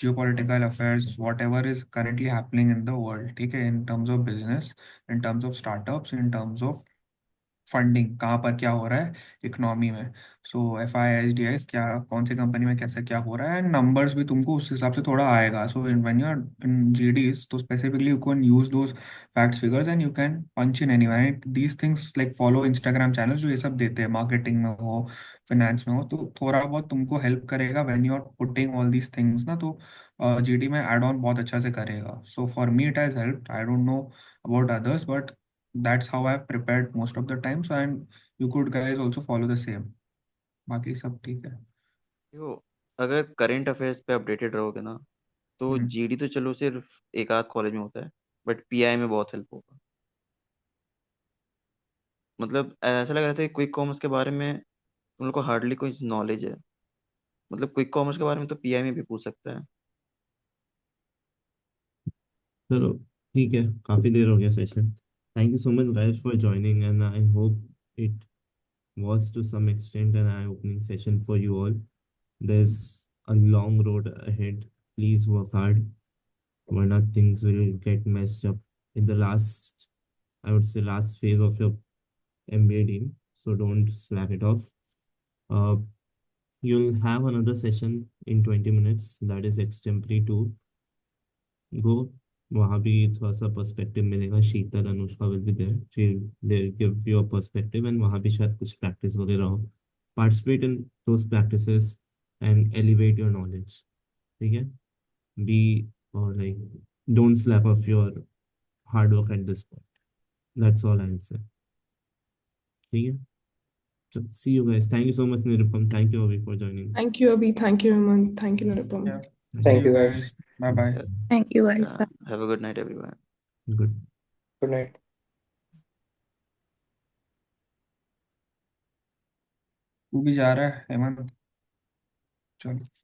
Geopolitical affairs, whatever is currently happening in the world, ठीक है, in terms of business, in terms of startups, in terms of funding, कहाँ पर क्या हो रहा है इकोनॉमी में। सो FISDIS क्या, कौन सी कंपनी में कैसा क्या हो रहा है, एंड नंबर्स भी तुमको उस हिसाब से थोड़ा आएगा। So when you are in GDs, तो specifically you can use those facts figures and you can punch in anywhere these things, like follow Instagram channels जो ये सब देते हैं, मार्केटिंग में हो, फिनेंस में हो, तो थोड़ा बहुत तुमको हेल्प करेगा when you are putting all these things ना। तो GD में एड ऑन बहुत अच्छा से करेगा। So for me it has help, I don't know about others, but that's how I've prepared most of the time. So, and you could guys also follow the same. बाकी सब ठीक है।
देखो, अगर करंट अफेयर्स पे updated रहोगे ना, तो
हम्म।
जीडी तो चलो सिर्फ एक आध कॉलेज में होता है, बट पीआई में बहुत हेल्प होगा। मतलब ऐसा लग रहा था कि क्विक कॉमर्स के बारे में तुम लोग को हार्डली कोई नॉलेज है। मतलब क्विक कॉमर्स के बारे में तो पीआई में भी पूछ सकता है।
चलो ठीक है, काफी देर हो गया session. Thank you so much guys for joining, and I hope it was to some extent an eye-opening session for you all. There's a long road ahead. Please work hard, wherna things will get messed up in the last, I would say, last phase of your MBA deal. So don't slack it off. Uh, you'll have another session in 20 minutes, that is extempore 2. Go. वहाँ भी थोड़ा सा perspective मिलेगा, Sheetal Anushka will be there, she they give you a perspective, and वहाँ भी शायद कुछ practice वगैरह हो। Participate in those practices and elevate your knowledge. ठीक है, बी और like don't slap off your hard work at this point. That's all I will say. ठीक है, see you guys. Thank you so much Nirupam, thank you Abhi for joining.
Thank you, Abhi. Thank you, Hemant. Thank you, Nirupam.
Yeah. See
Thank
you
you
guys.
guys.
Bye bye.
Thank you guys. Bye.
Have a good night everyone.
Good.
Good night.
तू भी जा रहा है हेमंत? चलो।